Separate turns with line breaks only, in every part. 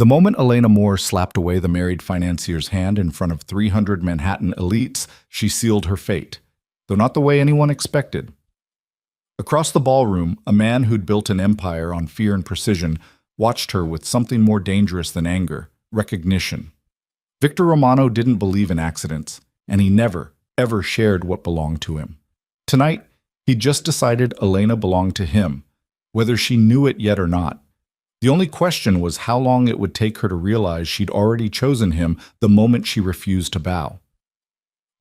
The moment Elena Moore slapped away the married financier's hand in front of 300 Manhattan elites, she sealed her fate, though not the way anyone expected. Across the ballroom, a man who'd built an empire on fear and precision watched her with something more dangerous than anger: recognition. Victor Romano didn't believe in accidents, and he never, ever shared what belonged to him. Tonight, he just decided Elena belonged to him, whether she knew it yet or not. The only question was how long it would take her to realize she'd already chosen him the moment she refused to bow.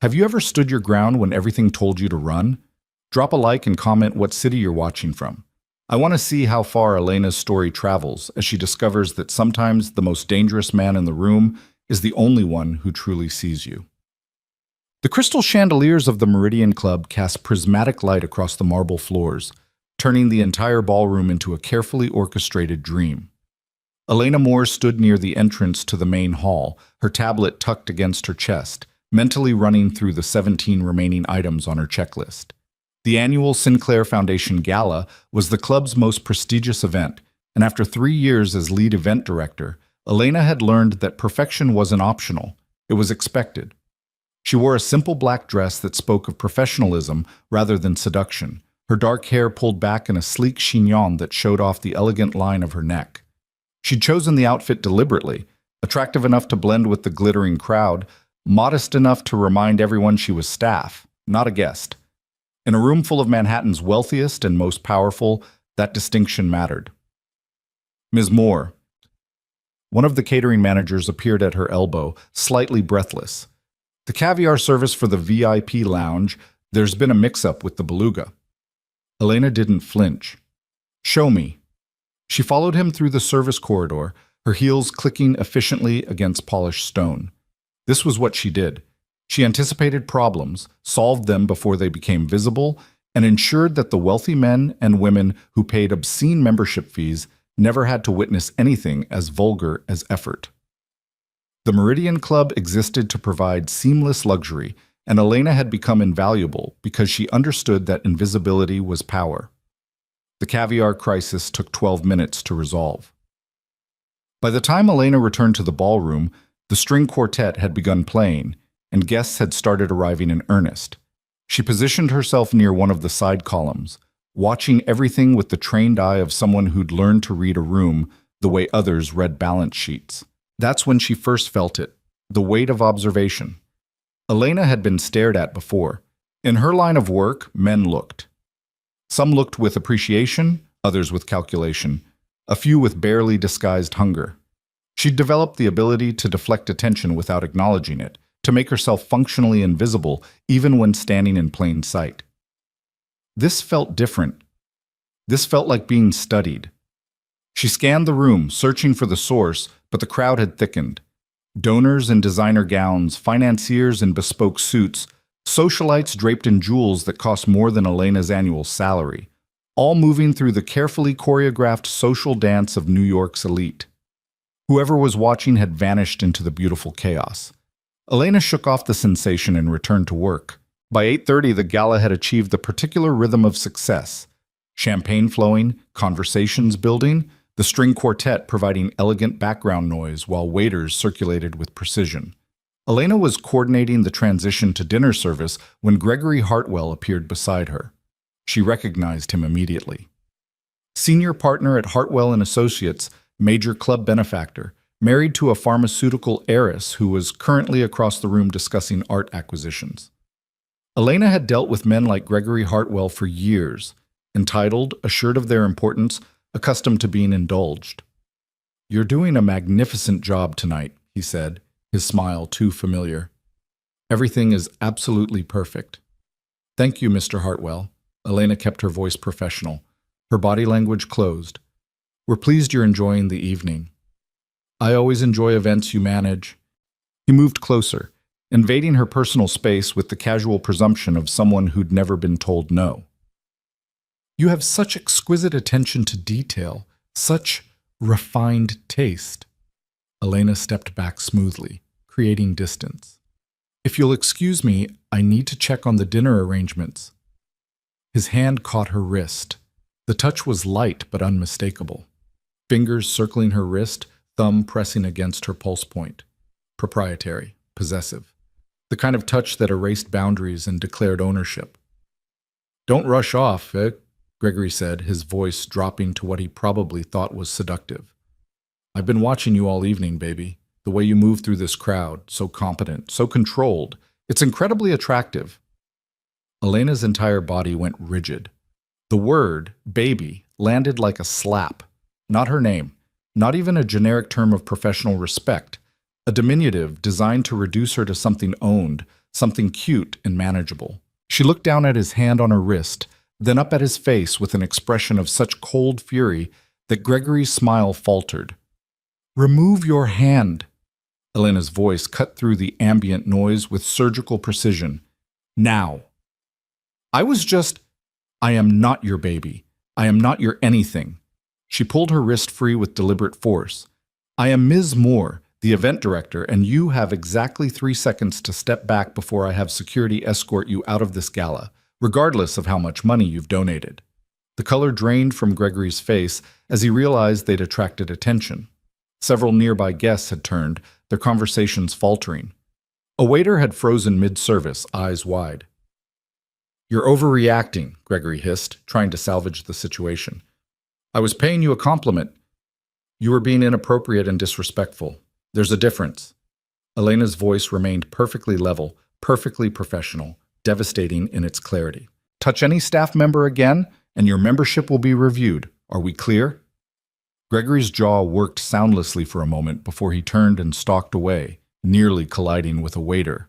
Have you ever stood your ground when everything told you to run? Drop a like and comment what city you're watching from. I want to see how far Elena's story travels as she discovers that sometimes the most dangerous man in the room is the only one who truly sees you. The crystal chandeliers of the Meridian Club cast prismatic light across the marble floors, turning the entire ballroom into a carefully orchestrated dream. Elena Moore stood near the entrance to the main hall, her tablet tucked against her chest, mentally running through the 17 remaining items on her checklist. The annual Sinclair Foundation Gala was the club's most prestigious event, and after 3 years as lead event director, Elena had learned that perfection wasn't optional, it was expected. She wore a simple black dress that spoke of professionalism rather than seduction, her dark hair pulled back in a sleek chignon that showed off the elegant line of her neck. She'd chosen the outfit deliberately, attractive enough to blend with the glittering crowd, modest enough to remind everyone she was staff, not a guest. In a room full of Manhattan's wealthiest and most powerful, that distinction mattered. Ms. Moore. One of the catering managers appeared at her elbow, slightly breathless. The caviar service for the VIP lounge, there's been a mix-up with the beluga. Elena didn't flinch. Show me. She followed him through the service corridor, her heels clicking efficiently against polished stone. This was what she did. She anticipated problems, solved them before they became visible, and ensured that the wealthy men and women who paid obscene membership fees never had to witness anything as vulgar as effort. The Meridian Club existed to provide seamless luxury, and Elena had become invaluable because she understood that invisibility was power. The caviar crisis took 12 minutes to resolve. By the time Elena returned to the ballroom, the string quartet had begun playing, and guests had started arriving in earnest. She positioned herself near one of the side columns, watching everything with the trained eye of someone who'd learned to read a room the way others read balance sheets. That's when she first felt it, the weight of observation. Elena had been stared at before. In her line of work, men looked. Some looked with appreciation, others with calculation, a few with barely disguised hunger. She'd developed the ability to deflect attention without acknowledging it, to make herself functionally invisible even when standing in plain sight. This felt different. This felt like being studied. She scanned the room, searching for the source, but the crowd had thickened. Donors in designer gowns, financiers in bespoke suits, socialites draped in jewels that cost more than Elena's annual salary, all moving through the carefully choreographed social dance of New York's elite. Whoever was watching had vanished into the beautiful chaos. Elena shook off the sensation and returned to work. By 8:30, the gala had achieved the particular rhythm of success: champagne flowing, conversations building, the string quartet providing elegant background noise while waiters circulated with precision. Elena was coordinating the transition to dinner service when Gregory Hartwell appeared beside her. She recognized him immediately. Senior partner at Hartwell & Associates, major club benefactor, married to a pharmaceutical heiress who was currently across the room discussing art acquisitions. Elena had dealt with men like Gregory Hartwell for years, entitled, assured of their importance, accustomed to being indulged. "You're doing a magnificent job tonight," he said, his smile too familiar. "Everything is absolutely perfect." "Thank you, Mr. Hartwell." Elena kept her voice professional, her body language closed. "We're pleased you're enjoying the evening." "I always enjoy events you manage." He moved closer, invading her personal space with the casual presumption of someone who'd never been told no. "You have such exquisite attention to detail, such refined taste." Elena stepped back smoothly, creating distance. "If you'll excuse me, I need to check on the dinner arrangements." His hand caught her wrist. The touch was light but unmistakable. Fingers circling her wrist, thumb pressing against her pulse point. Proprietary, possessive. The kind of touch that erased boundaries and declared ownership. "Don't rush off, Gregory said, his voice dropping to what he probably thought was seductive. "I've been watching you all evening, baby. The way you move through this crowd, so competent, so controlled. It's incredibly attractive." Elena's entire body went rigid. The word, baby, landed like a slap. Not her name, not even a generic term of professional respect, a diminutive designed to reduce her to something owned, something cute and manageable. She looked down at his hand on her wrist, then up at his face with an expression of such cold fury that Gregory's smile faltered. "Remove your hand." Elena's voice cut through the ambient noise with surgical precision. "Now." I am not your baby. I am not your anything." She pulled her wrist free with deliberate force. "I am Ms. Moore, the event director, and you have exactly 3 seconds to step back before I have security escort you out of this gala, regardless of how much money you've donated." The color drained from Gregory's face as he realized they'd attracted attention. Several nearby guests had turned, their conversations faltering. A waiter had frozen mid-service, eyes wide. "You're overreacting," Gregory hissed, trying to salvage the situation. "I was paying you a compliment. You were being inappropriate and disrespectful. There's a difference." Elena's voice remained perfectly level, perfectly professional, devastating in its clarity. "Touch any staff member again, and your membership will be reviewed. Are we clear?" Gregory's jaw worked soundlessly for a moment before he turned and stalked away, nearly colliding with a waiter.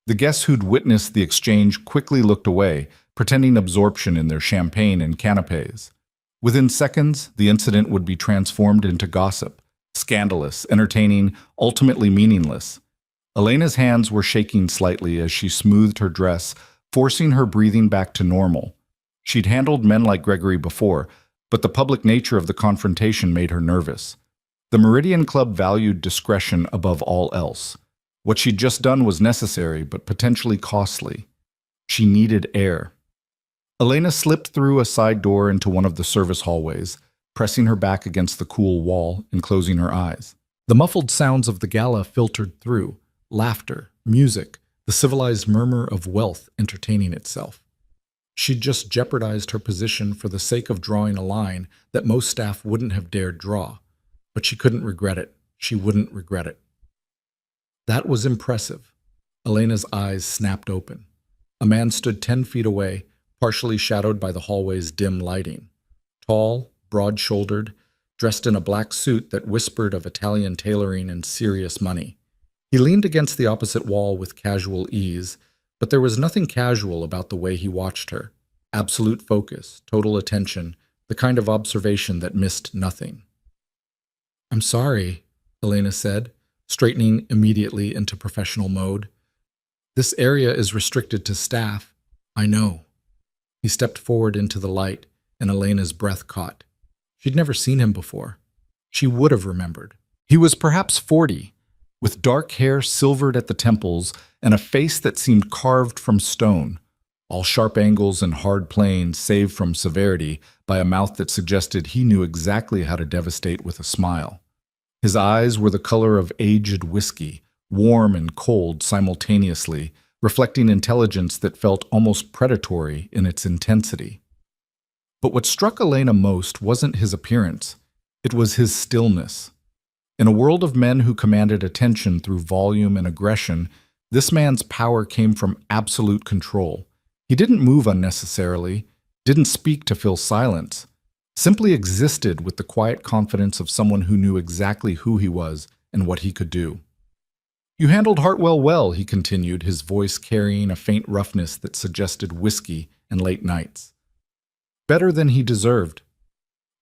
The guests who'd witnessed the exchange quickly looked away, pretending absorption in their champagne and canapes. Within seconds, the incident would be transformed into gossip, scandalous, entertaining, ultimately meaningless. Elena's hands were shaking slightly as she smoothed her dress, forcing her breathing back to normal. She'd handled men like Gregory before, but the public nature of the confrontation made her nervous. The Meridian Club valued discretion above all else. What she'd just done was necessary, but potentially costly. She needed air. Elena slipped through a side door into one of the service hallways, pressing her back against the cool wall and closing her eyes. The muffled sounds of the gala filtered through, laughter, music, the civilized murmur of wealth entertaining itself. She'd just jeopardized her position for the sake of drawing a line that most staff wouldn't have dared draw. But she couldn't regret it. She wouldn't regret it. That was impressive. Elena's eyes snapped open. A man stood 10 feet away, partially shadowed by the hallway's dim lighting. Tall, broad-shouldered, dressed in a black suit that whispered of Italian tailoring and serious money. He leaned against the opposite wall with casual ease, but there was nothing casual about the way he watched her. Absolute focus, total attention, the kind of observation that missed nothing. "I'm sorry," Elena said, straightening immediately into professional mode. "This area is restricted to staff." "I know." He stepped forward into the light, and Elena's breath caught. She'd never seen him before. She would have remembered. He was perhaps 40, with dark hair silvered at the temples and a face that seemed carved from stone, all sharp angles and hard planes saved from severity by a mouth that suggested he knew exactly how to devastate with a smile. His eyes were the color of aged whiskey, warm and cold simultaneously, reflecting intelligence that felt almost predatory in its intensity. But what struck Elena most wasn't his appearance. It was his stillness. In a world of men who commanded attention through volume and aggression, this man's power came from absolute control. He didn't move unnecessarily, didn't speak to fill silence, simply existed with the quiet confidence of someone who knew exactly who he was and what he could do. "You handled Hartwell well," he continued, his voice carrying a faint roughness that suggested whiskey and late nights. "Better than he deserved."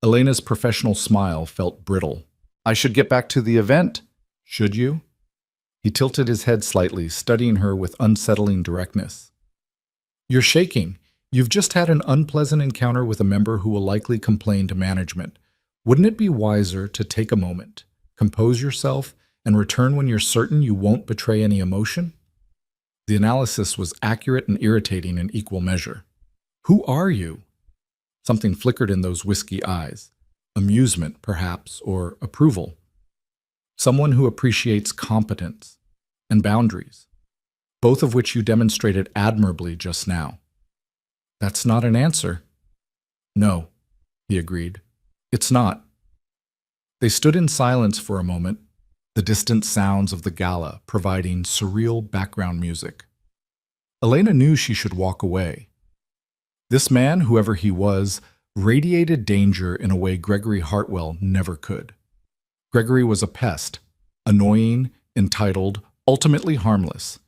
Elena's professional smile felt brittle. "I should get back to the event." "Should you?" He tilted his head slightly, studying her with unsettling directness. "You're shaking. You've just had an unpleasant encounter with a member who will likely complain to management. Wouldn't it be wiser to take a moment, compose yourself, and return when you're certain you won't betray any emotion?" The analysis was accurate and irritating in equal measure. "Who are you?" Something flickered in those whiskey eyes. Amusement, perhaps, or approval. Someone who appreciates competence and boundaries, both of which you demonstrated admirably just now. That's not an answer. No, he agreed. It's not. They stood in silence for a moment, the distant sounds of the gala providing surreal background music. Elena knew she should walk away. This man, whoever he was, radiated danger in a way Gregory Hartwell never could. Gregory was a pest, annoying, entitled, ultimately harmless.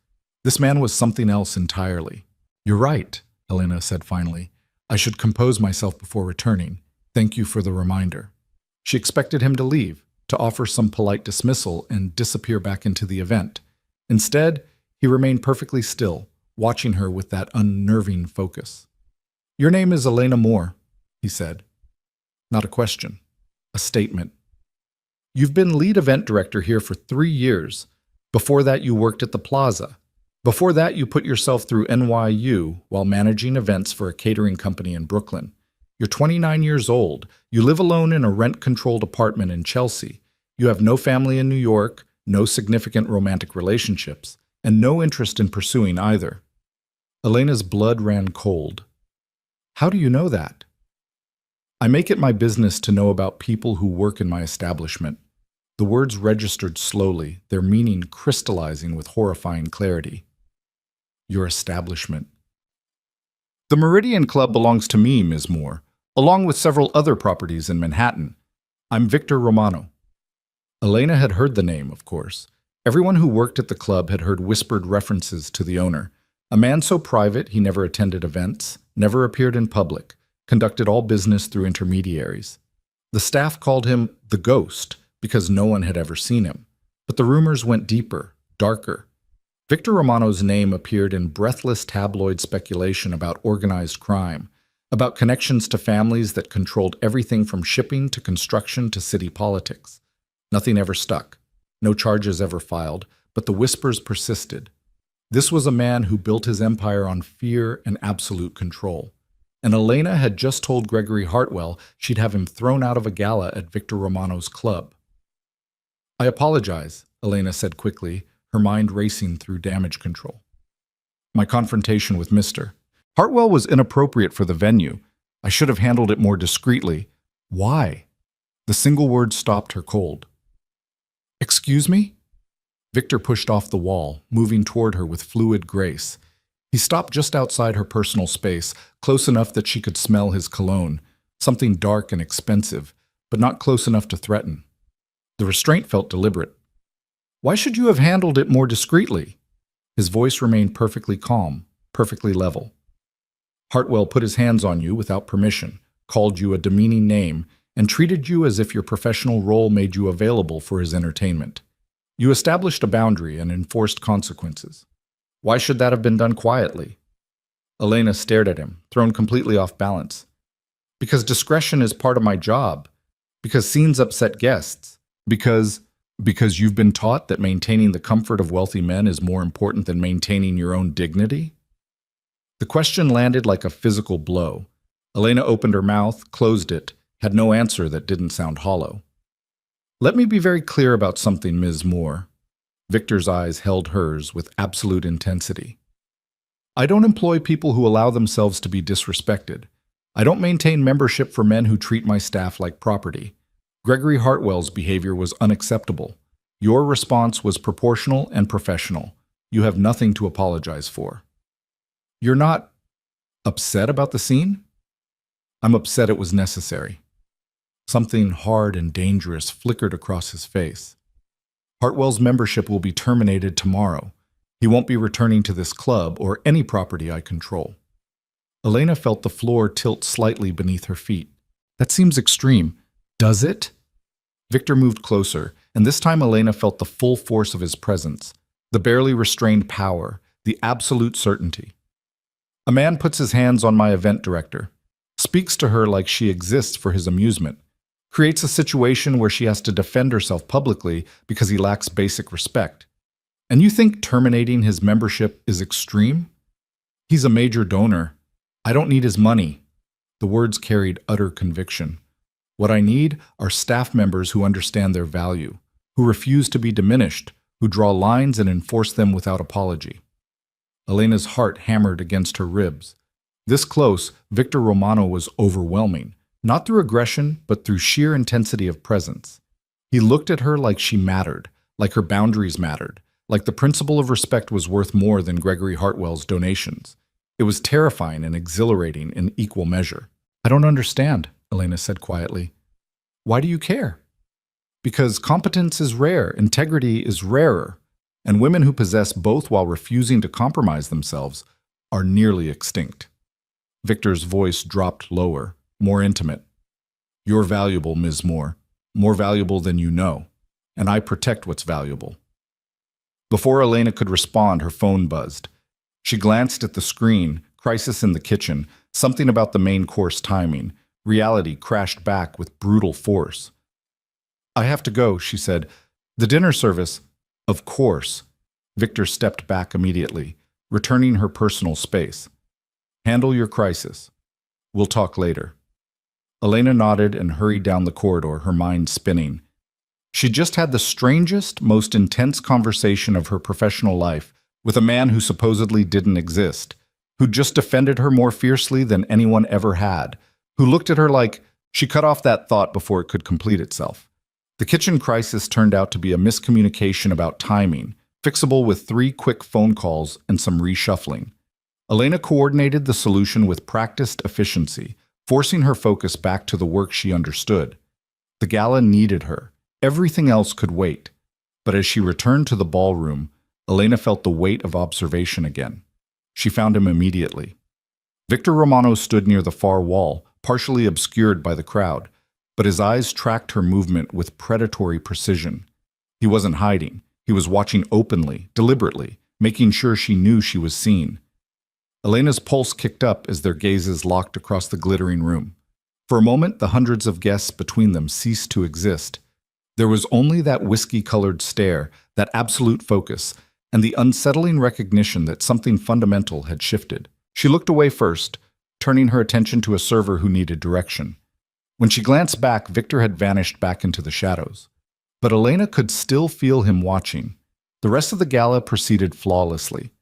This man was something else entirely. You're right, Elena said finally. I should compose myself before returning. Thank you for the reminder. She expected him to leave, to offer some polite dismissal and disappear back into the event. Instead, he remained perfectly still, watching her with that unnerving focus. Your name is Elena Moore, he said. Not a question, a statement. You've been lead event director here for 3 years. Before that, you worked at the Plaza. Before that, you put yourself through NYU while managing events for a catering company in Brooklyn. You're 29 years old. You live alone in a rent-controlled apartment in Chelsea. You have no family in New York, no significant romantic relationships, and no interest in pursuing either. Elena's blood ran cold. How do you know that? I make it my business to know about people who work in my establishment. The words registered slowly, their meaning crystallizing with horrifying clarity. Your establishment. The Meridian Club belongs to me, Ms. Moore, along with several other properties in Manhattan. I'm Victor Romano. Elena had heard the name, of course. Everyone who worked at the club had heard whispered references to the owner. A man so private he never attended events, never appeared in public, conducted all business through intermediaries. The staff called him the Ghost because no one had ever seen him. But the rumors went deeper, darker. Victor Romano's name appeared in breathless tabloid speculation about organized crime, about connections to families that controlled everything from shipping to construction to city politics. Nothing ever stuck. No charges ever filed, but the whispers persisted. This was a man who built his empire on fear and absolute control. And Elena had just told Gregory Hartwell she'd have him thrown out of a gala at Victor Romano's club. I apologize, Elena said quickly, her mind racing through damage control. My confrontation with Mr. Hartwell was inappropriate for the venue. I should have handled it more discreetly. Why? The single word stopped her cold. Excuse me? Victor pushed off the wall, moving toward her with fluid grace. He stopped just outside her personal space, close enough that she could smell his cologne, something dark and expensive, but not close enough to threaten. The restraint felt deliberate. Why should you have handled it more discreetly? His voice remained perfectly calm, perfectly level. Hartwell put his hands on you without permission, called you a demeaning name, and treated you as if your professional role made you available for his entertainment. You established a boundary and enforced consequences. Why should that have been done quietly? Elena stared at him, thrown completely off balance. Because discretion is part of my job. Because scenes upset guests. Because you've been taught that maintaining the comfort of wealthy men is more important than maintaining your own dignity? The question landed like a physical blow. Elena opened her mouth, closed it, had no answer that didn't sound hollow. Let me be very clear about something, Ms. Moore. Victor's eyes held hers with absolute intensity. I don't employ people who allow themselves to be disrespected. I don't maintain membership for men who treat my staff like property. Gregory Hartwell's behavior was unacceptable. Your response was proportional and professional. You have nothing to apologize for. You're not upset about the scene? I'm upset it was necessary. Something hard and dangerous flickered across his face. Hartwell's membership will be terminated tomorrow. He won't be returning to this club or any property I control. Elena felt the floor tilt slightly beneath her feet. That seems extreme. Does it? Victor moved closer, and this time Elena felt the full force of his presence, the barely restrained power, the absolute certainty. A man puts his hands on my event director, speaks to her like she exists for his amusement, creates a situation where she has to defend herself publicly because he lacks basic respect. And you think terminating his membership is extreme? He's a major donor. I don't need his money. The words carried utter conviction. What I need are staff members who understand their value, who refuse to be diminished, who draw lines and enforce them without apology. Elena's heart hammered against her ribs. This close, Victor Romano was overwhelming, not through aggression, but through sheer intensity of presence. He looked at her like she mattered, like her boundaries mattered, like the principle of respect was worth more than Gregory Hartwell's donations. It was terrifying and exhilarating in equal measure. "I don't understand," Elena said quietly. "Why do you care?" "Because competence is rare, integrity is rarer, and women who possess both while refusing to compromise themselves are nearly extinct." Victor's voice dropped lower, more intimate. "You're valuable, Ms. Moore, more valuable than you know, and I protect what's valuable." Before Elena could respond, her phone buzzed. She glanced at the screen, crisis in the kitchen, something about the main course timing. Reality crashed back with brutal force. "I have to go," she said. "The dinner service." "Of course." Victor stepped back immediately, returning her personal space. "Handle your crisis. We'll talk later." Elena nodded and hurried down the corridor, her mind spinning. She just had the strangest, most intense conversation of her professional life with a man who supposedly didn't exist, who just defended her more fiercely than anyone ever had, who looked at her like she cut off that thought before it could complete itself. The kitchen crisis turned out to be a miscommunication about timing, fixable with 3 quick phone calls and some reshuffling. Elena coordinated the solution with practiced efficiency, forcing her focus back to the work she understood. The gala needed her. Everything else could wait. But as she returned to the ballroom, Elena felt the weight of observation again. She found him immediately. Victor Romano stood near the far wall, partially obscured by the crowd, but his eyes tracked her movement with predatory precision. He wasn't hiding. He was watching openly, deliberately, making sure she knew she was seen. Elena's pulse kicked up as their gazes locked across the glittering room. For a moment, the hundreds of guests between them ceased to exist. There was only that whiskey-colored stare, that absolute focus, and the unsettling recognition that something fundamental had shifted. She looked away first, turning her attention to a server who needed direction. When she glanced back, Victor had vanished back into the shadows. But Elena could still feel him watching. The rest of the gala proceeded flawlessly.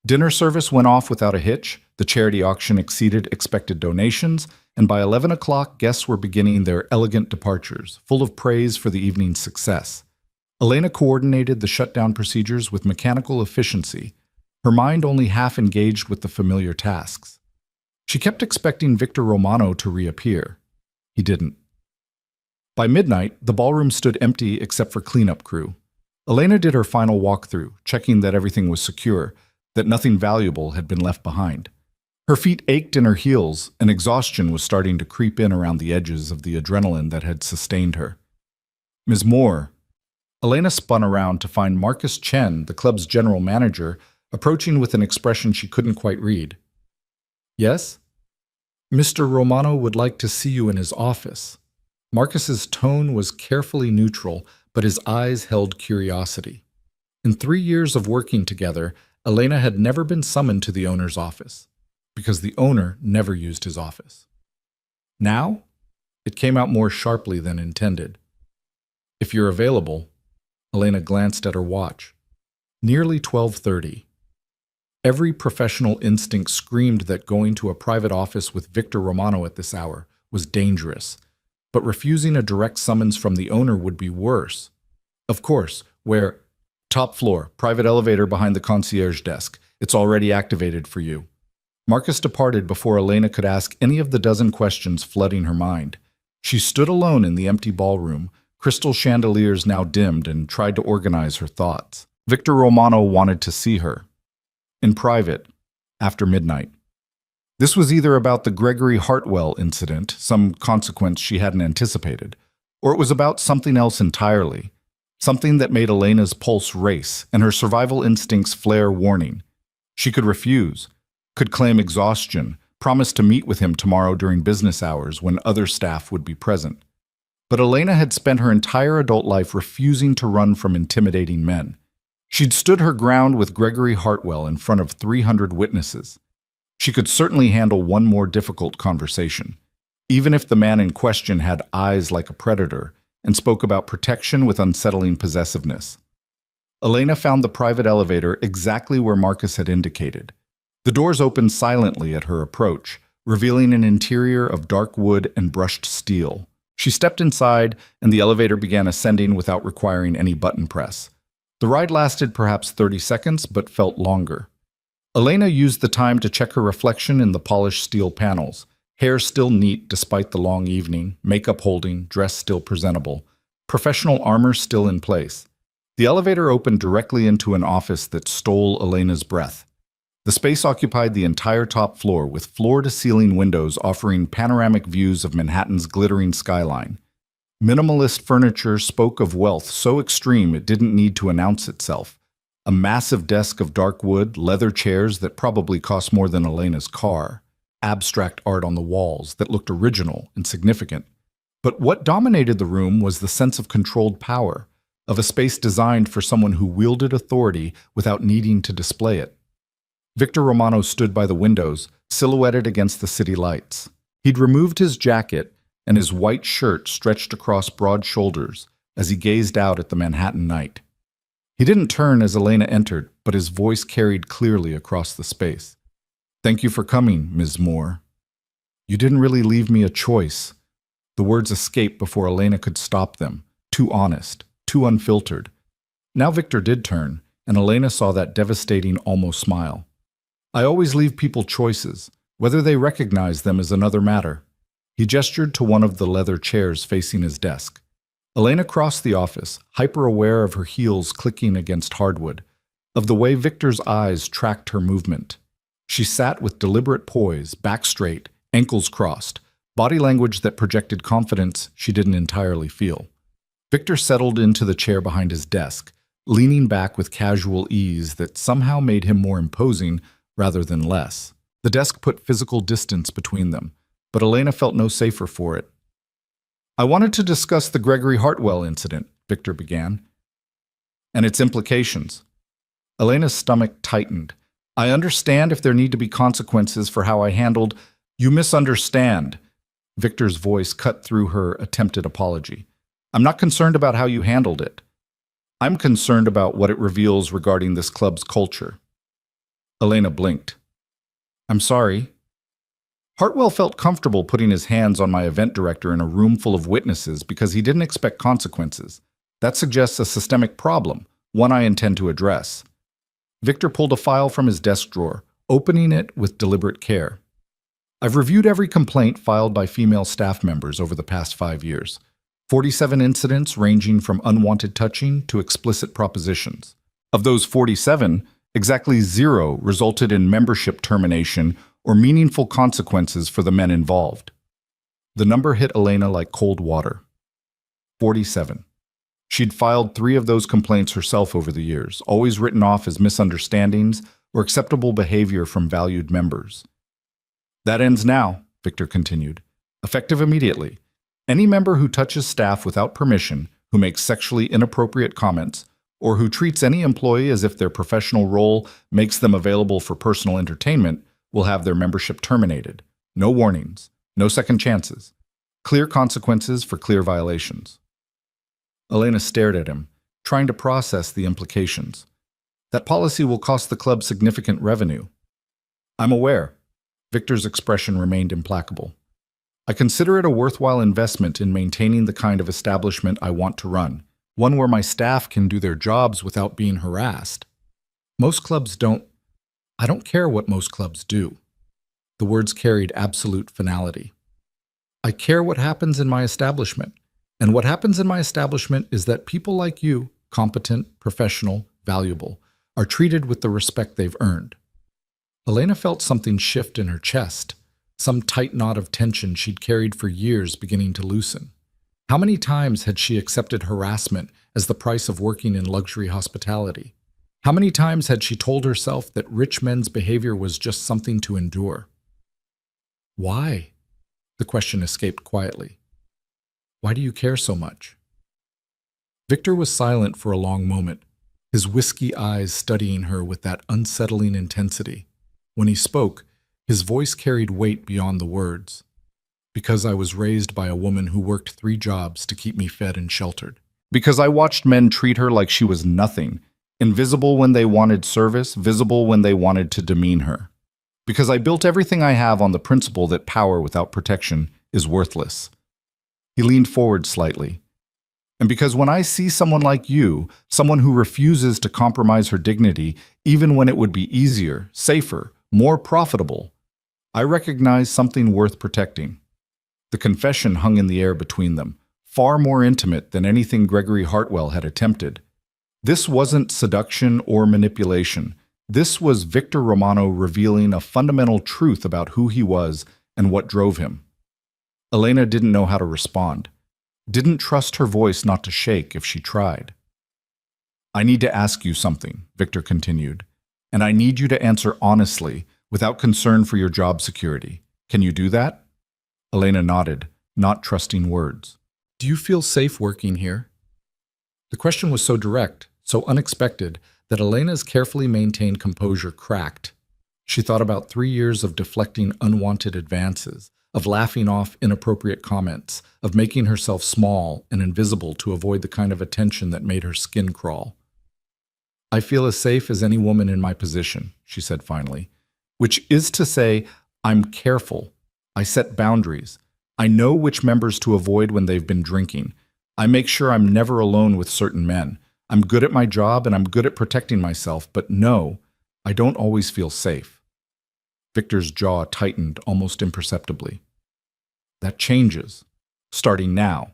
Dinner service went off without a hitch, the charity auction exceeded expected donations, and by 11 o'clock, guests were beginning their elegant departures, full of praise for the evening's success. Elena coordinated the shutdown procedures with mechanical efficiency, her mind only half engaged with the familiar tasks. She kept expecting Victor Romano to reappear. He didn't. By midnight, the ballroom stood empty except for cleanup crew. Elena did her final walkthrough, checking that everything was secure, that nothing valuable had been left behind. Her feet ached in her heels, and exhaustion was starting to creep in around the edges of the adrenaline that had sustained her. "Ms. Moore." Elena spun around to find Marcus Chen, the club's general manager, approaching with an expression she couldn't quite read. "Yes?" "Mr. Romano would like to see you in his office." Marcus's tone was carefully neutral, but his eyes held curiosity. In 3 years of working together, Elena had never been summoned to the owner's office, because the owner never used his office. Now, it came out more sharply than intended. "If you're available." Elena glanced at her watch. Nearly 12:30. Every professional instinct screamed that going to a private office with Victor Romano at this hour was dangerous, but refusing a direct summons from the owner would be worse. "Of course, where?" "Top floor, private elevator behind the concierge desk. It's already activated for you." Marcus departed before Elena could ask any of the dozen questions flooding her mind. She stood alone in the empty ballroom, crystal chandeliers now dimmed, and tried to organize her thoughts. Victor Romano wanted to see her. In private, after midnight. This was either about the Gregory Hartwell incident, some consequence she hadn't anticipated, or it was about something else entirely, something that made Elena's pulse race and her survival instincts flare warning. She could refuse, could claim exhaustion, promise to meet with him tomorrow during business hours when other staff would be present. But Elena had spent her entire adult life refusing to run from intimidating men. She'd stood her ground with Gregory Hartwell in front of 300 witnesses. She could certainly handle one more difficult conversation, even if the man in question had eyes like a predator and spoke about protection with unsettling possessiveness. Elena found the private elevator exactly where Marcus had indicated. The doors opened silently at her approach, revealing an interior of dark wood and brushed steel. She stepped inside, and the elevator began ascending without requiring any button press. The ride lasted perhaps 30 seconds, but felt longer. Elena used the time to check her reflection in the polished steel panels. Hair still neat despite the long evening, makeup holding, dress still presentable, professional armor still in place. The elevator opened directly into an office that stole Elena's breath. The space occupied the entire top floor, with floor-to-ceiling windows offering panoramic views of Manhattan's glittering skyline. Minimalist furniture spoke of wealth so extreme it didn't need to announce itself. A massive desk of dark wood, leather chairs that probably cost more than Elena's car, abstract art on the walls that looked original and significant. But what dominated the room was the sense of controlled power, of a space designed for someone who wielded authority without needing to display it. Victor Romano stood by the windows, silhouetted against the city lights. He'd removed his jacket, and his white shirt stretched across broad shoulders as he gazed out at the Manhattan night. He didn't turn as Elena entered, but his voice carried clearly across the space. "Thank you for coming, Ms. Moore. You didn't really leave me a choice." The words escaped before Elena could stop them. Too honest, too unfiltered. Now Victor did turn, and Elena saw that devastating almost smile. "I always leave people choices. Whether they recognize them is another matter." He gestured to one of the leather chairs facing his desk. Elena crossed the office, hyper-aware of her heels clicking against hardwood, of the way Victor's eyes tracked her movement. She sat with deliberate poise, back straight, ankles crossed, body language that projected confidence she didn't entirely feel. Victor settled into the chair behind his desk, leaning back with casual ease that somehow made him more imposing rather than less. The desk put physical distance between them, but Elena felt no safer for it. "I wanted to discuss the Gregory Hartwell incident," Victor began, "and its implications." Elena's stomach tightened. "I understand if there need to be consequences for how I handled—" "You misunderstand." Victor's voice cut through her attempted apology. "I'm not concerned about how you handled it. I'm concerned about what it reveals regarding this club's culture." Elena blinked. "I'm sorry." Hartwell felt comfortable putting his hands on my event director in a room full of witnesses because he didn't expect consequences. That suggests a systemic problem, one I intend to address. Victor pulled a file from his desk drawer, opening it with deliberate care. "I've reviewed every complaint filed by female staff members over the past 5 years. 47 incidents ranging from unwanted touching to explicit propositions. Of those 47, exactly 0 resulted in membership termination or meaningful consequences for the men involved." The number hit Elena like cold water. 47. She'd filed 3 of those complaints herself over the years, always written off as misunderstandings or acceptable behavior from valued members. "That ends now," Victor continued. "Effective immediately. Any member who touches staff without permission, who makes sexually inappropriate comments, or who treats any employee as if their professional role makes them available for personal entertainment will have their membership terminated. No warnings, no second chances. Clear consequences for clear violations." Elena stared at him, trying to process the implications. "That policy will cost the club significant revenue." "I'm aware." Victor's expression remained implacable. "I consider it a worthwhile investment in maintaining the kind of establishment I want to run, one where my staff can do their jobs without being harassed. Most clubs don't. I don't care what most clubs do." The words carried absolute finality. "I care what happens in my establishment. And what happens in my establishment is that people like you, competent, professional, valuable, are treated with the respect they've earned." Elena felt something shift in her chest, some tight knot of tension she'd carried for years beginning to loosen. How many times had she accepted harassment as the price of working in luxury hospitality? How many times had she told herself that rich men's behavior was just something to endure? "Why?" The question escaped quietly. "Why do you care so much?" Victor was silent for a long moment, his whiskey eyes studying her with that unsettling intensity. When he spoke, his voice carried weight beyond the words. Because I was raised by a woman who worked 3 jobs to keep me fed and sheltered. Because I watched men treat her like she was nothing, invisible when they wanted service, visible when they wanted to demean her. Because I built everything I have on the principle that power without protection is worthless. He leaned forward slightly. And because when I see someone like you, someone who refuses to compromise her dignity, even when it would be easier, safer, more profitable, I recognize something worth protecting. The confession hung in the air between them, far more intimate than anything Gregory Hartwell had attempted. This wasn't seduction or manipulation. This was Victor Romano revealing a fundamental truth about who he was and what drove him. Elena didn't know how to respond, didn't trust her voice not to shake if she tried. I need to ask you something, Victor continued, and I need you to answer honestly, without concern for your job security. Can you do that? Elena nodded, not trusting words. Do you feel safe working here? The question was so direct, so unexpected, that Elena's carefully maintained composure cracked. She thought about 3 years of deflecting unwanted advances, of laughing off inappropriate comments, of making herself small and invisible to avoid the kind of attention that made her skin crawl. I feel as safe as any woman in my position, she said finally, which is to say, I'm careful. I set boundaries. I know which members to avoid when they've been drinking. I make sure I'm never alone with certain men. I'm good at my job and I'm good at protecting myself, but no, I don't always feel safe. Victor's jaw tightened almost imperceptibly. That changes, starting now.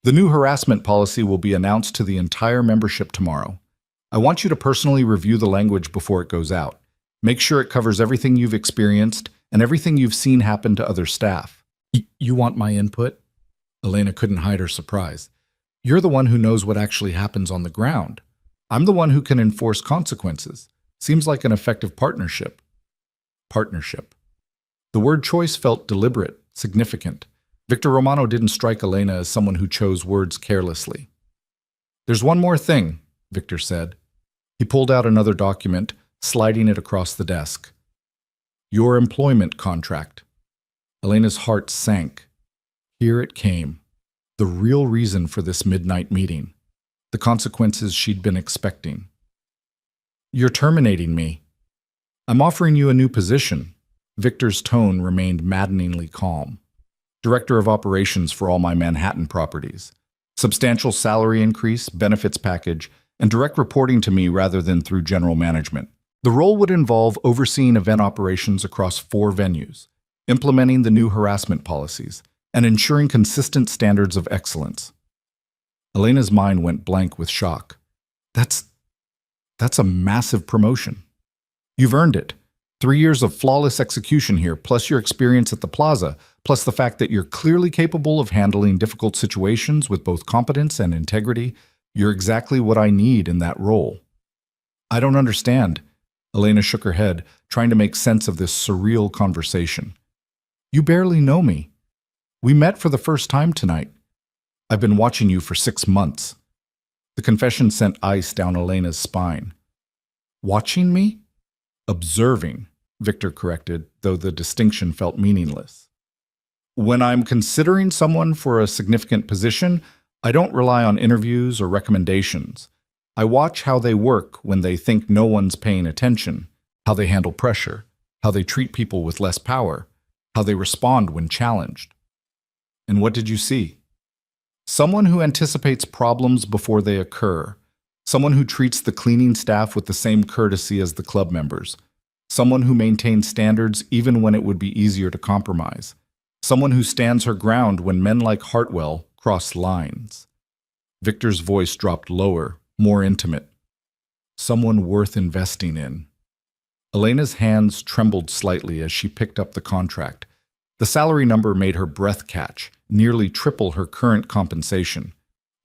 The new harassment policy will be announced to the entire membership tomorrow. I want you to personally review the language before it goes out. Make sure it covers everything you've experienced and everything you've seen happen to other staff. You want my input? Elena couldn't hide her surprise. You're the one who knows what actually happens on the ground. I'm the one who can enforce consequences. Seems like an effective partnership. Partnership. The word choice felt deliberate, significant. Victor Romano didn't strike Elena as someone who chose words carelessly. There's one more thing, Victor said. He pulled out another document, sliding it across the desk. Your employment contract. Elena's heart sank. Here it came. The real reason for this midnight meeting. The consequences she'd been expecting. You're terminating me. I'm offering you a new position. Victor's tone remained maddeningly calm. Director of Operations for all my Manhattan properties. Substantial salary increase, benefits package, and direct reporting to me rather than through general management. The role would involve overseeing event operations across 4 venues, implementing the new harassment policies, and ensuring consistent standards of excellence. Elena's mind went blank with shock. That's a massive promotion. You've earned it. 3 years of flawless execution here, plus your experience at the plaza, plus the fact that you're clearly capable of handling difficult situations with both competence and integrity. You're exactly what I need in that role. I don't understand. Elena shook her head, trying to make sense of this surreal conversation. You barely know me. We met for the first time tonight. I've been watching you for 6 months. The confession sent ice down Elena's spine. Watching me? Observing, Victor corrected, though the distinction felt meaningless. When I'm considering someone for a significant position, I don't rely on interviews or recommendations. I watch how they work when they think no one's paying attention, how they handle pressure, how they treat people with less power, how they respond when challenged. And what did you see? Someone who anticipates problems before they occur, someone who treats the cleaning staff with the same courtesy as the club members, someone who maintains standards even when it would be easier to compromise, someone who stands her ground when men like Hartwell cross lines. Victor's voice dropped lower, more intimate. Someone worth investing in. Elena's hands trembled slightly as she picked up the contract. The salary number made her breath catch, nearly triple her current compensation.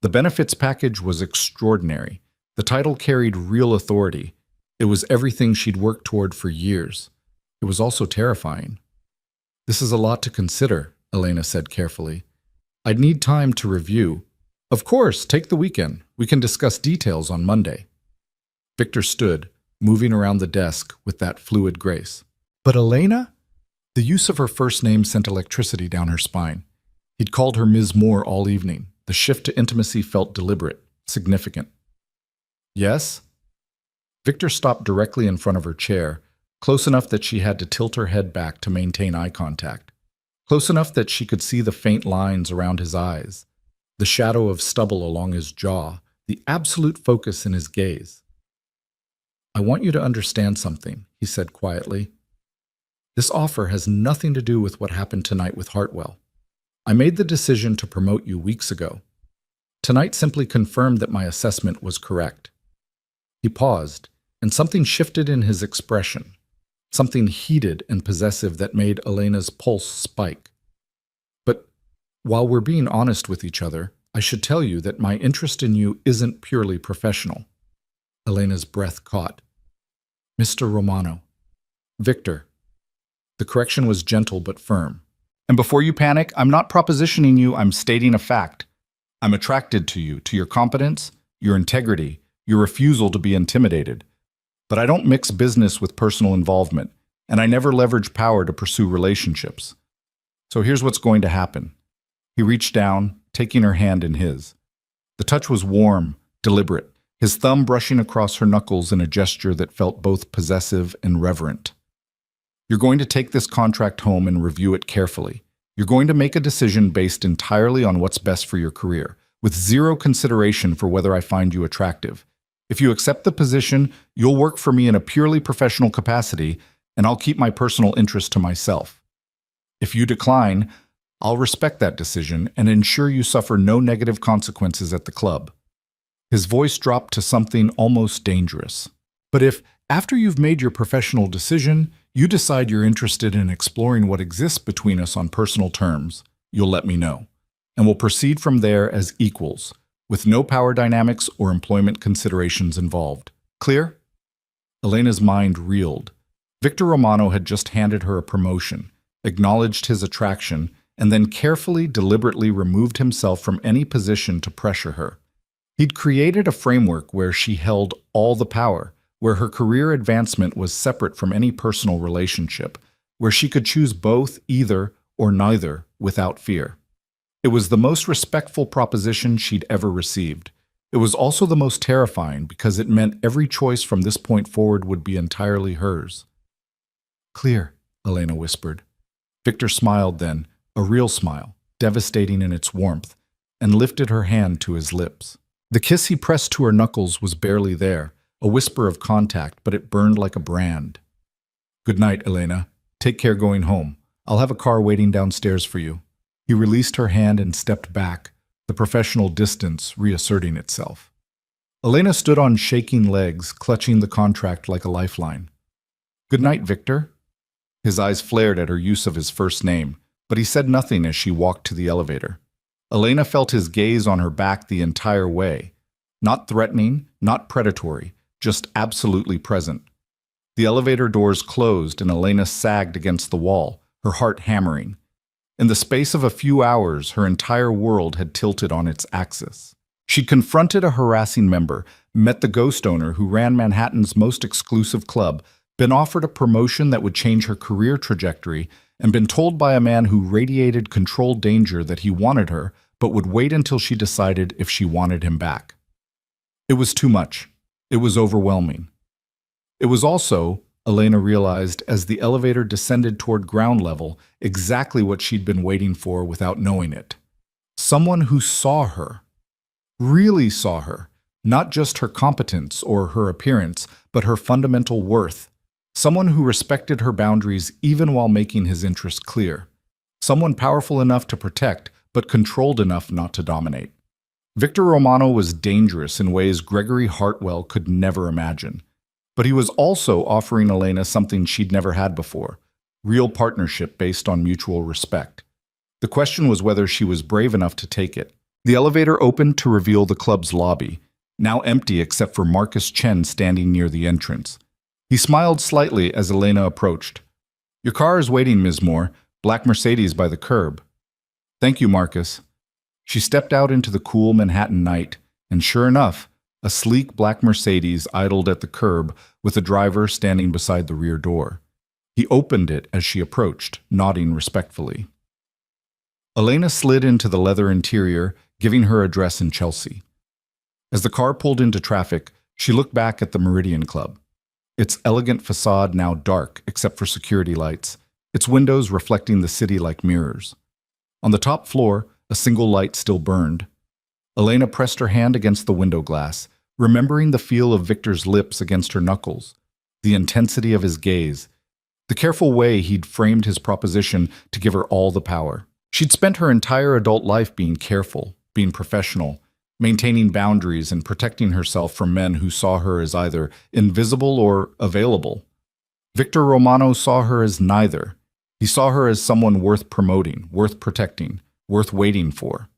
The benefits package was extraordinary. The title carried real authority. It was everything she'd worked toward for years. It was also terrifying. This is a lot to consider, Elena said carefully. I'd need time to review. Of course, take the weekend. We can discuss details on Monday. Victor stood, moving around the desk with that fluid grace. But Elena? The use of her first name sent electricity down her spine. He'd called her Ms. Moore all evening. The shift to intimacy felt deliberate, significant. Yes? Victor stopped directly in front of her chair, close enough that she had to tilt her head back to maintain eye contact. Close enough that she could see the faint lines around his eyes, the shadow of stubble along his jaw, the absolute focus in his gaze. I want you to understand something, he said quietly. This offer has nothing to do with what happened tonight with Hartwell. I made the decision to promote you weeks ago. Tonight simply confirmed that my assessment was correct. He paused, and something shifted in his expression, something heated and possessive that made Elena's pulse spike. But while we're being honest with each other, I should tell you that my interest in you isn't purely professional. Elena's breath caught. Mr. Romano. Victor. The correction was gentle but firm. And before you panic, I'm not propositioning you, I'm stating a fact. I'm attracted to you, to your competence, your integrity, your refusal to be intimidated. But I don't mix business with personal involvement, and I never leverage power to pursue relationships. So here's what's going to happen. He reached down, taking her hand in his. The touch was warm, deliberate, his thumb brushing across her knuckles in a gesture that felt both possessive and reverent. You're going to take this contract home and review it carefully. You're going to make a decision based entirely on what's best for your career, with zero consideration for whether I find you attractive. If you accept the position, you'll work for me in a purely professional capacity, and I'll keep my personal interest to myself. If you decline, I'll respect that decision and ensure you suffer no negative consequences at the club. His voice dropped to something almost dangerous. But if, after you've made your professional decision, you decide you're interested in exploring what exists between us on personal terms, you'll let me know, and we'll proceed from there as equals, with no power dynamics or employment considerations involved. Clear? Elena's mind reeled. Victor Romano had just handed her a promotion, acknowledged his attraction, and then carefully, deliberately removed himself from any position to pressure her. He'd created a framework where she held all the power, where her career advancement was separate from any personal relationship, where she could choose both, either, or neither, without fear. It was the most respectful proposition she'd ever received. It was also the most terrifying because it meant every choice from this point forward would be entirely hers. Clear, Elena whispered. Victor smiled then, a real smile, devastating in its warmth, and lifted her hand to his lips. The kiss he pressed to her knuckles was barely there, a whisper of contact, but it burned like a brand. Good night, Elena. Take care going home. I'll have a car waiting downstairs for you. He released her hand and stepped back, the professional distance reasserting itself. Elena stood on shaking legs, clutching the contract like a lifeline. Good night, Victor. His eyes flared at her use of his first name, but he said nothing as she walked to the elevator. Elena felt his gaze on her back the entire way. Not threatening, not predatory, just absolutely present. The elevator doors closed and Elena sagged against the wall, her heart hammering. In the space of a few hours, her entire world had tilted on its axis. She'd confronted a harassing member, met the ghost owner who ran Manhattan's most exclusive club, been offered a promotion that would change her career trajectory, and been told by a man who radiated controlled danger that he wanted her, but would wait until she decided if she wanted him back. It was too much. It was overwhelming. It was also, Elena realized as the elevator descended toward ground level, exactly what she'd been waiting for without knowing it. Someone who saw her, really saw her, not just her competence or her appearance, but her fundamental worth. Someone who respected her boundaries even while making his interests clear. Someone powerful enough to protect, but controlled enough not to dominate. Victor Romano was dangerous in ways Gregory Hartwell could never imagine. But he was also offering Elena something she'd never had before, real partnership based on mutual respect. The question was whether she was brave enough to take it. The elevator opened to reveal the club's lobby, now empty except for Marcus Chen standing near the entrance. He smiled slightly as Elena approached. Your car is waiting, Ms. Moore. Black Mercedes by the curb. Thank you, Marcus. She stepped out into the cool Manhattan night, and sure enough, a sleek black Mercedes idled at the curb with a driver standing beside the rear door. He opened it as she approached, nodding respectfully. Elena slid into the leather interior, giving her address in Chelsea. As the car pulled into traffic, she looked back at the Meridian Club. Its elegant facade now dark except for security lights, its windows reflecting the city like mirrors. On the top floor, a single light still burned. Elena pressed her hand against the window glass, remembering the feel of Victor's lips against her knuckles, the intensity of his gaze, the careful way he'd framed his proposition to give her all the power. She'd spent her entire adult life being careful, being professional, maintaining boundaries and protecting herself from men who saw her as either invisible or available. Victor Romano saw her as neither. He saw her as someone worth promoting, worth protecting, worth waiting for.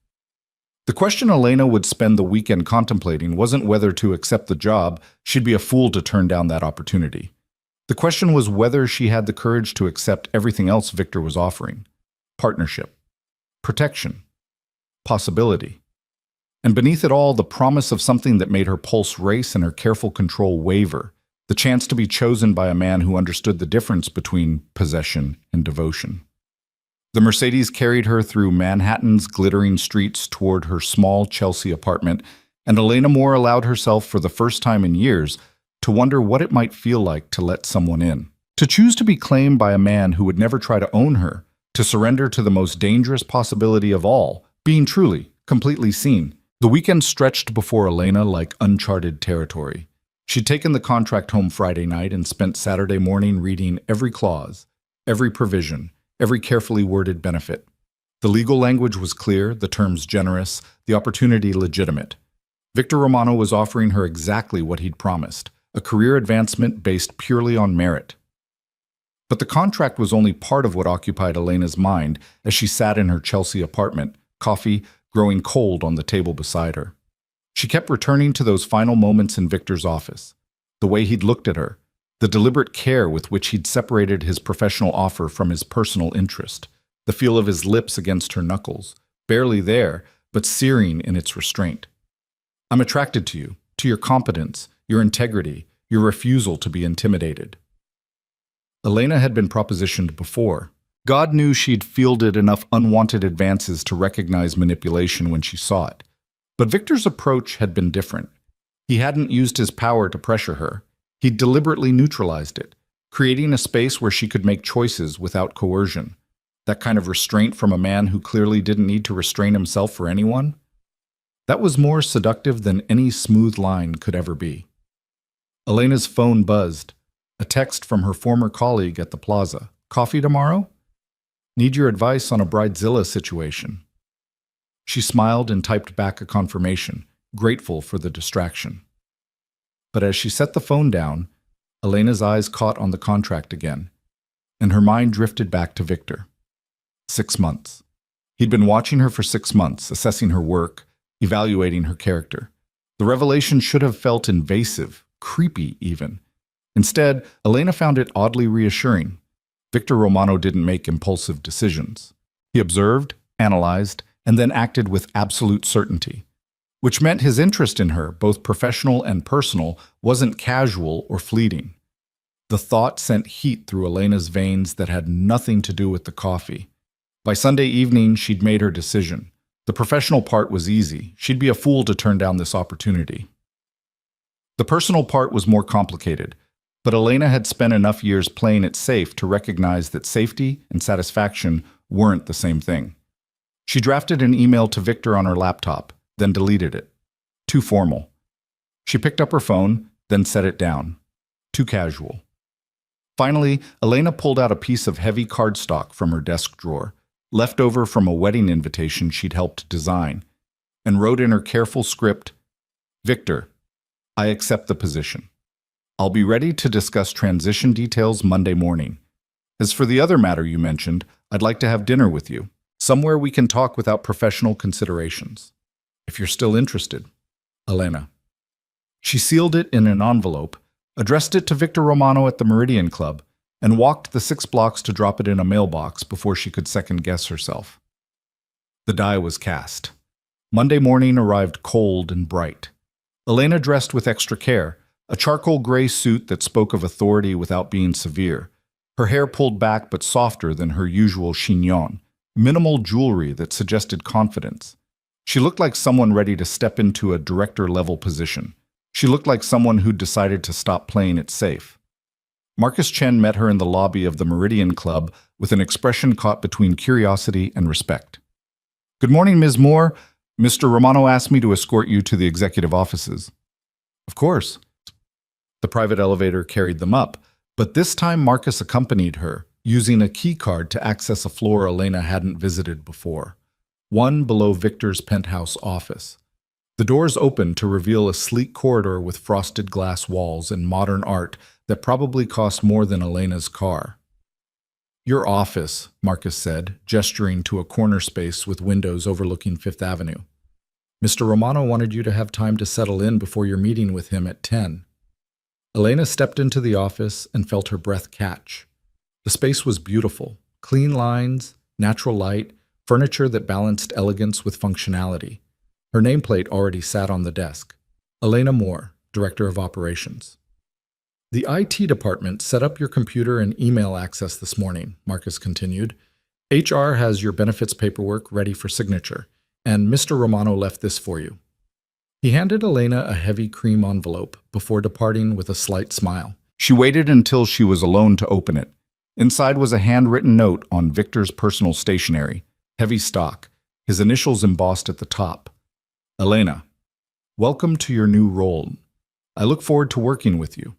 The question Elena would spend the weekend contemplating wasn't whether to accept the job. She'd be a fool to turn down that opportunity. The question was whether she had the courage to accept everything else Victor was offering. Partnership, protection, possibility. And beneath it all, the promise of something that made her pulse race and her careful control waver, the chance to be chosen by a man who understood the difference between possession and devotion. The Mercedes carried her through Manhattan's glittering streets toward her small Chelsea apartment, and Elena Moore allowed herself for the first time in years to wonder what it might feel like to let someone in. To choose to be claimed by a man who would never try to own her, to surrender to the most dangerous possibility of all, being truly, completely seen. The weekend stretched before Elena like uncharted territory. She'd taken the contract home Friday night and spent Saturday morning reading every clause, every provision, every carefully worded benefit. The legal language was clear, the terms generous, the opportunity legitimate. Victor Romano was offering her exactly what he'd promised, a career advancement based purely on merit. But the contract was only part of what occupied Elena's mind as she sat in her Chelsea apartment, coffee growing cold on the table beside her. She kept returning to those final moments in Victor's office, the way he'd looked at her, the deliberate care with which he'd separated his professional offer from his personal interest, the feel of his lips against her knuckles, barely there, but searing in its restraint. I'm attracted to your competence, your integrity, your refusal to be intimidated. Elena had been propositioned before. God knew she'd fielded enough unwanted advances to recognize manipulation when she saw it. But Victor's approach had been different. He hadn't used his power to pressure her. He'd deliberately neutralized it, creating a space where she could make choices without coercion. That kind of restraint from a man who clearly didn't need to restrain himself for anyone? That was more seductive than any smooth line could ever be. Elena's phone buzzed. A text from her former colleague at the plaza. Coffee tomorrow? Need your advice on a bridezilla situation. She smiled and typed back a confirmation, grateful for the distraction. But as she set the phone down, Elena's eyes caught on the contract again, and her mind drifted back to Victor. 6 months. He'd been watching her for 6 months, assessing her work, evaluating her character. The revelation should have felt invasive, creepy even. Instead, Elena found it oddly reassuring. Victor Romano didn't make impulsive decisions. He observed, analyzed, and then acted with absolute certainty, which meant his interest in her, both professional and personal, wasn't casual or fleeting. The thought sent heat through Elena's veins that had nothing to do with the coffee. By Sunday evening, she'd made her decision. The professional part was easy. She'd be a fool to turn down this opportunity. The personal part was more complicated, but Elena had spent enough years playing it safe to recognize that safety and satisfaction weren't the same thing. She drafted an email to Victor on her laptop, then deleted it. Too formal. She picked up her phone, then set it down. Too casual. Finally, Elena pulled out a piece of heavy cardstock from her desk drawer, left over from a wedding invitation she'd helped design, and wrote in her careful script, Victor, I accept the position. I'll be ready to discuss transition details Monday morning. As for the other matter you mentioned, I'd like to have dinner with you, somewhere we can talk without professional considerations. If you're still interested, Elena. She sealed it in an envelope, addressed it to Victor Romano at the Meridian Club, and walked the 6 blocks to drop it in a mailbox before she could second-guess herself. The die was cast. Monday morning arrived cold and bright. Elena dressed with extra care, a charcoal gray suit that spoke of authority without being severe. Her hair pulled back but softer than her usual chignon, minimal jewelry that suggested confidence. She looked like someone ready to step into a director-level position. She looked like someone who'd decided to stop playing it safe. Marcus Chen met her in the lobby of the Meridian Club with an expression caught between curiosity and respect. "Good morning, Ms. Moore. Mr. Romano asked me to escort you to the executive offices." "Of course." The private elevator carried them up, but this time Marcus accompanied her, using a key card to access a floor Elena hadn't visited before, one below Victor's penthouse office. The doors opened to reveal a sleek corridor with frosted glass walls and modern art that probably cost more than Elena's car. "Your office," Marcus said, gesturing to a corner space with windows overlooking Fifth Avenue. "Mr. Romano wanted you to have time to settle in before your meeting with him at 10. Elena stepped into the office and felt her breath catch. The space was beautiful, clean lines, natural light, furniture that balanced elegance with functionality. Her nameplate already sat on the desk. Elena Moore, Director of Operations. "The IT department set up your computer and email access this morning," Marcus continued. "HR has your benefits paperwork ready for signature, and Mr. Romano left this for you." He handed Elena a heavy cream envelope before departing with a slight smile. She waited until she was alone to open it. Inside was a handwritten note on Victor's personal stationery, heavy stock, his initials embossed at the top. "Elena, welcome to your new role. I look forward to working with you.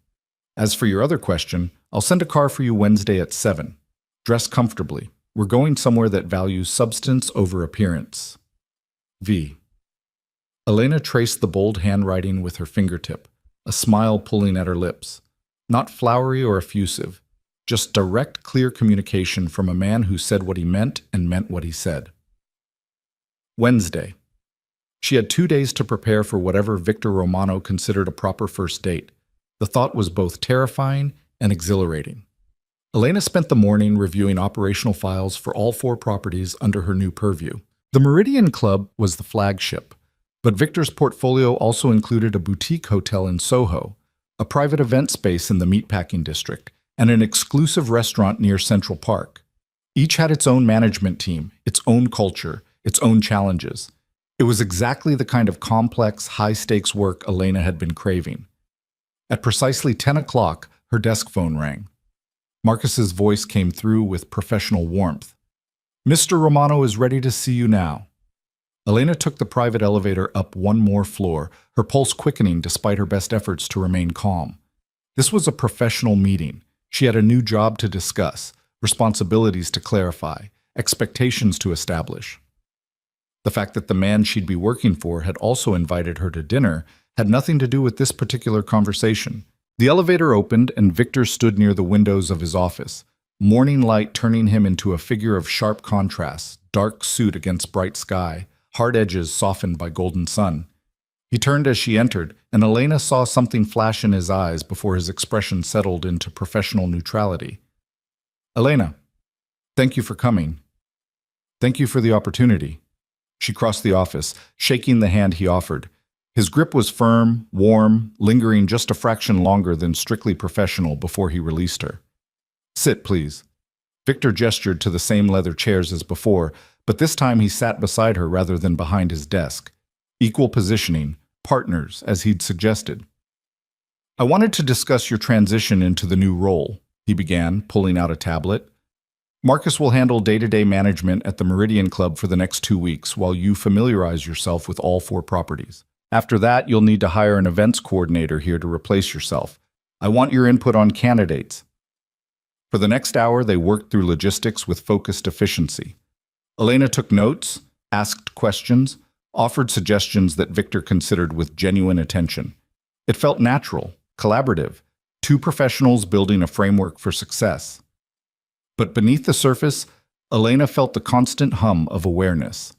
As for your other question, I'll send a car for you Wednesday at 7. Dress comfortably. We're going somewhere that values substance over appearance. V." Elena traced the bold handwriting with her fingertip, a smile pulling at her lips. Not flowery or effusive, just direct, clear communication from a man who said what he meant and meant what he said. Wednesday. She had 2 days to prepare for whatever Victor Romano considered a proper first date. The thought was both terrifying and exhilarating. Elena spent the morning reviewing operational files for all 4 properties under her new purview. The Meridian Club was the flagship, but Victor's portfolio also included a boutique hotel in Soho, a private event space in the meatpacking district, and an exclusive restaurant near Central Park. Each had its own management team, its own culture, its own challenges. It was exactly the kind of complex, high-stakes work Elena had been craving. At precisely 10 o'clock, her desk phone rang. Marcus's voice came through with professional warmth. "Mr. Romano is ready to see you now." Elena took the private elevator up one more floor, her pulse quickening despite her best efforts to remain calm. This was a professional meeting. She had a new job to discuss, responsibilities to clarify, expectations to establish. The fact that the man she'd be working for had also invited her to dinner had nothing to do with this particular conversation. The elevator opened and Victor stood near the windows of his office, morning light turning him into a figure of sharp contrasts, dark suit against bright sky, hard edges softened by golden sun. He turned as she entered, and Elena saw something flash in his eyes before his expression settled into professional neutrality. "Elena, thank you for coming. Thank you for the opportunity." She crossed the office, shaking the hand he offered. His grip was firm, warm, lingering just a fraction longer than strictly professional before he released her. "Sit, please." Victor gestured to the same leather chairs as before, but this time he sat beside her rather than behind his desk. Equal positioning, partners, as he'd suggested. "I wanted to discuss your transition into the new role," he began, pulling out a tablet. "Marcus will handle day-to-day management at the Meridian Club for the next 2 weeks while you familiarize yourself with all 4 properties. After that, you'll need to hire an events coordinator here to replace yourself. I want your input on candidates." For the next hour, they worked through logistics with focused efficiency. Elena took notes, asked questions, offered suggestions that Victor considered with genuine attention. It felt natural, collaborative, 2 professionals building a framework for success. But beneath the surface, Elena felt the constant hum of awareness.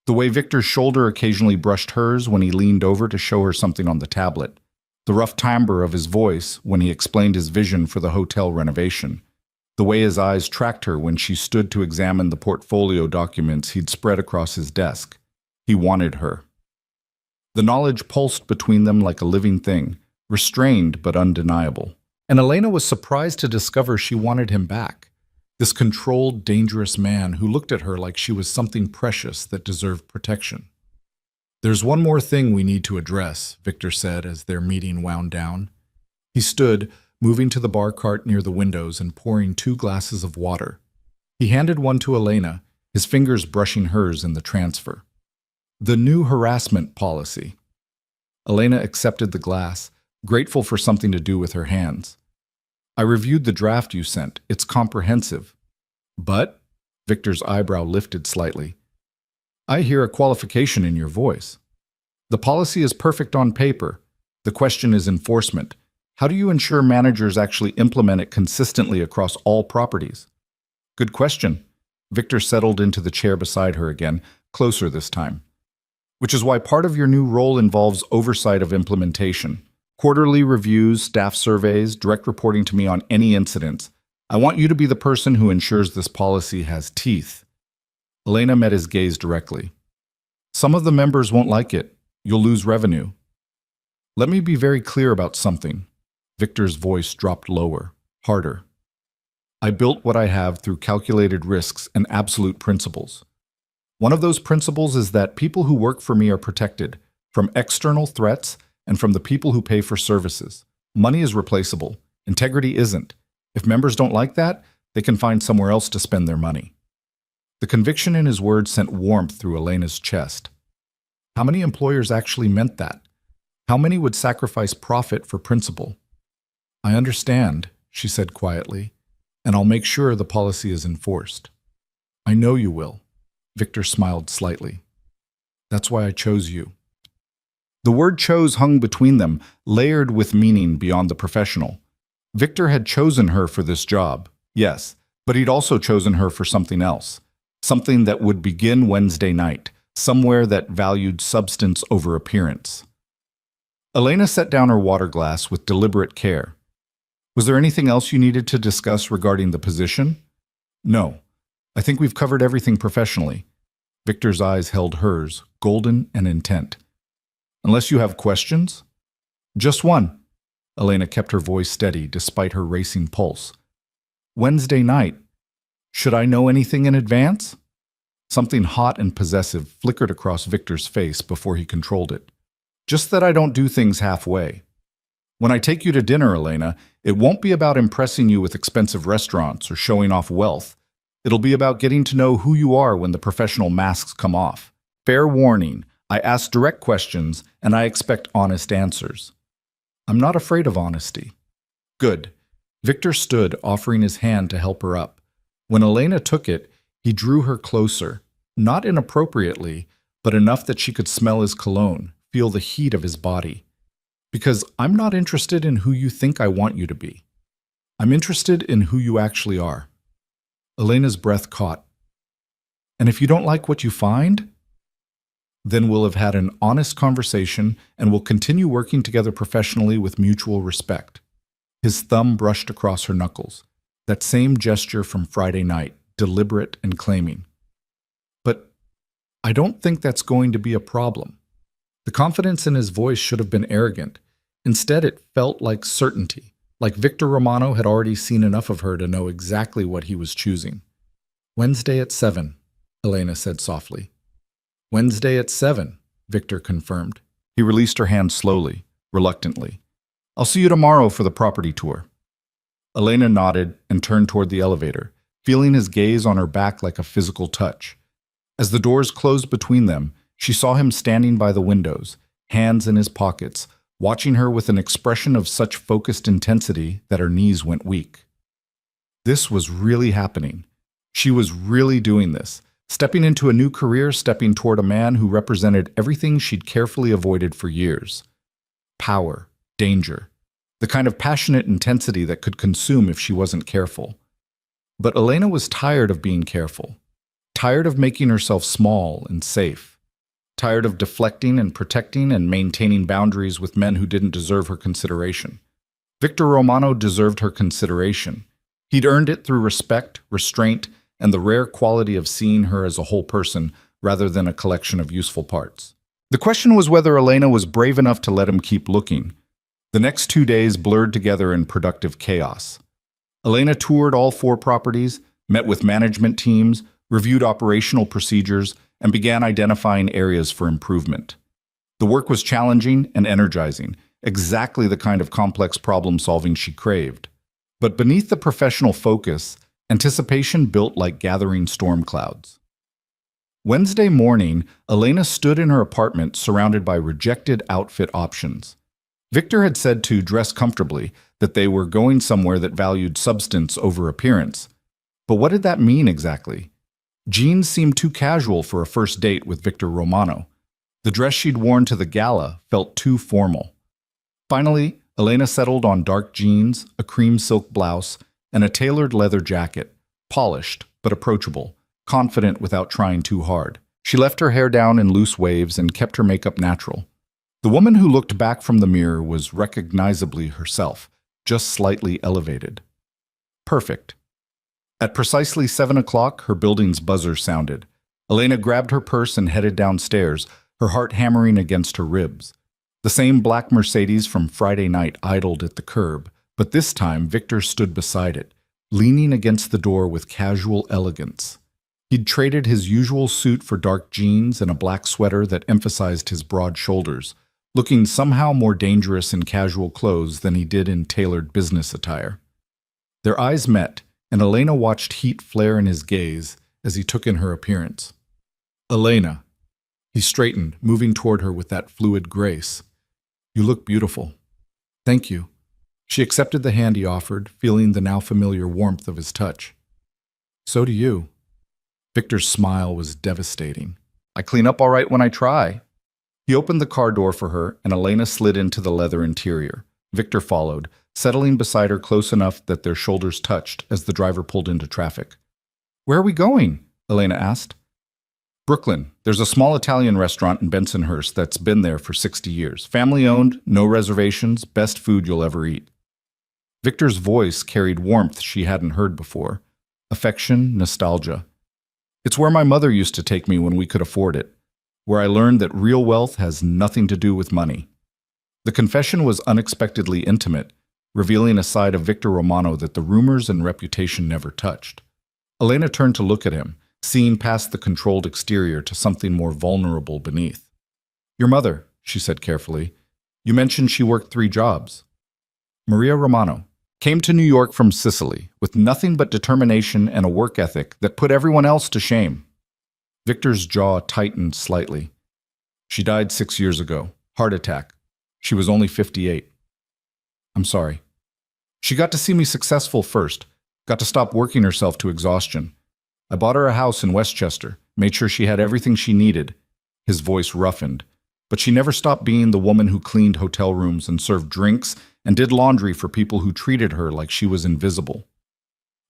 The way Victor's shoulder occasionally brushed hers when he leaned over to show her something on the tablet. The rough timbre of his voice when he explained his vision for the hotel renovation. The way his eyes tracked her when she stood to examine the portfolio documents he'd spread across his desk. He wanted her. The knowledge pulsed between them like a living thing, restrained but undeniable. And Elena was surprised to discover she wanted him back. This controlled, dangerous man who looked at her like she was something precious that deserved protection. "There's one more thing we need to address," Victor said as their meeting wound down. He stood, moving to the bar cart near the windows and pouring 2 glasses of water. He handed one to Elena, his fingers brushing hers in the transfer. "The new harassment policy." Elena accepted the glass, grateful for something to do with her hands. "I reviewed the draft you sent. It's comprehensive." "But?" Victor's eyebrow lifted slightly. "I hear a qualification in your voice." "The policy is perfect on paper. The question is enforcement. How do you ensure managers actually implement it consistently across all properties?" "Good question." Victor settled into the chair beside her again, closer this time. "Which is why part of your new role involves oversight of implementation. Quarterly reviews, staff surveys, direct reporting to me on any incidents. I want you to be the person who ensures this policy has teeth." Elena met his gaze directly. "Some of the members won't like it. You'll lose revenue." "Let me be very clear about something." Victor's voice dropped lower, harder. "I built what I have through calculated risks and absolute principles. One of those principles is that people who work for me are protected from external threats and from the people who pay for services. Money is replaceable. Integrity isn't. If members don't like that, they can find somewhere else to spend their money." The conviction in his words sent warmth through Elena's chest. How many employers actually meant that? How many would sacrifice profit for principle? "I understand," she said quietly, "and I'll make sure the policy is enforced." "I know you will." Victor smiled slightly. "That's why I chose you." The word chose hung between them, layered with meaning beyond the professional. Victor had chosen her for this job, yes, but he'd also chosen her for something else. Something that would begin Wednesday night, somewhere that valued substance over appearance. Elena set down her water glass with deliberate care. "Was there anything else you needed to discuss regarding the position?" "No. I think we've covered everything professionally." Victor's eyes held hers, golden and intent. "Unless you have questions?" "Just one." Elena kept her voice steady despite her racing pulse. "Wednesday night. Should I know anything in advance?" Something hot and possessive flickered across Victor's face before he controlled it. "Just that I don't do things halfway. When I take you to dinner, Elena, it won't be about impressing you with expensive restaurants or showing off wealth. It'll be about getting to know who you are when the professional masks come off. Fair warning, I ask direct questions and I expect honest answers." "I'm not afraid of honesty." "Good." Victor stood, offering his hand to help her up. When Elena took it, he drew her closer, not inappropriately, but enough that she could smell his cologne, feel the heat of his body. "Because I'm not interested in who you think I want you to be. I'm interested in who you actually are." Elena's breath caught. "And if you don't like what you find?" "Then we'll have had an honest conversation and we'll continue working together professionally with mutual respect." His thumb brushed across her knuckles, that same gesture from Friday night, deliberate and claiming. "But I don't think that's going to be a problem." The confidence in his voice should have been arrogant. Instead, it felt like certainty, like Victor Romano had already seen enough of her to know exactly what he was choosing. "Wednesday at 7, Elena said softly. "Wednesday at 7, Victor confirmed. He released her hand slowly, reluctantly. "I'll see you tomorrow for the property tour." Elena nodded and turned toward the elevator, feeling his gaze on her back like a physical touch. As the doors closed between them, she saw him standing by the windows, hands in his pockets, watching her with an expression of such focused intensity that her knees went weak. This was really happening. She was really doing this, stepping into a new career, stepping toward a man who represented everything she'd carefully avoided for years. Power, danger, the kind of passionate intensity that could consume if she wasn't careful. But Elena was tired of being careful, tired of making herself small and safe. Tired of deflecting and protecting and maintaining boundaries with men who didn't deserve her consideration. Victor Romano deserved her consideration. He'd earned it through respect, restraint, and the rare quality of seeing her as a whole person rather than a collection of useful parts. The question was whether Elena was brave enough to let him keep looking. The next 2 days blurred together in productive chaos. Elena toured all 4 properties, met with management teams, reviewed operational procedures, and began identifying areas for improvement. The work was challenging and energizing, exactly the kind of complex problem-solving she craved. But beneath the professional focus, anticipation built like gathering storm clouds. Wednesday morning, Elena stood in her apartment surrounded by rejected outfit options. Victor had said to dress comfortably, that they were going somewhere that valued substance over appearance. But what did that mean exactly? Jeans seemed too casual for a first date with Victor Romano. The dress she'd worn to the gala felt too formal. Finally, Elena settled on dark jeans, a cream silk blouse, and a tailored leather jacket, polished but approachable, confident without trying too hard. She left her hair down in loose waves and kept her makeup natural. The woman who looked back from the mirror was recognizably herself, just slightly elevated. Perfect. At precisely 7 o'clock, her building's buzzer sounded. Elena grabbed her purse and headed downstairs, her heart hammering against her ribs. The same black Mercedes from Friday night idled at the curb, but this time Victor stood beside it, leaning against the door with casual elegance. He'd traded his usual suit for dark jeans and a black sweater that emphasized his broad shoulders, looking somehow more dangerous in casual clothes than he did in tailored business attire. Their eyes met, and Elena watched heat flare in his gaze as he took in her appearance. Elena. He straightened, moving toward her with that fluid grace. You look beautiful. Thank you. She accepted the hand he offered, feeling the now familiar warmth of his touch. So do you. Victor's smile was devastating. I clean up all right when I try. He opened the car door for her, and Elena slid into the leather interior. Victor followed, settling beside her close enough that their shoulders touched as the driver pulled into traffic. Where are we going? Elena asked. Brooklyn. There's a small Italian restaurant in Bensonhurst that's been there for 60 years. Family-owned, no reservations, best food you'll ever eat. Victor's voice carried warmth she hadn't heard before. Affection, nostalgia. It's where my mother used to take me when we could afford it, where I learned that real wealth has nothing to do with money. The confession was unexpectedly intimate, revealing a side of Victor Romano that the rumors and reputation never touched. Elena turned to look at him, seeing past the controlled exterior to something more vulnerable beneath. Your mother, she said carefully. You mentioned she worked 3 jobs. Maria Romano came to New York from Sicily with nothing but determination and a work ethic that put everyone else to shame. Victor's jaw tightened slightly. She died 6 years ago. Heart attack. She was only 58. I'm sorry. She got to see me successful first, got to stop working herself to exhaustion. I bought her a house in Westchester, made sure she had everything she needed. His voice roughened, but she never stopped being the woman who cleaned hotel rooms and served drinks and did laundry for people who treated her like she was invisible.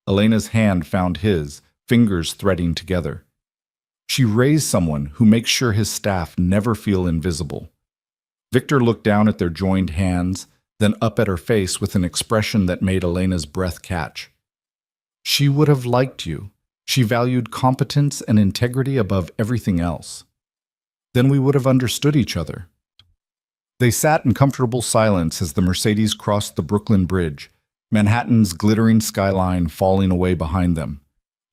Elena's hand found his, fingers threading together. She raised someone who makes sure his staff never feel invisible. Victor looked down at their joined hands, then up at her face with an expression that made Elena's breath catch. She would have liked you. She valued competence and integrity above everything else. Then we would have understood each other. They sat in comfortable silence as the Mercedes crossed the Brooklyn Bridge, Manhattan's glittering skyline falling away behind them.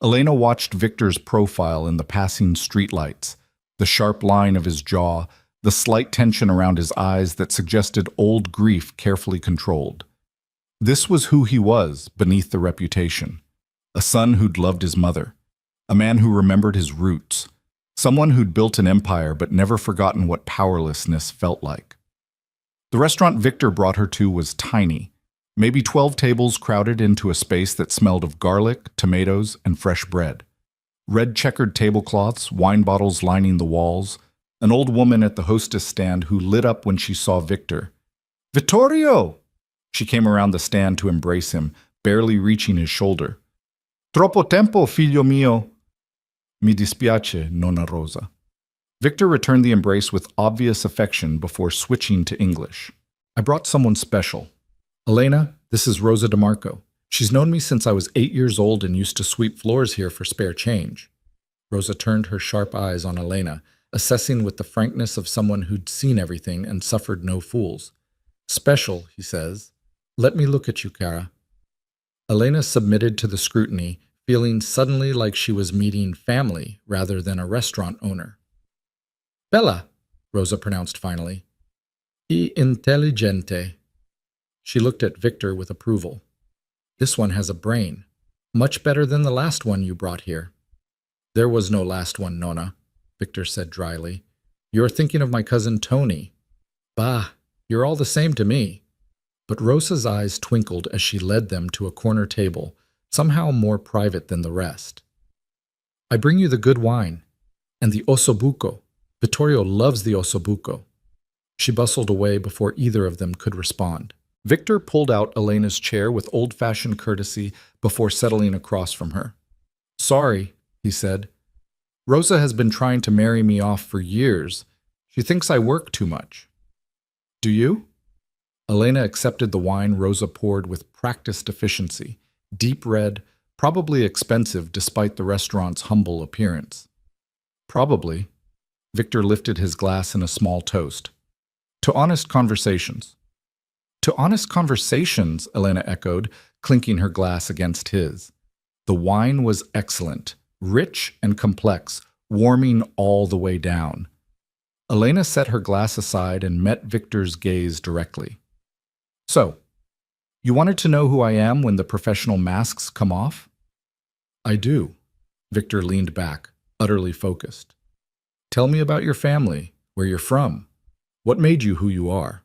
Elena watched Victor's profile in the passing streetlights, the sharp line of his jaw, the slight tension around his eyes that suggested old grief carefully controlled. This was who he was beneath the reputation. A son who'd loved his mother, a man who remembered his roots, someone who'd built an empire but never forgotten what powerlessness felt like. The restaurant Victor brought her to was tiny, maybe 12 tables crowded into a space that smelled of garlic, tomatoes, and fresh bread. Red checkered tablecloths, wine bottles lining the walls, an old woman at the hostess stand who lit up when she saw Victor. Vittorio! She came around the stand to embrace him, barely reaching his shoulder. Troppo tempo, figlio mio. Mi dispiace, Nonna Rosa. Victor returned the embrace with obvious affection before switching to English. I brought someone special. Elena, this is Rosa DeMarco. She's known me since I was 8 years old and used to sweep floors here for spare change. Rosa turned her sharp eyes on Elena, assessing with the frankness of someone who'd seen everything and suffered no fools. Special, he says. Let me look at you, Kara. Elena submitted to the scrutiny, feeling suddenly like she was meeting family rather than a restaurant owner. Bella, Rosa pronounced finally. Y intelligente. She looked at Victor with approval. This one has a brain. Much better than the last one you brought here. There was no last one, Nona, Victor said dryly. You're thinking of my cousin Tony. Bah, you're all the same to me. But Rosa's eyes twinkled as she led them to a corner table, somehow more private than the rest. I bring you the good wine, and the ossobuco. Vittorio loves the ossobuco. She bustled away before either of them could respond. Victor pulled out Elena's chair with old-fashioned courtesy before settling across from her. Sorry, he said. Rosa has been trying to marry me off for years. She thinks I work too much. Do you? Elena accepted the wine Rosa poured with practiced efficiency, deep red, probably expensive despite the restaurant's humble appearance. Probably. Victor lifted his glass in a small toast. To honest conversations. To honest conversations, Elena echoed, clinking her glass against his. The wine was excellent, rich and complex, warming all the way down. Elena set her glass aside and met Victor's gaze directly. So, you wanted to know who I am when the professional masks come off? I do. Victor leaned back, utterly focused. Tell me about your family, where you're from. What made you who you are?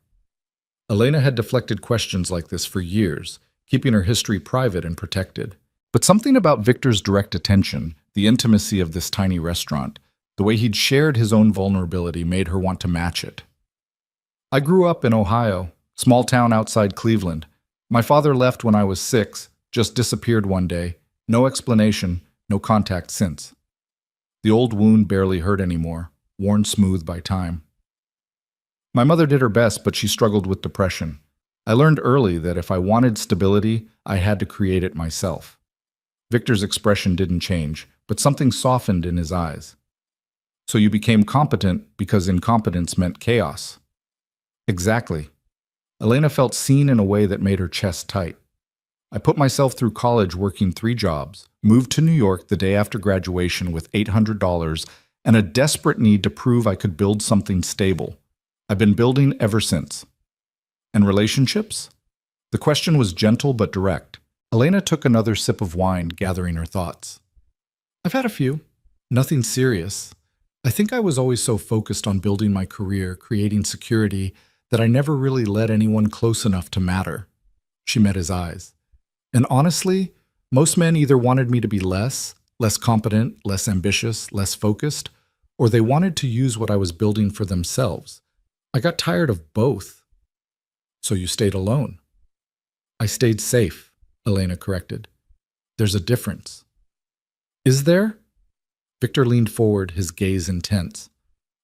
Elena had deflected questions like this for years, keeping her history private and protected. But something about Victor's direct attention, the intimacy of this tiny restaurant, the way he'd shared his own vulnerability made her want to match it. I grew up in Ohio, small town outside Cleveland. My father left when I was 6, just disappeared one day. No explanation, no contact since. The old wound barely hurt anymore, worn smooth by time. My mother did her best, but she struggled with depression. I learned early that if I wanted stability, I had to create it myself. Victor's expression didn't change, but something softened in his eyes. So you became competent because incompetence meant chaos. Exactly. Elena felt seen in a way that made her chest tight. I put myself through college working 3 jobs, moved to New York the day after graduation with $800 and a desperate need to prove I could build something stable. I've been building ever since. And relationships? The question was gentle but direct. Elena took another sip of wine, gathering her thoughts. I've had a few. Nothing serious. I think I was always so focused on building my career, creating security, that I never really let anyone close enough to matter. She met his eyes. And honestly, most men either wanted me to be less competent, less ambitious, less focused, or they wanted to use what I was building for themselves. I got tired of both. So you stayed alone. I stayed safe, Elena corrected. There's a difference. Is there? Victor leaned forward, his gaze intense.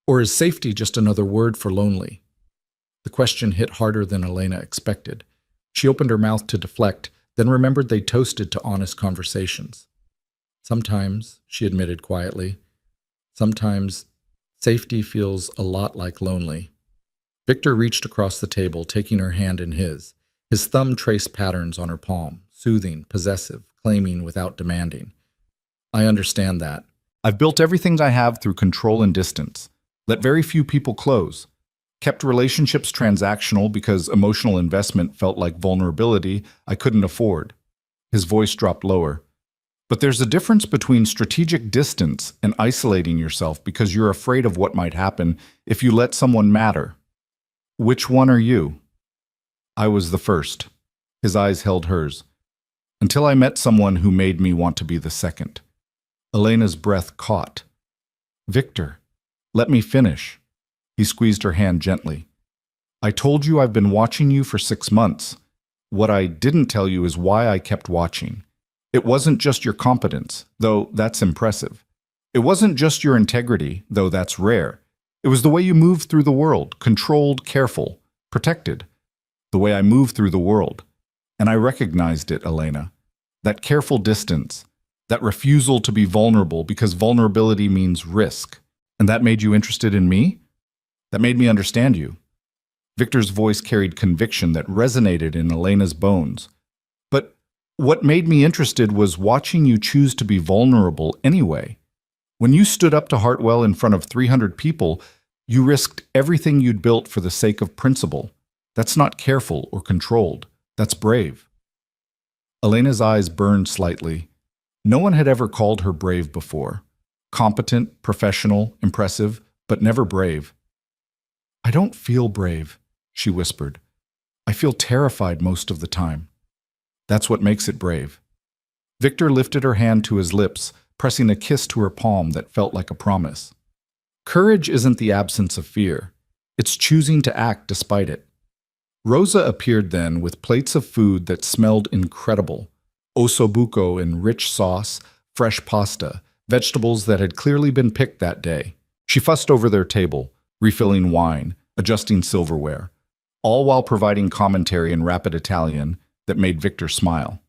Or is safety just another word for lonely? The question hit harder than Elena expected. She opened her mouth to deflect, then remembered they toasted to honest conversations. Sometimes, she admitted quietly, sometimes safety feels a lot like lonely. Victor reached across the table, taking her hand in his. His thumb traced patterns on her palm, soothing, possessive, claiming without demanding. I understand that. I've built everything I have through control and distance. Let very few people close. Kept relationships transactional because emotional investment felt like vulnerability I couldn't afford. His voice dropped lower. But there's a difference between strategic distance and isolating yourself because you're afraid of what might happen if you let someone matter. Which one are you? I was the first. His eyes held hers. Until I met someone who made me want to be the second. Elena's breath caught. Victor, let me finish. He squeezed her hand gently. I told you I've been watching you for 6 months. What I didn't tell you is why I kept watching. It wasn't just your competence, though that's impressive. It wasn't just your integrity, though that's rare. It was the way you moved through the world, controlled, careful, protected. The way I moved through the world. And I recognized it, Elena. That careful distance, that refusal to be vulnerable because vulnerability means risk. And that made you interested in me? That made me understand you. Victor's voice carried conviction that resonated in Elena's bones. But what made me interested was watching you choose to be vulnerable anyway. When you stood up to Hartwell in front of 300 people, you risked everything you'd built for the sake of principle. That's not careful or controlled. That's brave. Elena's eyes burned slightly. No one had ever called her brave before. Competent, professional, impressive, but never brave. "I don't feel brave," she whispered. "I feel terrified most of the time." "That's what makes it brave." Victor lifted her hand to his lips, pressing a kiss to her palm that felt like a promise. Courage isn't the absence of fear. It's choosing to act despite it. Rosa appeared then with plates of food that smelled incredible. Ossobuco in rich sauce, fresh pasta, vegetables that had clearly been picked that day. She fussed over their table, refilling wine, adjusting silverware, all while providing commentary in rapid Italian that made Victor smile.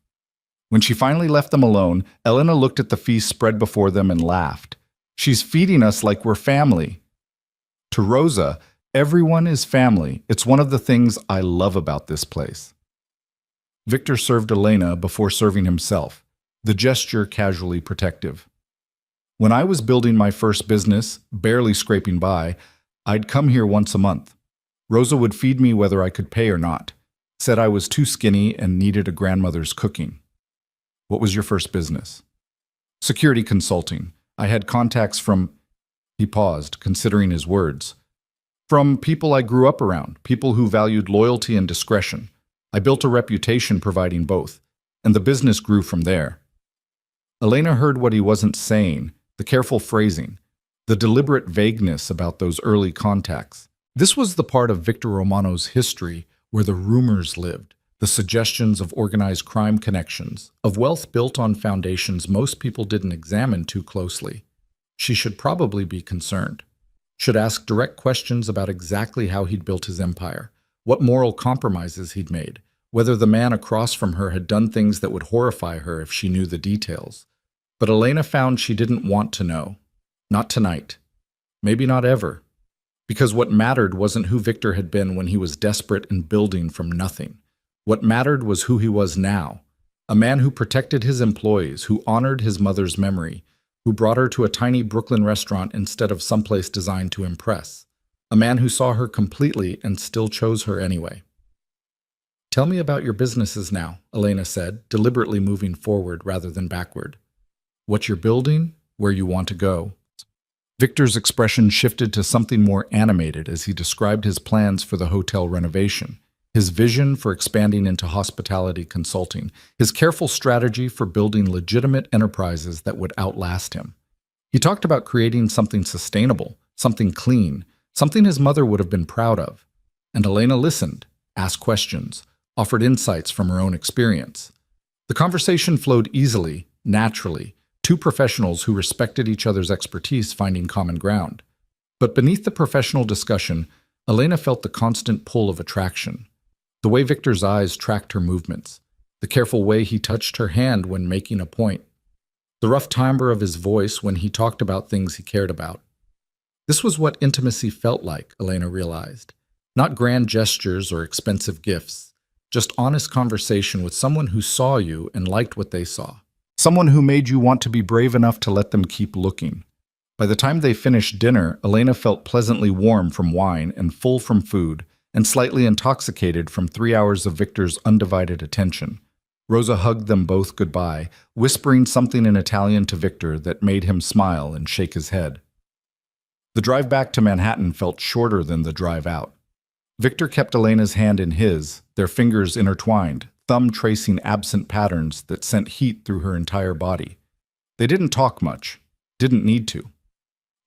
When she finally left them alone, Elena looked at the feast spread before them and laughed. "She's feeding us like we're family." To Rosa, everyone is family. It's one of the things I love about this place. Victor served Elena before serving himself, the gesture casually protective. "When I was building my first business, barely scraping by, I'd come here once a month. Rosa would feed me whether I could pay or not. Said I was too skinny and needed a grandmother's cooking." "What was your first business?" "Security consulting. I had contacts from—" He paused, considering his words. "From people I grew up around, people who valued loyalty and discretion. I built a reputation providing both, and the business grew from there." Elena heard what he wasn't saying, the careful phrasing, the deliberate vagueness about those early contacts. This was the part of Victor Romano's history where the rumors lived, the suggestions of organized crime connections, of wealth built on foundations most people didn't examine too closely. She should probably be concerned. Should ask direct questions about exactly how he'd built his empire, what moral compromises he'd made, whether the man across from her had done things that would horrify her if she knew the details. But Elena found she didn't want to know. Not tonight. Maybe not ever. Because what mattered wasn't who Victor had been when he was desperate and building from nothing. What mattered was who he was now. A man who protected his employees, who honored his mother's memory, who brought her to a tiny Brooklyn restaurant instead of someplace designed to impress. A man who saw her completely and still chose her anyway. "Tell me about your businesses now," Elena said, deliberately moving forward rather than backward. "What you're building, where you want to go." Victor's expression shifted to something more animated as he described his plans for the hotel renovation, his vision for expanding into hospitality consulting, his careful strategy for building legitimate enterprises that would outlast him. He talked about creating something sustainable, something clean, something his mother would have been proud of. And Elena listened, asked questions, offered insights from her own experience. The conversation flowed easily, naturally, two professionals who respected each other's expertise finding common ground. But beneath the professional discussion, Elena felt the constant pull of attraction. The way Victor's eyes tracked her movements, the careful way he touched her hand when making a point, the rough timbre of his voice when he talked about things he cared about. This was what intimacy felt like, Elena realized. Not grand gestures or expensive gifts, just honest conversation with someone who saw you and liked what they saw. Someone who made you want to be brave enough to let them keep looking. By the time they finished dinner, Elena felt pleasantly warm from wine and full from food, and slightly intoxicated from 3 hours of Victor's undivided attention. Rosa hugged them both goodbye, whispering something in Italian to Victor that made him smile and shake his head. The drive back to Manhattan felt shorter than the drive out. Victor kept Elena's hand in his, their fingers intertwined, thumb tracing absent patterns that sent heat through her entire body. They didn't talk much, didn't need to.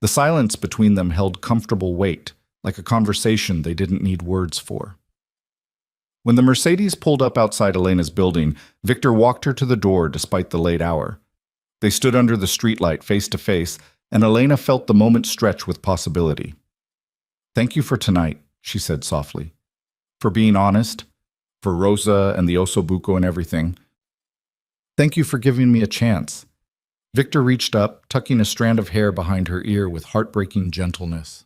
The silence between them held comfortable weight, like a conversation they didn't need words for. When the Mercedes pulled up outside Elena's building, Victor walked her to the door despite the late hour. They stood under the streetlight face to face, and Elena felt the moment stretch with possibility. "Thank you for tonight," she said softly. "For being honest, for Rosa and the Ossobuco and everything. Thank you for giving me a chance." Victor reached up, tucking a strand of hair behind her ear with heartbreaking gentleness.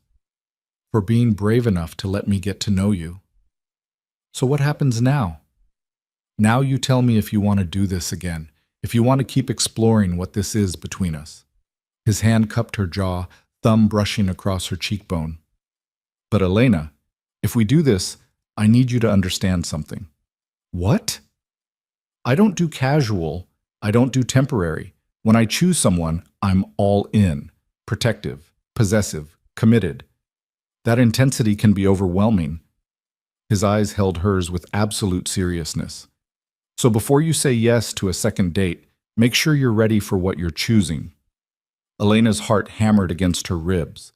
"For being brave enough to let me get to know you." So what happens now? Now you tell me if you want to do this again, if you want to keep exploring what this is between us. His hand cupped her jaw, thumb brushing across her cheekbone. But Elena, if we do this, I need you to understand something. What? I don't do casual. I don't do temporary. When I choose someone, I'm all in. Protective, possessive, committed. That intensity can be overwhelming. His eyes held hers with absolute seriousness. So before you say yes to a second date, make sure you're ready for what you're choosing. Elena's heart hammered against her ribs.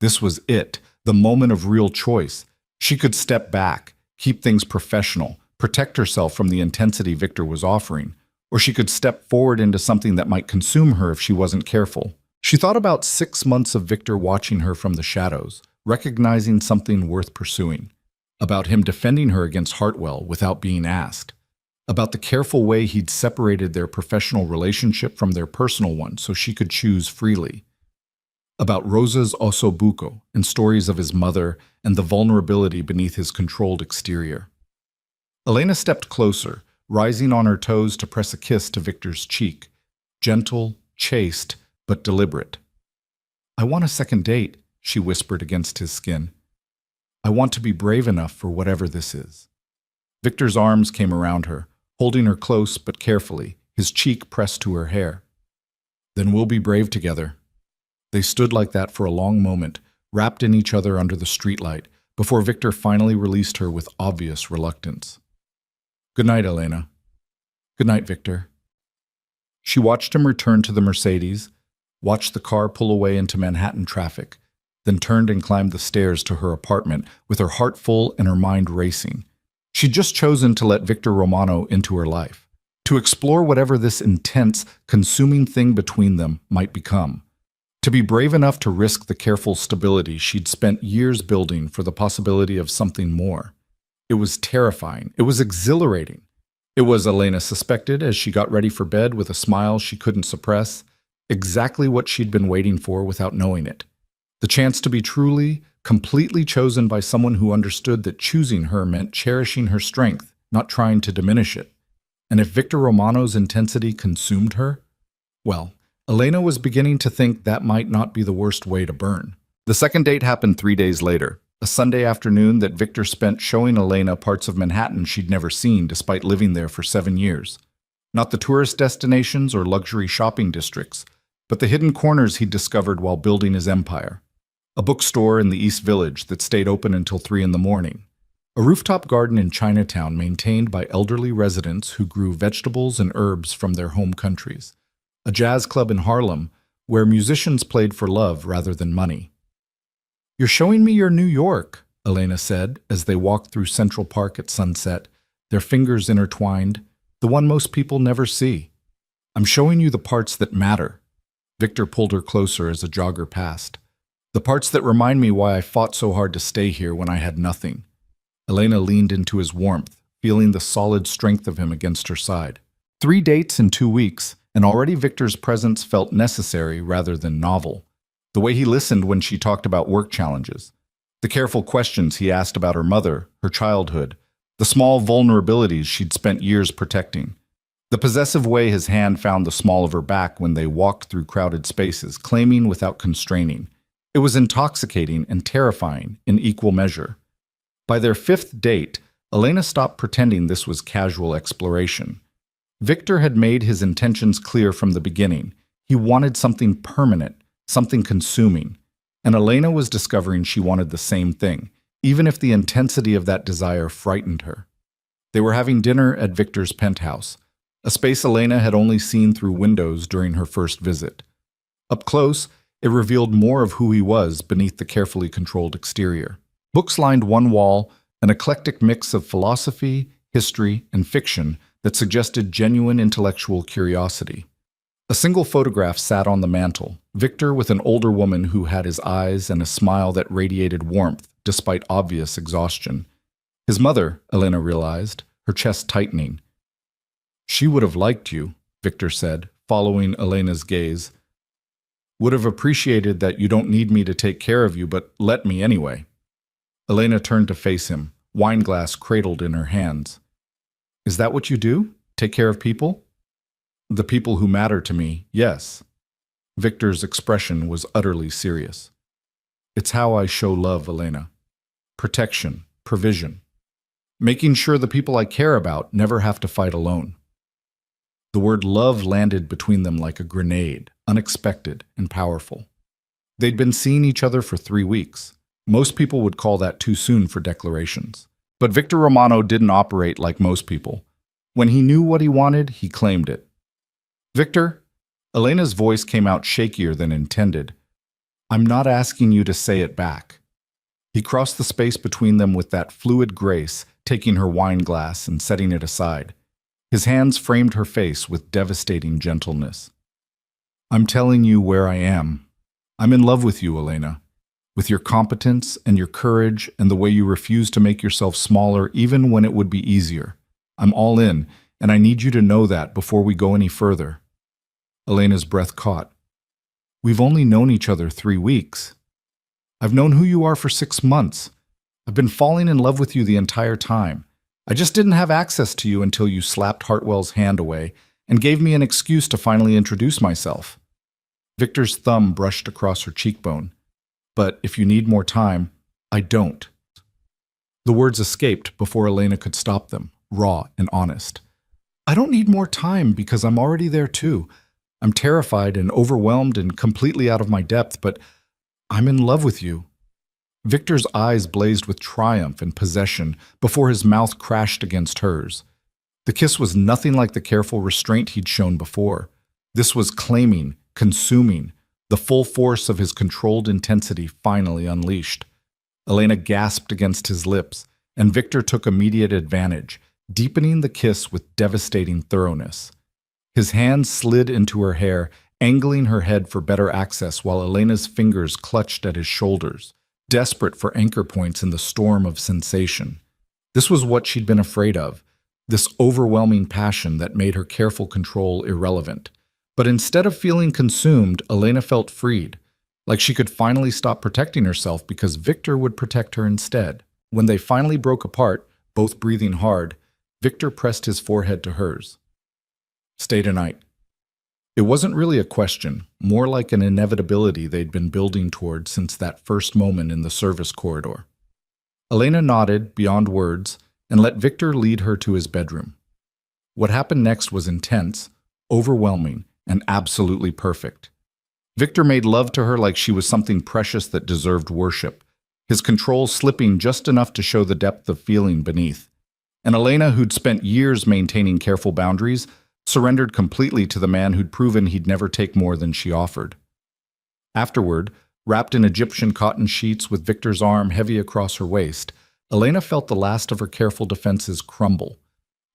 This was it, the moment of real choice. She could step back, keep things professional, protect herself from the intensity Victor was offering, or she could step forward into something that might consume her if she wasn't careful. She thought about 6 months of Victor watching her from the shadows, recognizing something worth pursuing, about him defending her against Hartwell without being asked, about the careful way he'd separated their professional relationship from their personal one so she could choose freely, about Rosa's ossobuco and stories of his mother and the vulnerability beneath his controlled exterior. Elena stepped closer, rising on her toes to press a kiss to Victor's cheek, gentle, chaste, but deliberate. I want a second date, she whispered against his skin. I want to be brave enough for whatever this is. Victor's arms came around her, holding her close but carefully, his cheek pressed to her hair. Then we'll be brave together. They stood like that for a long moment, wrapped in each other under the streetlight, before Victor finally released her with obvious reluctance. Good night, Elena. Good night, Victor. She watched him return to the Mercedes, watched the car pull away into Manhattan traffic, then turned and climbed the stairs to her apartment with her heart full and her mind racing. She'd just chosen to let Victor Romano into her life, to explore whatever this intense, consuming thing between them might become, to be brave enough to risk the careful stability she'd spent years building for the possibility of something more. It was terrifying. It was exhilarating. It was, Elena suspected, as she got ready for bed with a smile she couldn't suppress, exactly what she'd been waiting for without knowing it. The chance to be truly, completely chosen by someone who understood that choosing her meant cherishing her strength, not trying to diminish it. And if Victor Romano's intensity consumed her, well, Elena was beginning to think that might not be the worst way to burn. The second date happened 3 days later, a Sunday afternoon that Victor spent showing Elena parts of Manhattan she'd never seen despite living there for 7 years. Not the tourist destinations or luxury shopping districts, but the hidden corners he'd discovered while building his empire. A bookstore in the East Village that stayed open until 3 in the morning. A rooftop garden in Chinatown maintained by elderly residents who grew vegetables and herbs from their home countries. A jazz club in Harlem where musicians played for love rather than money. You're showing me your New York, Elena said as they walked through Central Park at sunset, their fingers intertwined, the one most people never see. I'm showing you the parts that matter. Victor pulled her closer as a jogger passed. The parts that remind me why I fought so hard to stay here when I had nothing. Elena leaned into his warmth, feeling the solid strength of him against her side. 3 dates in 2 weeks, and already Victor's presence felt necessary rather than novel. The way he listened when she talked about work challenges. The careful questions he asked about her mother, her childhood. The small vulnerabilities she'd spent years protecting. The possessive way his hand found the small of her back when they walked through crowded spaces, claiming without constraining. It was intoxicating and terrifying in equal measure. By their 5th date, Elena stopped pretending this was casual exploration. Victor had made his intentions clear from the beginning. He wanted something permanent, something consuming. And Elena was discovering she wanted the same thing, even if the intensity of that desire frightened her. They were having dinner at Victor's penthouse, a space Elena had only seen through windows during her first visit. Up close, it revealed more of who he was beneath the carefully controlled exterior. Books lined one wall, an eclectic mix of philosophy, history, and fiction that suggested genuine intellectual curiosity. A single photograph sat on the mantel, Victor with an older woman who had his eyes and a smile that radiated warmth despite obvious exhaustion. His mother, Elena realized, her chest tightening. She would have liked you, Victor said, following Elena's gaze. Would have appreciated that you don't need me to take care of you, but let me anyway. Elena turned to face him, wine glass cradled in her hands. Is that what you do? Take care of people? The people who matter to me, yes. Victor's expression was utterly serious. It's how I show love, Elena. Protection, provision. Making sure the people I care about never have to fight alone. The word love landed between them like a grenade, unexpected and powerful. They'd been seeing each other for 3 weeks. Most people would call that too soon for declarations. But Victor Romano didn't operate like most people. When he knew what he wanted, he claimed it. Victor, Elena's voice came out shakier than intended. I'm not asking you to say it back. He crossed the space between them with that fluid grace, taking her wine glass and setting it aside. His hands framed her face with devastating gentleness. I'm telling you where I am. I'm in love with you, Elena. With your competence and your courage and the way you refuse to make yourself smaller even when it would be easier. I'm all in, and I need you to know that before we go any further. Elena's breath caught. We've only known each other 3 weeks. I've known who you are for 6 months. I've been falling in love with you the entire time. I just didn't have access to you until you slapped Hartwell's hand away and gave me an excuse to finally introduce myself. Victor's thumb brushed across her cheekbone. But if you need more time, I don't. The words escaped before Elena could stop them, raw and honest. I don't need more time because I'm already there too. I'm terrified and overwhelmed and completely out of my depth, but I'm in love with you. Victor's eyes blazed with triumph and possession before his mouth crashed against hers. The kiss was nothing like the careful restraint he'd shown before. This was claiming, consuming, the full force of his controlled intensity finally unleashed. Elena gasped against his lips, and Victor took immediate advantage, deepening the kiss with devastating thoroughness. His hands slid into her hair, angling her head for better access while Elena's fingers clutched at his shoulders, desperate for anchor points in the storm of sensation. This was what she'd been afraid of, this overwhelming passion that made her careful control irrelevant. But instead of feeling consumed, Elena felt freed, like she could finally stop protecting herself because Victor would protect her instead. When they finally broke apart, both breathing hard, Victor pressed his forehead to hers. Stay tonight. It wasn't really a question, more like an inevitability they'd been building toward since that first moment in the service corridor. Elena nodded, beyond words, and let Victor lead her to his bedroom. What happened next was intense, overwhelming, and absolutely perfect. Victor made love to her like she was something precious that deserved worship, his control slipping just enough to show the depth of feeling beneath. And Elena, who'd spent years maintaining careful boundaries, surrendered completely to the man who'd proven he'd never take more than she offered. Afterward, wrapped in Egyptian cotton sheets with Victor's arm heavy across her waist, Elena felt the last of her careful defenses crumble.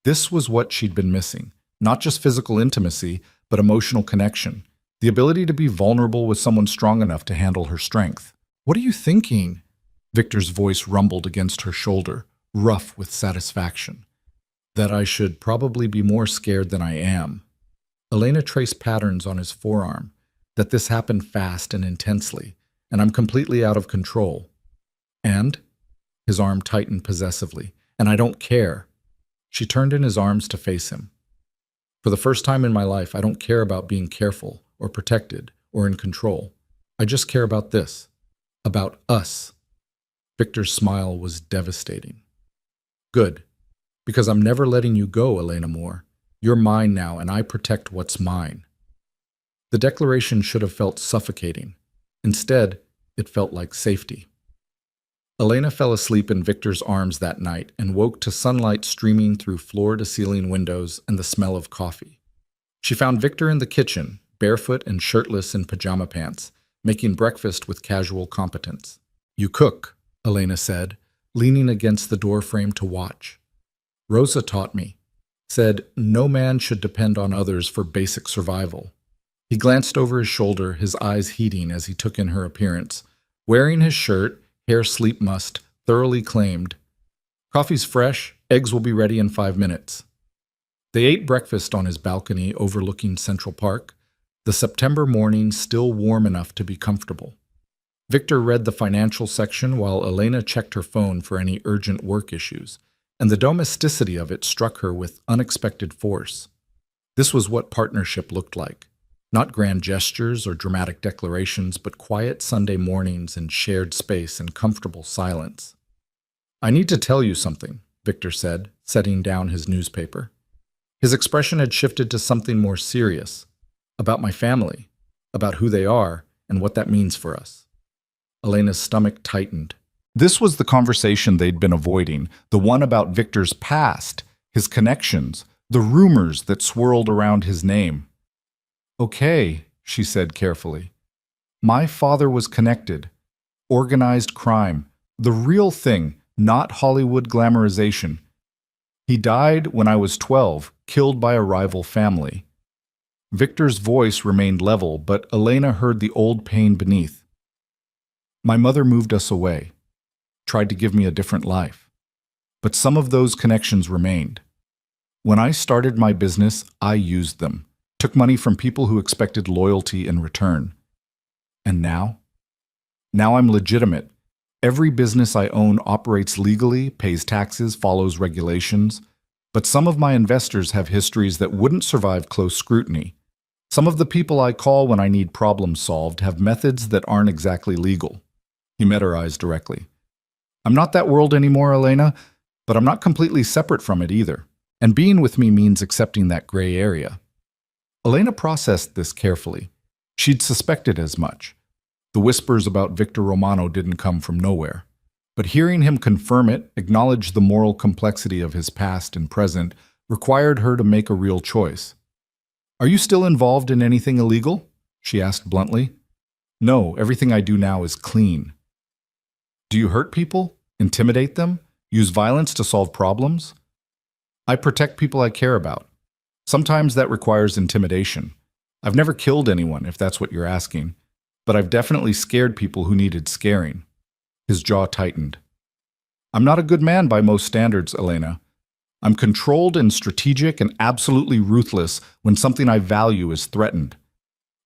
This was what she'd been missing, not just physical intimacy, but emotional connection, the ability to be vulnerable with someone strong enough to handle her strength. What are you thinking? Victor's voice rumbled against her shoulder, rough with satisfaction. That I should probably be more scared than I am. Elena traced patterns on his forearm, that this happened fast and intensely, and I'm completely out of control. And? His arm tightened possessively. And I don't care. She turned in his arms to face him. For the first time in my life, I don't care about being careful or protected or in control. I just care about this. About us. Victor's smile was devastating. Good. Because I'm never letting you go, Elena Moore. You're mine now, and I protect what's mine. The declaration should have felt suffocating. Instead, it felt like safety. Elena fell asleep in Victor's arms that night and woke to sunlight streaming through floor-to-ceiling windows and the smell of coffee. She found Victor in the kitchen, barefoot and shirtless in pajama pants, making breakfast with casual competence. You cook, Elena said, leaning against the doorframe to watch. Rosa taught me, said no man should depend on others for basic survival. He glanced over his shoulder, his eyes heating as he took in her appearance. Wearing his shirt, hair sleep mussed, thoroughly claimed. Coffee's fresh, eggs will be ready in 5 minutes. They ate breakfast on his balcony overlooking Central Park, the September morning still warm enough to be comfortable. Victor read the financial section while Elena checked her phone for any urgent work issues, and the domesticity of it struck her with unexpected force. This was what partnership looked like. Not grand gestures or dramatic declarations, but quiet Sunday mornings in shared space and comfortable silence. "I need to tell you something," Victor said, setting down his newspaper. His expression had shifted to something more serious, about my family, about who they are, and what that means for us. Elena's stomach tightened. This was the conversation they'd been avoiding, the one about Victor's past, his connections, the rumors that swirled around his name. "Okay," she said carefully. "My father was connected. Organized crime. The real thing, not Hollywood glamorization. He died when I was 12, killed by a rival family." Victor's voice remained level, but Elena heard the old pain beneath. "My mother moved us away, tried to give me a different life. But some of those connections remained. When I started my business, I used them, took money from people who expected loyalty in return. And now? Now I'm legitimate. Every business I own operates legally, pays taxes, follows regulations. But some of my investors have histories that wouldn't survive close scrutiny. Some of the people I call when I need problems solved have methods that aren't exactly legal." He met her eyes directly. "I'm not that world anymore, Elena, but I'm not completely separate from it either. And being with me means accepting that gray area." Elena processed this carefully. She'd suspected as much. The whispers about Victor Romano didn't come from nowhere. But hearing him confirm it, acknowledge the moral complexity of his past and present, required her to make a real choice. "Are you still involved in anything illegal?" she asked bluntly. "No, everything I do now is clean." "Do you hurt people? Intimidate them? Use violence to solve problems?" "I protect people I care about. Sometimes that requires intimidation. I've never killed anyone, if that's what you're asking, but I've definitely scared people who needed scaring." His jaw tightened. "I'm not a good man by most standards, Elena. I'm controlled and strategic and absolutely ruthless when something I value is threatened.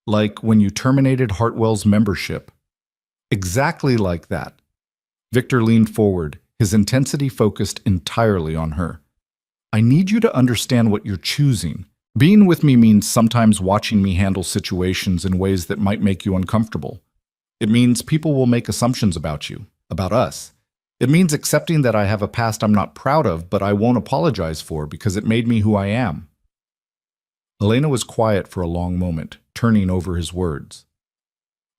Like when you terminated Hartwell's membership. Exactly like that." Victor leaned forward, his intensity focused entirely on her. "I need you to understand what you're choosing. Being with me means sometimes watching me handle situations in ways that might make you uncomfortable. It means people will make assumptions about you, about us. It means accepting that I have a past I'm not proud of, but I won't apologize for because it made me who I am." Elena was quiet for a long moment, turning over his words.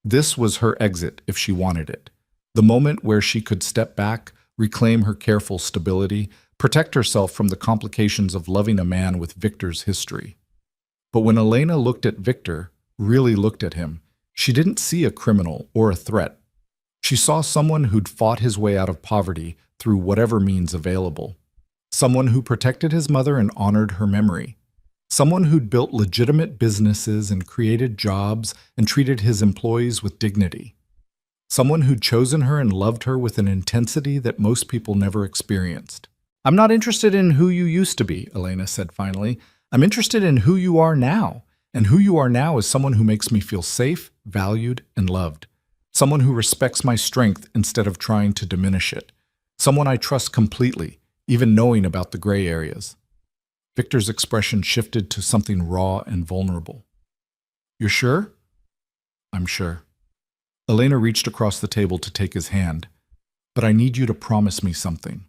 This was her exit if she wanted it. The moment where she could step back, reclaim her careful stability, protect herself from the complications of loving a man with Victor's history. But when Elena looked at Victor, really looked at him, she didn't see a criminal or a threat. She saw someone who'd fought his way out of poverty through whatever means available. Someone who protected his mother and honored her memory. Someone who'd built legitimate businesses and created jobs and treated his employees with dignity. Someone who'd chosen her and loved her with an intensity that most people never experienced. "I'm not interested in who you used to be," Elena said finally. "I'm interested in who you are now. And who you are now is someone who makes me feel safe, valued, and loved. Someone who respects my strength instead of trying to diminish it. Someone I trust completely, even knowing about the gray areas." Victor's expression shifted to something raw and vulnerable. "You're sure?" "I'm sure." Elena reached across the table to take his hand. "But I need you to promise me something.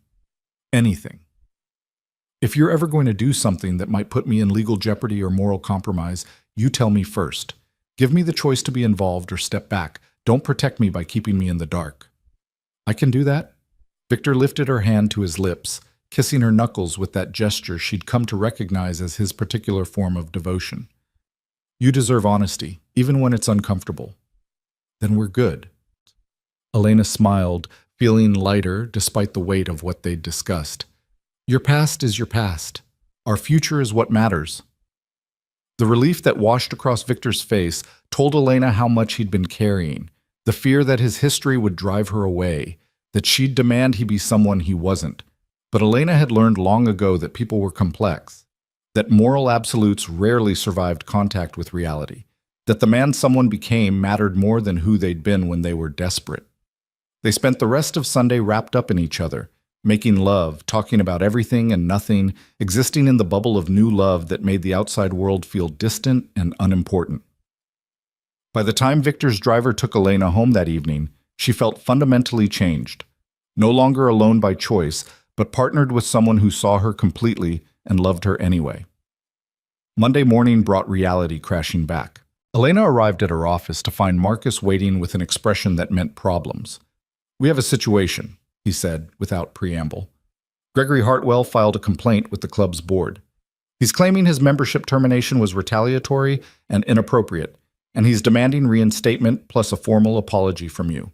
Anything. If you're ever going to do something that might put me in legal jeopardy or moral compromise, you tell me first. Give me the choice to be involved or step back. Don't protect me by keeping me in the dark." "I can do that." Victor lifted her hand to his lips, kissing her knuckles with that gesture she'd come to recognize as his particular form of devotion. "You deserve honesty, even when it's uncomfortable." "Then we're good." Elena smiled, feeling lighter despite the weight of what they'd discussed. "Your past is your past. Our future is what matters." The relief that washed across Victor's face told Elena how much he'd been carrying, the fear that his history would drive her away, that she'd demand he be someone he wasn't. But Elena had learned long ago that people were complex, that moral absolutes rarely survived contact with reality, that the man someone became mattered more than who they'd been when they were desperate. They spent the rest of Sunday wrapped up in each other, making love, talking about everything and nothing, existing in the bubble of new love that made the outside world feel distant and unimportant. By the time Victor's driver took Elena home that evening, she felt fundamentally changed. No longer alone by choice, but partnered with someone who saw her completely and loved her anyway. Monday morning brought reality crashing back. Elena arrived at her office to find Marcus waiting with an expression that meant problems. "We have a situation," he said, without preamble. Gregory Hartwell filed a complaint with the club's board. He's claiming his membership termination was retaliatory and inappropriate, and he's demanding reinstatement plus a formal apology from you.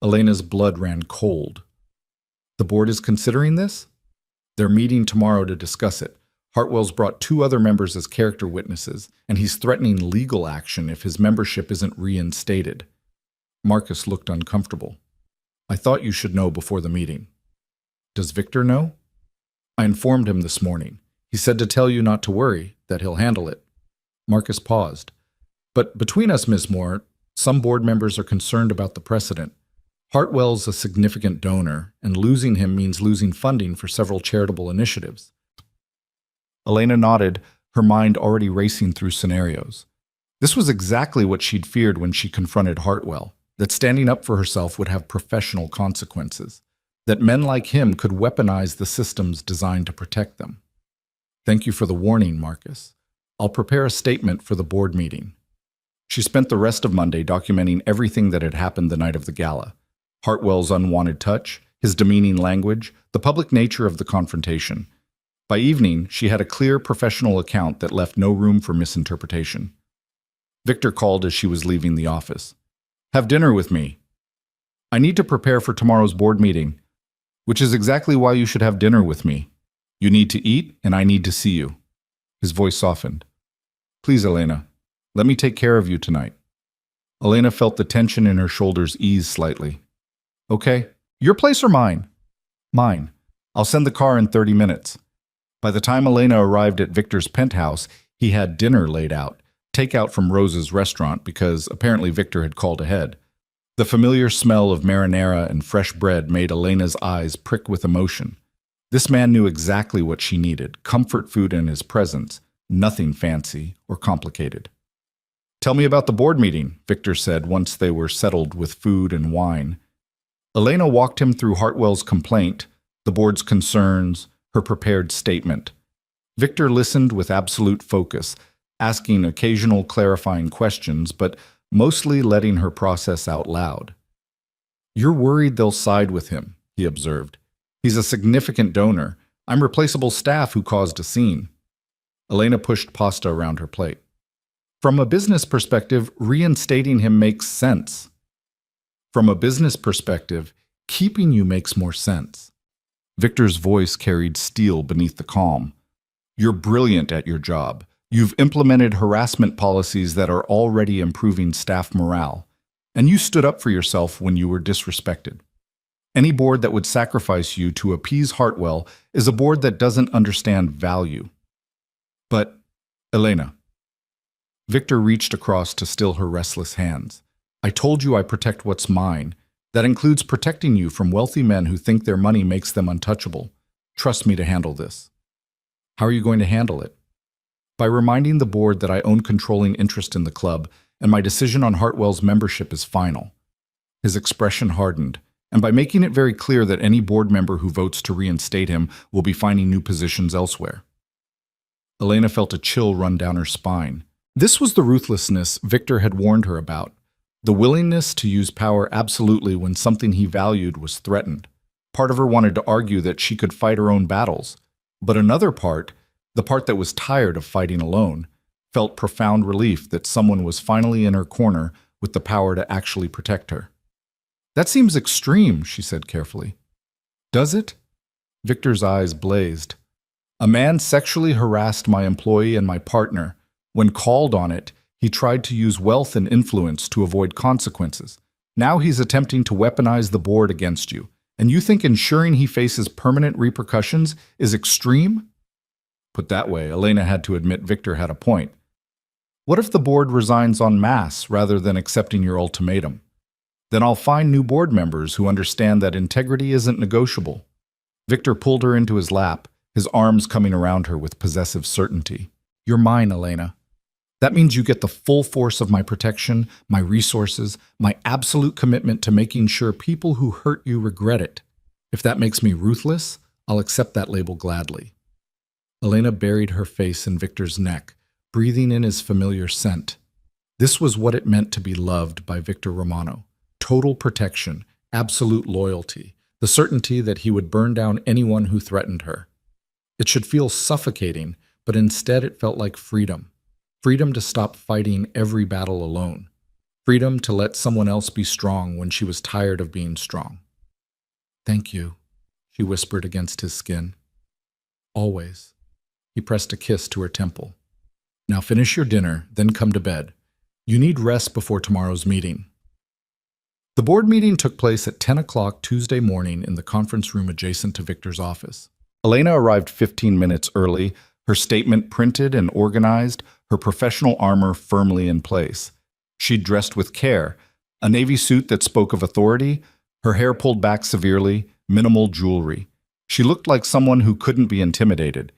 Elena's blood ran cold. The board is considering this? They're meeting tomorrow to discuss it. Hartwell's brought 2 other members as character witnesses, and he's threatening legal action if his membership isn't reinstated. Marcus looked uncomfortable. "I thought you should know before the meeting." "Does Victor know?" "I informed him this morning. He said to tell you not to worry, that he'll handle it." Marcus paused. "But between us, Ms. Moore, some board members are concerned about the precedent. Hartwell's a significant donor, and losing him means losing funding for several charitable initiatives." Elena nodded, her mind already racing through scenarios. This was exactly what she'd feared when she confronted Hartwell, that standing up for herself would have professional consequences, that men like him could weaponize the systems designed to protect them. "Thank you for the warning, Marcus. I'll prepare a statement for the board meeting." She spent the rest of Monday documenting everything that had happened the night of the gala. Hartwell's unwanted touch, his demeaning language, the public nature of the confrontation. By evening, she had a clear professional account that left no room for misinterpretation. Victor called as she was leaving the office. "Have dinner with me. I need to prepare for tomorrow's board meeting, which is exactly why you should have dinner with me. You need to eat, and I need to see you." His voice softened. "Please, Elena, let me take care of you tonight." Elena felt the tension in her shoulders ease slightly. "Okay, your place or mine?" "Mine. I'll send the car in 30 minutes. By the time Elena arrived at Victor's penthouse, he had dinner laid out, takeout from Rose's restaurant because apparently Victor had called ahead. The familiar smell of marinara and fresh bread made Elena's eyes prick with emotion. This man knew exactly what she needed, comfort food in his presence, nothing fancy or complicated. "Tell me about the board meeting," Victor said once they were settled with food and wine. Elena walked him through Hartwell's complaint, the board's concerns, her prepared statement. Victor listened with absolute focus, asking occasional clarifying questions, but mostly letting her process out loud. "You're worried they'll side with him," he observed. "He's a significant donor. I'm replaceable staff who caused a scene." Elena pushed pasta around her plate. "From a business perspective, reinstating him makes sense. From a business perspective, keeping you makes more sense." Victor's voice carried steel beneath the calm. "You're brilliant at your job. You've implemented harassment policies that are already improving staff morale, and you stood up for yourself when you were disrespected. Any board that would sacrifice you to appease Hartwell is a board that doesn't understand value." "But, Elena." Victor reached across to still her restless hands. "I told you I protect what's mine. That includes protecting you from wealthy men who think their money makes them untouchable. Trust me to handle this." "How are you going to handle it?" "By reminding the board that I own controlling interest in the club, and my decision on Hartwell's membership is final." His expression hardened, and by making it very clear that any board member who votes to reinstate him will be finding new positions elsewhere. Elena felt a chill run down her spine. This was the ruthlessness Victor had warned her about. The willingness to use power absolutely when something he valued was threatened. Part of her wanted to argue that she could fight her own battles, but another part, the part that was tired of fighting alone, felt profound relief that someone was finally in her corner with the power to actually protect her. "That seems extreme," she said carefully. "Does it?" Victor's eyes blazed. "A man sexually harassed my employee and my partner. When called on it, he tried to use wealth and influence to avoid consequences. Now he's attempting to weaponize the board against you. And you think ensuring he faces permanent repercussions is extreme?" Put that way, Elena had to admit Victor had a point. What if the board resigns en masse rather than accepting your ultimatum? Then I'll find new board members who understand that integrity isn't negotiable. Victor pulled her into his lap, his arms coming around her with possessive certainty. You're mine, Elena. That means you get the full force of my protection, my resources, my absolute commitment to making sure people who hurt you regret it. If that makes me ruthless, I'll accept that label gladly. Elena buried her face in Victor's neck, breathing in his familiar scent. This was what it meant to be loved by Victor Romano. Total protection, absolute loyalty, the certainty that he would burn down anyone who threatened her. It should feel suffocating, but instead it felt like freedom. Freedom to stop fighting every battle alone. Freedom to let someone else be strong when she was tired of being strong. Thank you, she whispered against his skin. Always. He pressed a kiss to her temple. Now finish your dinner, then come to bed. You need rest before tomorrow's meeting. The board meeting took place at 10 o'clock Tuesday morning in the conference room adjacent to Victor's office. Elena arrived 15 minutes early, her statement printed and organized, her professional armor firmly in place. She'd dressed with care, a navy suit that spoke of authority, her hair pulled back severely, minimal jewelry. She looked like someone who couldn't be intimidated,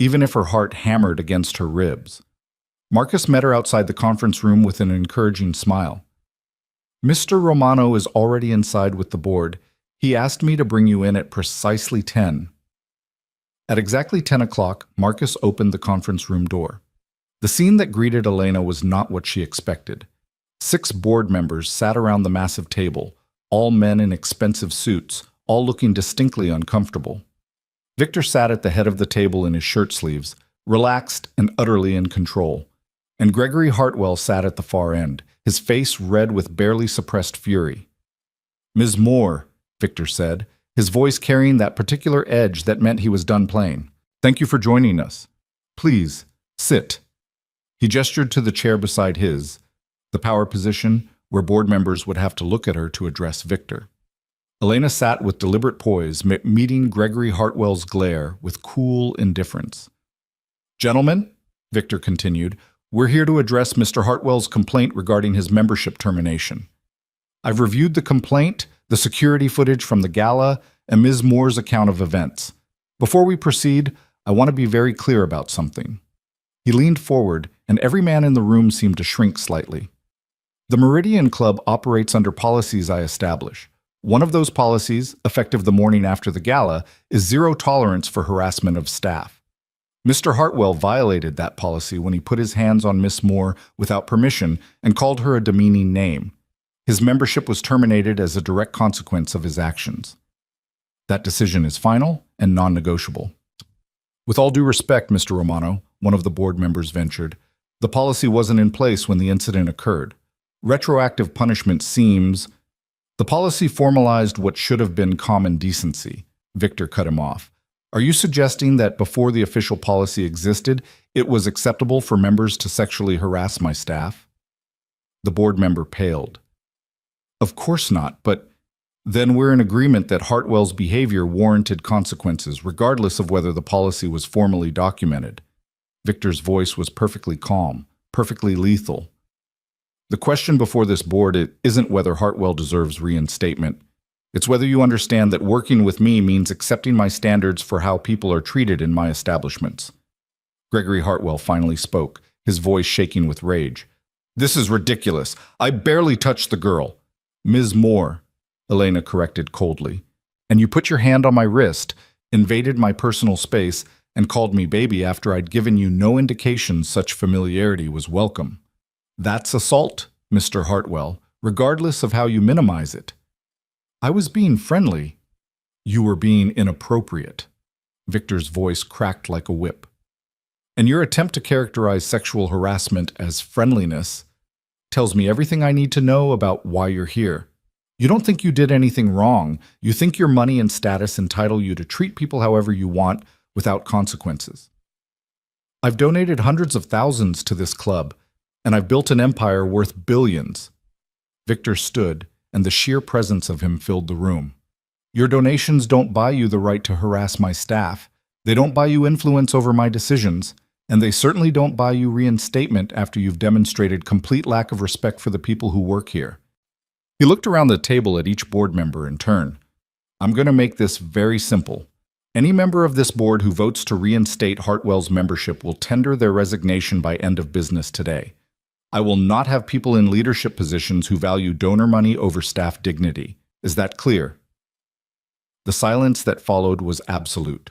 even if her heart hammered against her ribs. Marcus met her outside the conference room with an encouraging smile. Mr. Romano is already inside with the board. He asked me to bring you in at precisely 10. At exactly 10 o'clock, Marcus opened the conference room door. The scene that greeted Elena was not what she expected. 6 board members sat around the massive table, all men in expensive suits, all looking distinctly uncomfortable. Victor sat at the head of the table in his shirt sleeves, relaxed and utterly in control. And Gregory Hartwell sat at the far end, his face red with barely suppressed fury. "Ms. Moore," Victor said, his voice carrying that particular edge that meant he was done playing. "Thank you for joining us. Please, sit." He gestured to the chair beside his, the power position where board members would have to look at her to address Victor. Elena sat with deliberate poise, meeting Gregory Hartwell's glare with cool indifference. "Gentlemen," Victor continued, "we're here to address Mr. Hartwell's complaint regarding his membership termination. I've reviewed the complaint, the security footage from the gala, and Ms. Moore's account of events. Before we proceed, I want to be very clear about something." He leaned forward, and every man in the room seemed to shrink slightly. "The Meridian Club operates under policies I establish. One of those policies, effective the morning after the gala, is zero tolerance for harassment of staff. Mr. Hartwell violated that policy when he put his hands on Miss Moore without permission and called her a demeaning name. His membership was terminated as a direct consequence of his actions. That decision is final and non-negotiable." "With all due respect, Mr. Romano," one of the board members ventured, "the policy wasn't in place when the incident occurred. Retroactive punishment seems—" "The policy formalized what should have been common decency," Victor cut him off. "Are you suggesting that before the official policy existed, it was acceptable for members to sexually harass my staff?" The board member paled. "Of course not, but then we're in agreement that Hartwell's behavior warranted consequences, regardless of whether the policy was formally documented." Victor's voice was perfectly calm, perfectly lethal. "The question before this board isn't whether Hartwell deserves reinstatement. It's whether you understand that working with me means accepting my standards for how people are treated in my establishments." Gregory Hartwell finally spoke, his voice shaking with rage. "This is ridiculous. I barely touched the girl." "Ms. Moore," Elena corrected coldly. "And you put your hand on my wrist, invaded my personal space, and called me baby after I'd given you no indication such familiarity was welcome. That's assault, Mr. Hartwell, regardless of how you minimize it." "I was being friendly." "You were being inappropriate." Victor's voice cracked like a whip. "And your attempt to characterize sexual harassment as friendliness tells me everything I need to know about why you're here. You don't think you did anything wrong. You think your money and status entitle you to treat people however you want without consequences. I've donated hundreds of thousands to this club, and I've built an empire worth billions." Victor stood, and the sheer presence of him filled the room. "Your donations don't buy you the right to harass my staff. They don't buy you influence over my decisions. And they certainly don't buy you reinstatement after you've demonstrated complete lack of respect for the people who work here. He looked around the table at each board member in turn. I'm going to make this very simple. Any member of this board who votes to reinstate Hartwell's membership will tender their resignation by end of business today. I will not have people in leadership positions who value donor money over staff dignity. Is that clear? The silence that followed was absolute.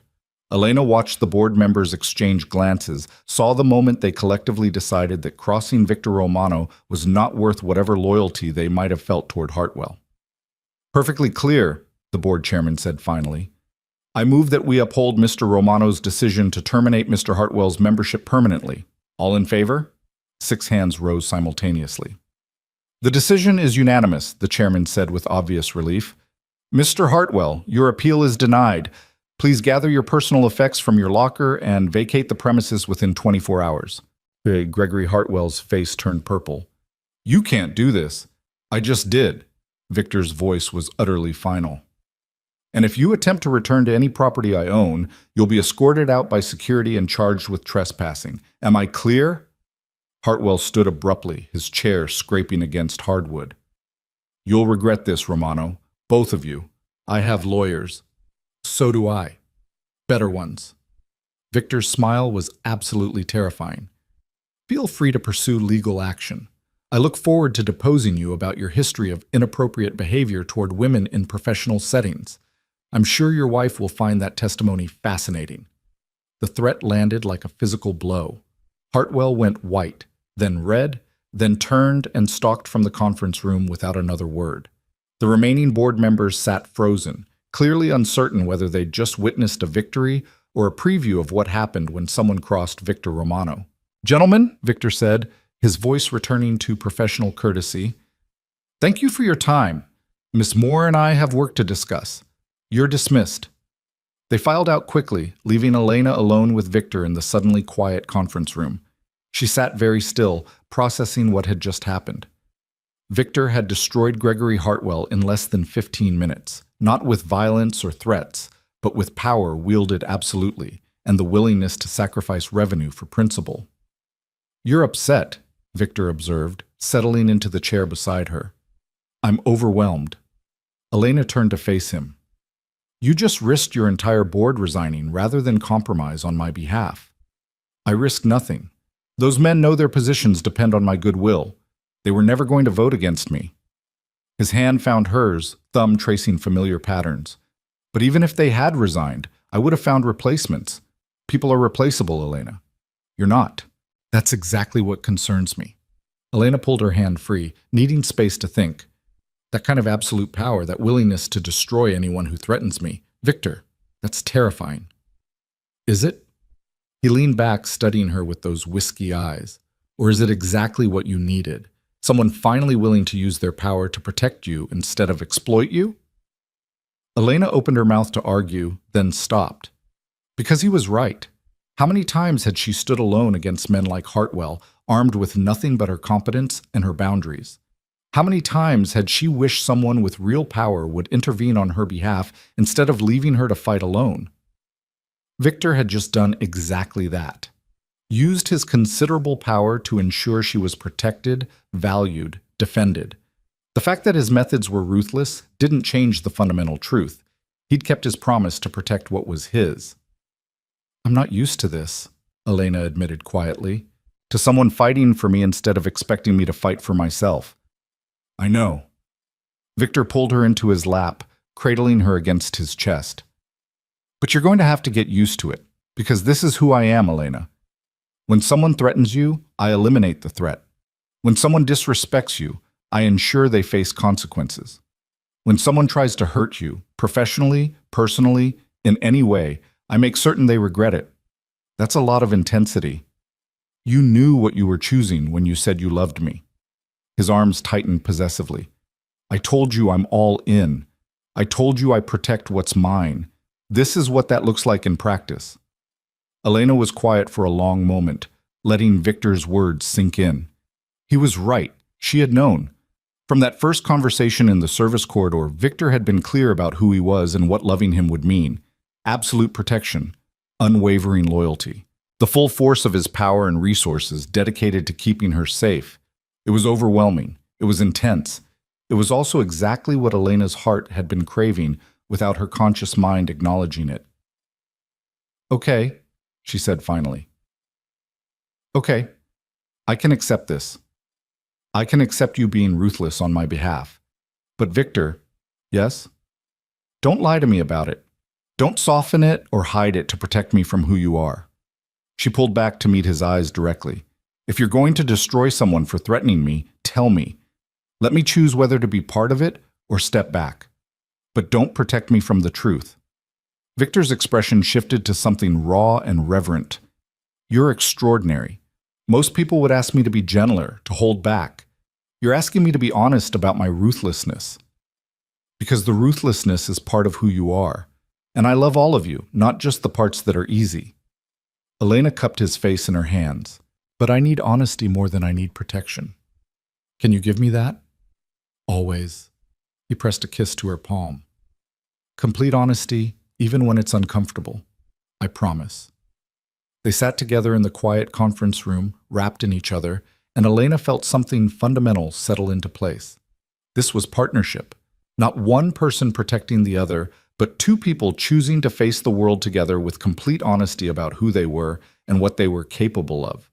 Elena watched the board members exchange glances, saw the moment they collectively decided that crossing Victor Romano was not worth whatever loyalty they might have felt toward Hartwell. Perfectly clear, the board chairman said finally. I move that we uphold Mr. Romano's decision to terminate Mr. Hartwell's membership permanently. All in favor? 6 hands rose simultaneously. The decision is unanimous, the chairman said with obvious relief. Mr. Hartwell, your appeal is denied. Please gather your personal effects from your locker and vacate the premises within 24 hours. Gregory Hartwell's face turned purple. You can't do this. I just did. Victor's voice was utterly final. And if you attempt to return to any property I own, you'll be escorted out by security and charged with trespassing. Am I clear? Hartwell stood abruptly, his chair scraping against hardwood. You'll regret this, Romano. Both of you. I have lawyers. So do I. Better ones. Victor's smile was absolutely terrifying. Feel free to pursue legal action. I look forward to deposing you about your history of inappropriate behavior toward women in professional settings. I'm sure your wife will find that testimony fascinating. The threat landed like a physical blow. Hartwell went white, then red, then turned and stalked from the conference room without another word. The remaining board members sat frozen, clearly uncertain whether they'd just witnessed a victory or a preview of what happened when someone crossed Victor Romano. Gentlemen, Victor said, his voice returning to professional courtesy, thank you for your time. Miss Moore and I have work to discuss. You're dismissed. They filed out quickly, leaving Elena alone with Victor in the suddenly quiet conference room. She sat very still, processing what had just happened. Victor had destroyed Gregory Hartwell in less than 15 minutes, not with violence or threats, but with power wielded absolutely, and the willingness to sacrifice revenue for principle. You're upset, Victor observed, settling into the chair beside her. I'm overwhelmed. Elena turned to face him. You just risked your entire board resigning rather than compromise on my behalf. I risk nothing. Those men know their positions depend on my goodwill. They were never going to vote against me. His hand found hers, thumb tracing familiar patterns. But even if they had resigned, I would have found replacements. People are replaceable, Elena. You're not. That's exactly what concerns me. Elena pulled her hand free, needing space to think. That kind of absolute power, that willingness to destroy anyone who threatens me. Victor, that's terrifying. Is it? He leaned back, studying her with those whiskey eyes. Or is it exactly what you needed? Someone finally willing to use their power to protect you instead of exploit you? Elena opened her mouth to argue, then stopped. Because he was right. How many times had she stood alone against men like Hartwell, armed with nothing but her competence and her boundaries? How many times had she wished someone with real power would intervene on her behalf instead of leaving her to fight alone? Victor had just done exactly that. Used his considerable power to ensure she was protected, valued, defended. The fact that his methods were ruthless didn't change the fundamental truth. He'd kept his promise to protect what was his. I'm not used to this, Elena admitted quietly. To someone fighting for me instead of expecting me to fight for myself. I know. Victor pulled her into his lap, cradling her against his chest. But you're going to have to get used to it, because this is who I am, Elena. When someone threatens you, I eliminate the threat. When someone disrespects you, I ensure they face consequences. When someone tries to hurt you, professionally, personally, in any way, I make certain they regret it. That's a lot of intensity. You knew what you were choosing when you said you loved me. His arms tightened possessively. I told you I'm all in. I told you I protect what's mine. This is what that looks like in practice. Elena was quiet for a long moment, letting Victor's words sink in. He was right. She had known. From that first conversation in the service corridor, Victor had been clear about who he was and what loving him would mean. Absolute protection, unwavering loyalty. The full force of his power and resources dedicated to keeping her safe. It was overwhelming. It was intense. It was also exactly what Elena's heart had been craving without her conscious mind acknowledging it. "Okay," she said finally. "Okay, I can accept this. I can accept you being ruthless on my behalf. But Victor, yes? Don't lie to me about it. Don't soften it or hide it to protect me from who you are." She pulled back to meet his eyes directly. "If you're going to destroy someone for threatening me, tell me. Let me choose whether to be part of it or step back. But don't protect me from the truth." Victor's expression shifted to something raw and reverent. "You're extraordinary. Most people would ask me to be gentler, to hold back. You're asking me to be honest about my ruthlessness. Because the ruthlessness is part of who you are. And I love all of you, not just the parts that are easy." Elena cupped his face in her hands. "But I need honesty more than I need protection. Can you give me that?" "Always." He pressed a kiss to her palm. "Complete honesty, even when it's uncomfortable. I promise." They sat together in the quiet conference room, wrapped in each other, and Elena felt something fundamental settle into place. This was partnership. Not one person protecting the other, but two people choosing to face the world together with complete honesty about who they were and what they were capable of.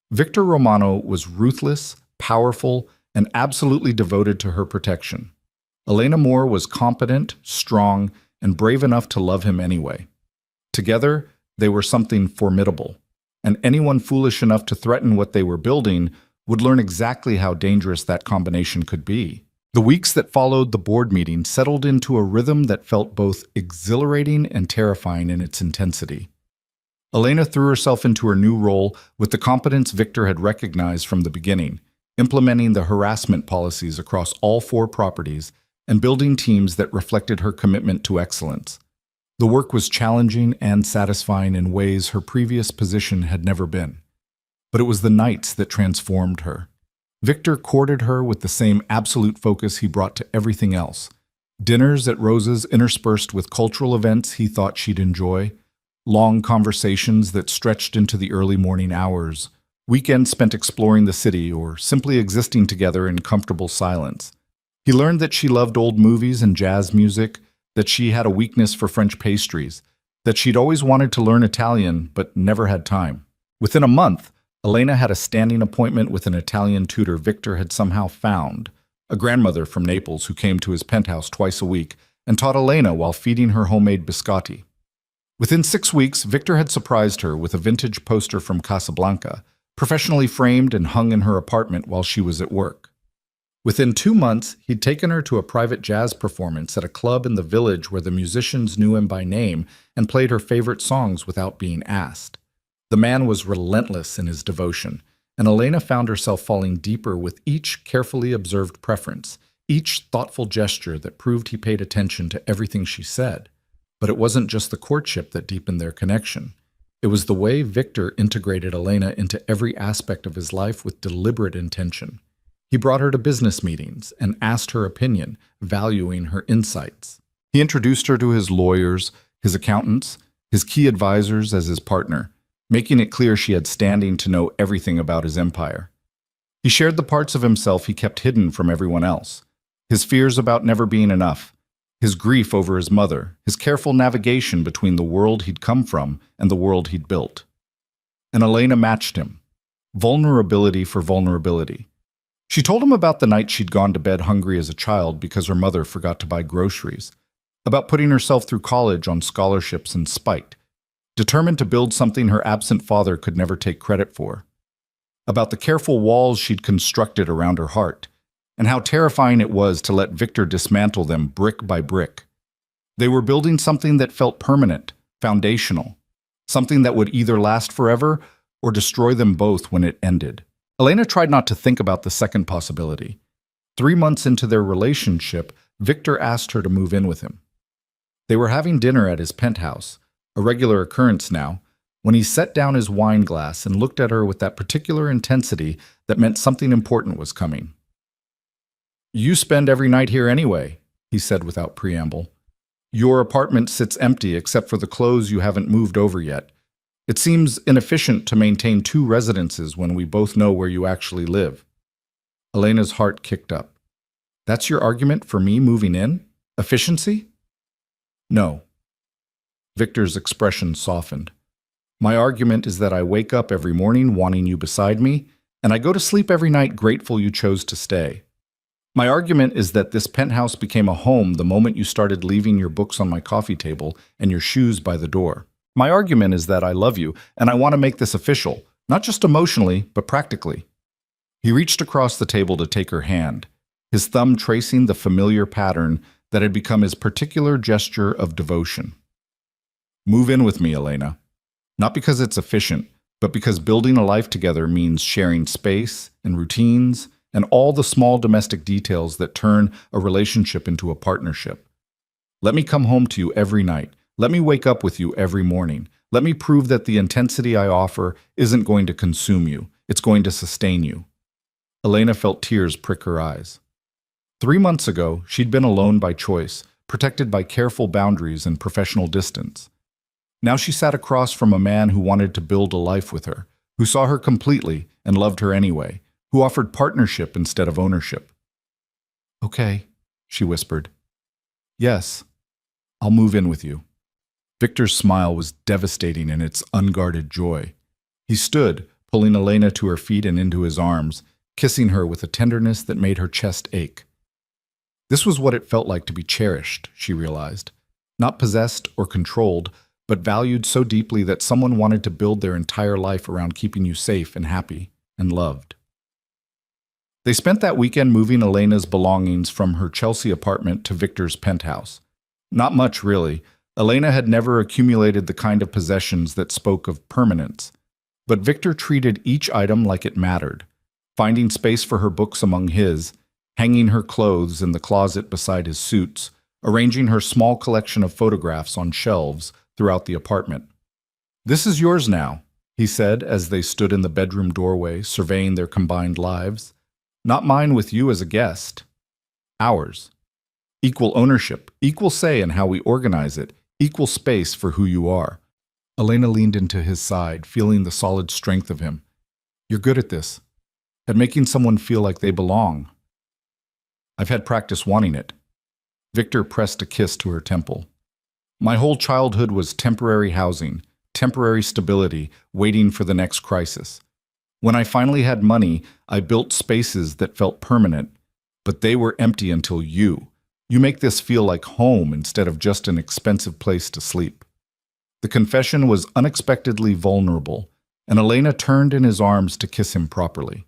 Victor Romano was ruthless, powerful, and absolutely devoted to her protection. Elena Moore was competent, strong, and brave enough to love him anyway. Together, they were something formidable, and anyone foolish enough to threaten what they were building would learn exactly how dangerous that combination could be. The weeks that followed the board meeting settled into a rhythm that felt both exhilarating and terrifying in its intensity. Elena threw herself into her new role with the competence Victor had recognized from the beginning, implementing the harassment policies across all 4 properties and building teams that reflected her commitment to excellence. The work was challenging and satisfying in ways her previous position had never been. But it was the nights that transformed her. Victor courted her with the same absolute focus he brought to everything else. Dinners at Rose's interspersed with cultural events he thought she'd enjoy, long conversations that stretched into the early morning hours, weekends spent exploring the city or simply existing together in comfortable silence. He learned that she loved old movies and jazz music, that she had a weakness for French pastries, that she'd always wanted to learn Italian but never had time. Within a month, Elena had a standing appointment with an Italian tutor Victor had somehow found, a grandmother from Naples who came to his penthouse twice a week and taught Elena while feeding her homemade biscotti. Within 6 weeks, Victor had surprised her with a vintage poster from Casablanca, professionally framed and hung in her apartment while she was at work. Within 2 months, he'd taken her to a private jazz performance at a club in the village where the musicians knew him by name and played her favorite songs without being asked. The man was relentless in his devotion, and Elena found herself falling deeper with each carefully observed preference, each thoughtful gesture that proved he paid attention to everything she said. But it wasn't just the courtship that deepened their connection. It was the way Victor integrated Elena into every aspect of his life with deliberate intention. He brought her to business meetings and asked her opinion, valuing her insights. He introduced her to his lawyers, his accountants, his key advisors as his partner, making it clear she had standing to know everything about his empire. He shared the parts of himself he kept hidden from everyone else, his fears about never being enough, his grief over his mother, his careful navigation between the world he'd come from and the world he'd built. And Elena matched him, vulnerability for vulnerability. She told him about the night she'd gone to bed hungry as a child because her mother forgot to buy groceries, about putting herself through college on scholarships and spite, determined to build something her absent father could never take credit for, about the careful walls she'd constructed around her heart, and how terrifying it was to let Victor dismantle them brick by brick. They were building something that felt permanent, foundational, something that would either last forever or destroy them both when it ended. Elena tried not to think about the second possibility. 3 months into their relationship, Victor asked her to move in with him. They were having dinner at his penthouse, a regular occurrence now, when he set down his wine glass and looked at her with that particular intensity that meant something important was coming. "You spend every night here anyway," he said without preamble. "Your apartment sits empty except for the clothes you haven't moved over yet. It seems inefficient to maintain two residences when we both know where you actually live. Elena's heart kicked up. That's your argument for me moving in? Efficiency? No. Victor's expression softened. My argument is that I wake up every morning wanting you beside me, and I go to sleep every night grateful you chose to stay. My argument is that this penthouse became a home the moment you started leaving your books on my coffee table and your shoes by the door. My argument is that I love you, and I want to make this official, not just emotionally, but practically. He reached across the table to take her hand, his thumb tracing the familiar pattern that had become his particular gesture of devotion. Move in with me, Elena. Not because it's efficient, but because building a life together means sharing space and routines and all the small domestic details that turn a relationship into a partnership. Let me come home to you every night. Let me wake up with you every morning. Let me prove that the intensity I offer isn't going to consume you. It's going to sustain you. Elena felt tears prick her eyes. 3 months ago, she'd been alone by choice, protected by careful boundaries and professional distance. Now she sat across from a man who wanted to build a life with her, who saw her completely and loved her anyway, who offered partnership instead of ownership. Okay, she whispered. Yes, I'll move in with you. Victor's smile was devastating in its unguarded joy. He stood, pulling Elena to her feet and into his arms, kissing her with a tenderness that made her chest ache. This was what it felt like to be cherished, she realized. Not possessed or controlled, but valued so deeply that someone wanted to build their entire life around keeping you safe and happy and loved. They spent that weekend moving Elena's belongings from her Chelsea apartment to Victor's penthouse. Not much, really. Elena had never accumulated the kind of possessions that spoke of permanence. But Victor treated each item like it mattered, finding space for her books among his, hanging her clothes in the closet beside his suits, arranging her small collection of photographs on shelves throughout the apartment. This is yours now, he said as they stood in the bedroom doorway surveying their combined lives. Not mine with you as a guest. Ours. Equal ownership, equal say in how we organize it, equal space for who you are. Elena leaned into his side, feeling the solid strength of him. You're good at this, at making someone feel like they belong. I've had practice wanting it. Victor pressed a kiss to her temple. My whole childhood was temporary housing, temporary stability, waiting for the next crisis. When I finally had money, I built spaces that felt permanent, but they were empty until you make this feel like home instead of just an expensive place to sleep. The confession was unexpectedly vulnerable, and Elena turned in his arms to kiss him properly.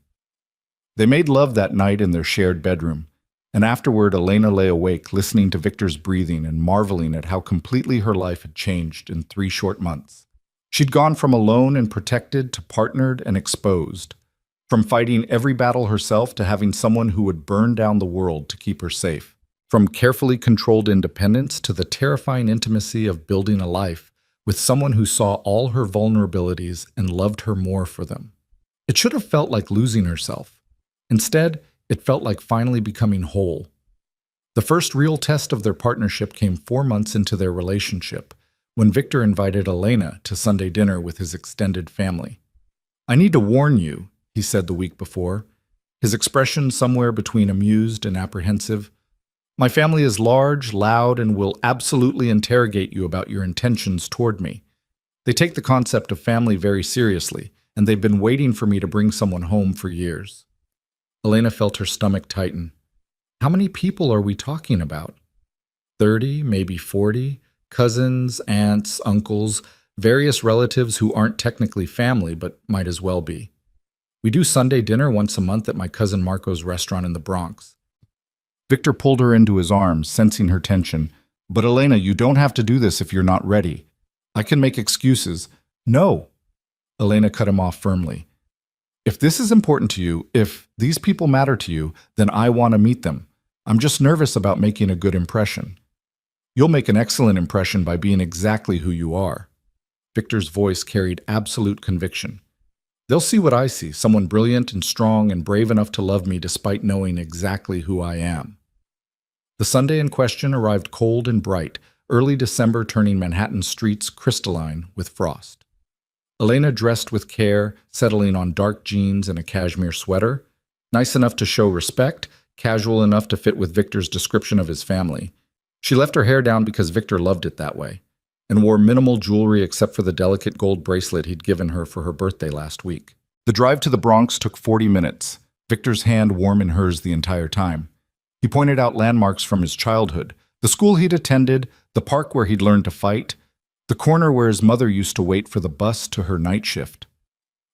They made love that night in their shared bedroom, and afterward Elena lay awake listening to Victor's breathing and marveling at how completely her life had changed in 3 short months. She'd gone from alone and protected to partnered and exposed, from fighting every battle herself to having someone who would burn down the world to keep her safe, from carefully controlled independence to the terrifying intimacy of building a life with someone who saw all her vulnerabilities and loved her more for them. It should have felt like losing herself. Instead, it felt like finally becoming whole. The first real test of their partnership came 4 months into their relationship, when Victor invited Elena to Sunday dinner with his extended family. I need to warn you, he said the week before, his expression somewhere between amused and apprehensive. My family is large, loud, and will absolutely interrogate you about your intentions toward me. They take the concept of family very seriously, and they've been waiting for me to bring someone home for years. Elena felt her stomach tighten. How many people are we talking about? 30, maybe 40? Cousins, aunts, uncles, various relatives who aren't technically family but might as well be. We do Sunday dinner once a month at my cousin Marco's restaurant in the Bronx. Victor pulled her into his arms, sensing her tension. But Elena, you don't have to do this if you're not ready. I can make excuses. No. Elena cut him off firmly. If this is important to you, if these people matter to you, then I want to meet them. I'm just nervous about making a good impression. You'll make an excellent impression by being exactly who you are. Victor's voice carried absolute conviction. They'll see what I see, someone brilliant and strong and brave enough to love me despite knowing exactly who I am. The Sunday in question arrived cold and bright, early December turning Manhattan streets crystalline with frost. Elena dressed with care, settling on dark jeans and a cashmere sweater. Nice enough to show respect, casual enough to fit with Victor's description of his family. She left her hair down because Victor loved it that way, and wore minimal jewelry except for the delicate gold bracelet he'd given her for her birthday last week. The drive to the Bronx took 40 minutes, Victor's hand warm in hers the entire time. He pointed out landmarks from his childhood, the school he'd attended, the park where he'd learned to fight, the corner where his mother used to wait for the bus to her night shift.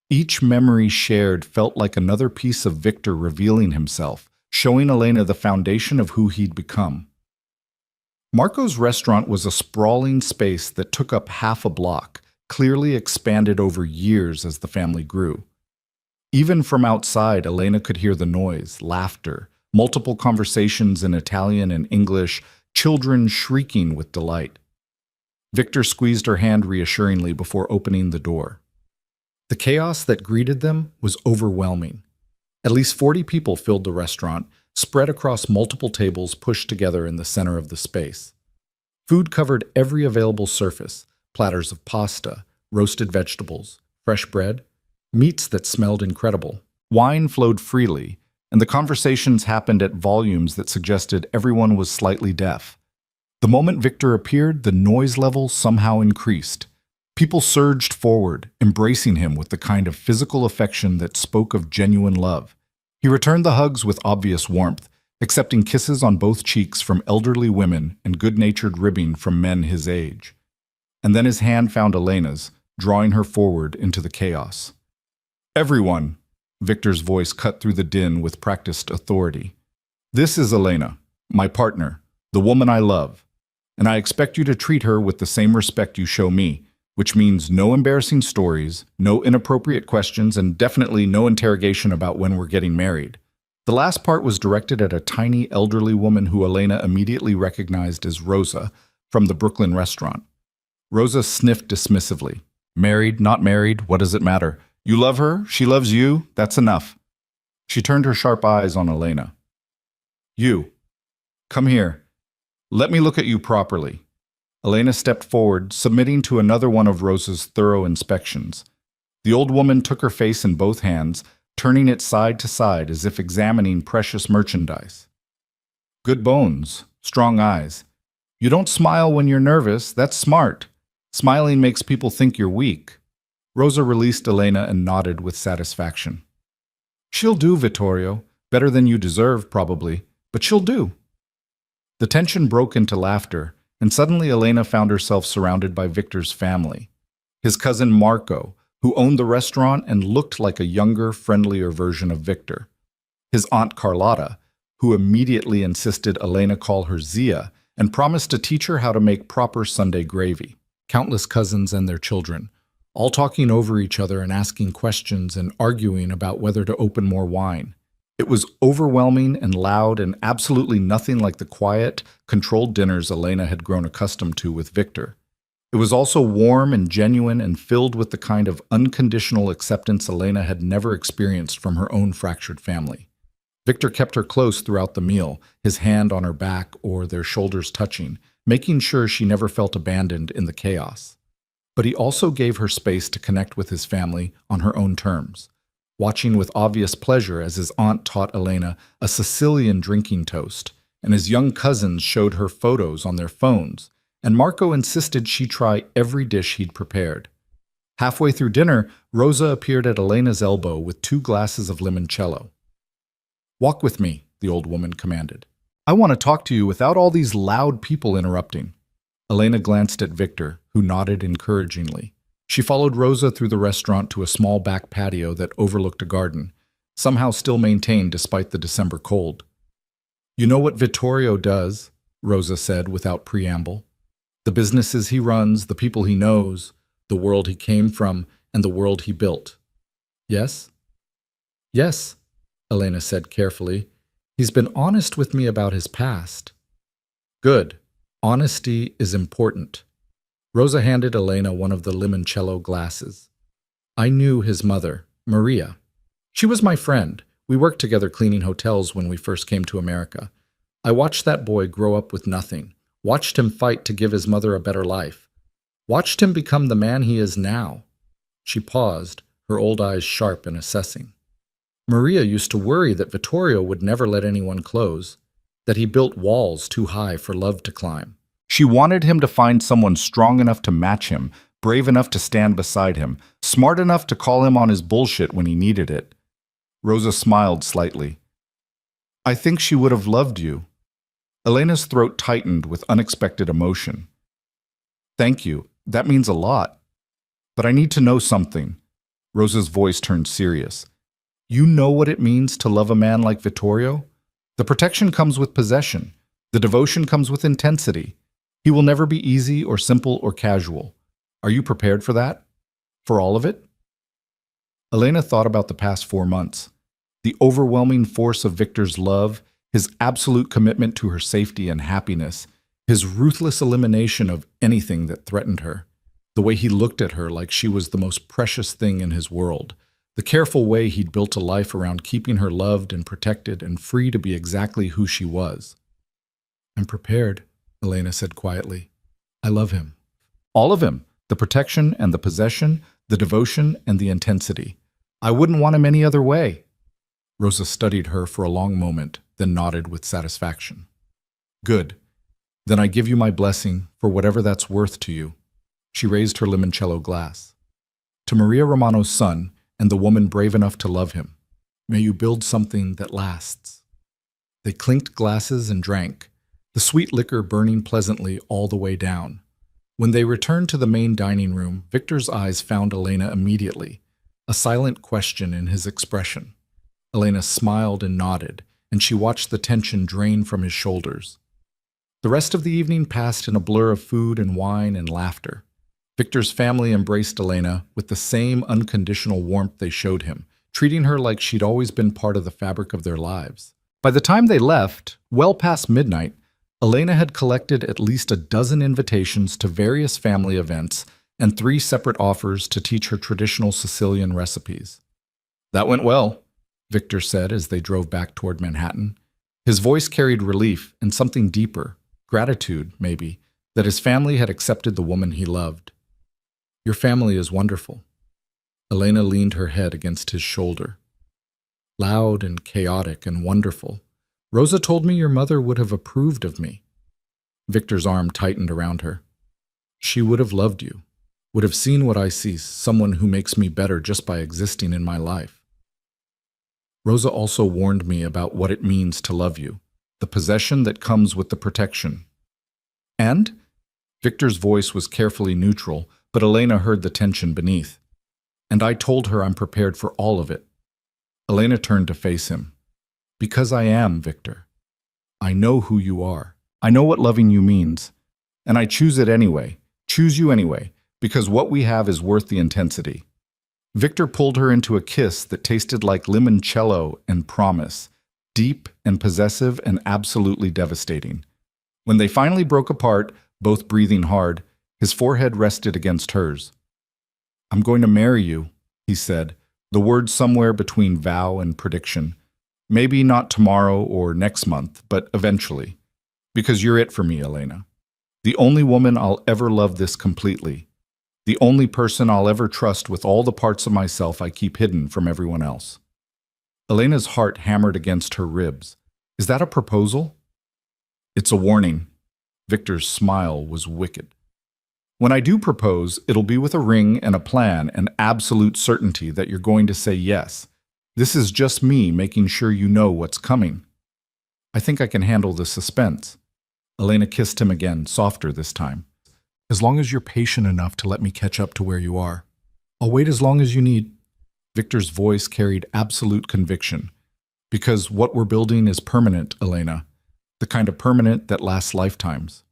Each memory shared felt like another piece of Victor revealing himself, showing Elena the foundation of who he'd become. Marco's restaurant was a sprawling space that took up half a block, clearly expanded over years as the family grew. Even from outside, Elena could hear the noise, laughter, multiple conversations in Italian and English, children shrieking with delight. Victor squeezed her hand reassuringly before opening the door. The chaos that greeted them was overwhelming. At least 40 people filled the restaurant, spread across multiple tables pushed together in the center of the space. Food covered every available surface: platters of pasta, roasted vegetables, fresh bread, meats that smelled incredible. Wine flowed freely, and the conversations happened at volumes that suggested everyone was slightly deaf. The moment Victor appeared, the noise level somehow increased. People surged forward, embracing him with the kind of physical affection that spoke of genuine love. He returned the hugs with obvious warmth, accepting kisses on both cheeks from elderly women and good-natured ribbing from men his age. And then his hand found Elena's, drawing her forward into the chaos. "Everyone," Victor's voice cut through the din with practiced authority. "This is Elena, my partner, the woman I love, and I expect you to treat her with the same respect you show me, which means no embarrassing stories, no inappropriate questions, and definitely no interrogation about when we're getting married." The last part was directed at a tiny elderly woman who Elena immediately recognized as Rosa from the Brooklyn restaurant. Rosa sniffed dismissively. "Married, not married, what does it matter? You love her, she loves you, that's enough." She turned her sharp eyes on Elena. "You, come here. Let me look at you properly." Elena stepped forward, submitting to another one of Rosa's thorough inspections. The old woman took her face in both hands, turning it side to side as if examining precious merchandise. "Good bones, strong eyes. You don't smile when you're nervous, that's smart. Smiling makes people think you're weak." Rosa released Elena and nodded with satisfaction. "She'll do, Vittorio. Better than you deserve, probably, but she'll do." The tension broke into laughter, and suddenly Elena found herself surrounded by Victor's family. His cousin Marco, who owned the restaurant and looked like a younger, friendlier version of Victor. His aunt Carlotta, who immediately insisted Elena call her Zia and promised to teach her how to make proper Sunday gravy. Countless cousins and their children, all talking over each other and asking questions and arguing about whether to open more wine. It was overwhelming and loud and absolutely nothing like the quiet, controlled dinners Elena had grown accustomed to with Victor. It was also warm and genuine and filled with the kind of unconditional acceptance Elena had never experienced from her own fractured family. Victor kept her close throughout the meal, his hand on her back or their shoulders touching, making sure she never felt abandoned in the chaos. But he also gave her space to connect with his family on her own terms, watching with obvious pleasure as his aunt taught Elena a Sicilian drinking toast, and his young cousins showed her photos on their phones, and Marco insisted she try every dish he'd prepared. Halfway through dinner, Rosa appeared at Elena's elbow with 2 glasses of limoncello. "Walk with me," the old woman commanded. "I want to talk to you without all these loud people interrupting." Elena glanced at Victor, who nodded encouragingly. She followed Rosa through the restaurant to a small back patio that overlooked a garden, somehow still maintained despite the December cold. "You know what Vittorio does," Rosa said without preamble. "The businesses he runs, the people he knows, the world he came from, and the world he built. Yes?" "Yes," Elena said carefully. "He's been honest with me about his past." "Good. Honesty is important." Rosa handed Elena one of the limoncello glasses. "I knew his mother, Maria. She was my friend. We worked together cleaning hotels when we first came to America. I watched that boy grow up with nothing, watched him fight to give his mother a better life, watched him become the man he is now. She paused, her old eyes sharp and assessing. Maria used to worry that Vittorio would never let anyone close, that he built walls too high for love to climb. She wanted him to find someone strong enough to match him, brave enough to stand beside him, smart enough to call him on his bullshit when he needed it. Rosa smiled slightly. I think she would have loved you. Elena's throat tightened with unexpected emotion. Thank you. That means a lot. But I need to know something. Rosa's voice turned serious. You know what it means to love a man like Vittorio? The protection comes with possession. The devotion comes with intensity. He will never be easy or simple or casual. Are you prepared for that? For all of it? Elena thought about the past 4 months. The overwhelming force of Victor's love, his absolute commitment to her safety and happiness, his ruthless elimination of anything that threatened her, the way he looked at her like she was the most precious thing in his world, the careful way he'd built a life around keeping her loved and protected and free to be exactly who she was. I'm prepared, Elena said quietly. I love him. All of him, the protection and the possession, the devotion and the intensity. I wouldn't want him any other way. Rosa studied her for a long moment, then nodded with satisfaction. Good. Then I give you my blessing for whatever that's worth to you. She raised her limoncello glass. To Maria Romano's son and the woman brave enough to love him, may you build something that lasts. They clinked glasses and drank, the sweet liquor burning pleasantly all the way down. When they returned to the main dining room, Victor's eyes found Elena immediately, a silent question in his expression. Elena smiled and nodded, and she watched the tension drain from his shoulders. The rest of the evening passed in a blur of food and wine and laughter. Victor's family embraced Elena with the same unconditional warmth they showed him, treating her like she'd always been part of the fabric of their lives. By the time they left, well past midnight, Elena had collected at least 12 invitations to various family events and 3 separate offers to teach her traditional Sicilian recipes. That went well, Victor said as they drove back toward Manhattan. His voice carried relief and something deeper, gratitude, maybe, that his family had accepted the woman he loved. Your family is wonderful. Elena leaned her head against his shoulder. Loud and chaotic and wonderful. Rosa told me your mother would have approved of me. Victor's arm tightened around her. She would have loved you, would have seen what I see, someone who makes me better just by existing in my life. Rosa also warned me about what it means to love you, the possession that comes with the protection. And? Victor's voice was carefully neutral, but Elena heard the tension beneath. And I told her I'm prepared for all of it. Elena turned to face him. Because I am, Victor. I know who you are. I know what loving you means. And I choose it anyway, choose you anyway, because what we have is worth the intensity. Victor pulled her into a kiss that tasted like limoncello and promise, deep and possessive and absolutely devastating. When they finally broke apart, both breathing hard, his forehead rested against hers. I'm going to marry you, he said, the word somewhere between vow and prediction. Maybe not tomorrow or next month, but eventually. Because you're it for me, Elena. The only woman I'll ever love this completely. The only person I'll ever trust with all the parts of myself I keep hidden from everyone else. Elena's heart hammered against her ribs. Is that a proposal? It's a warning. Victor's smile was wicked. When I do propose, it'll be with a ring and a plan and absolute certainty that you're going to say yes. This is just me making sure you know what's coming. I think I can handle the suspense. Elena kissed him again, softer this time. As long as you're patient enough to let me catch up to where you are. I'll wait as long as you need. Victor's voice carried absolute conviction. Because what we're building is permanent, Elena. The kind of permanent that lasts lifetimes.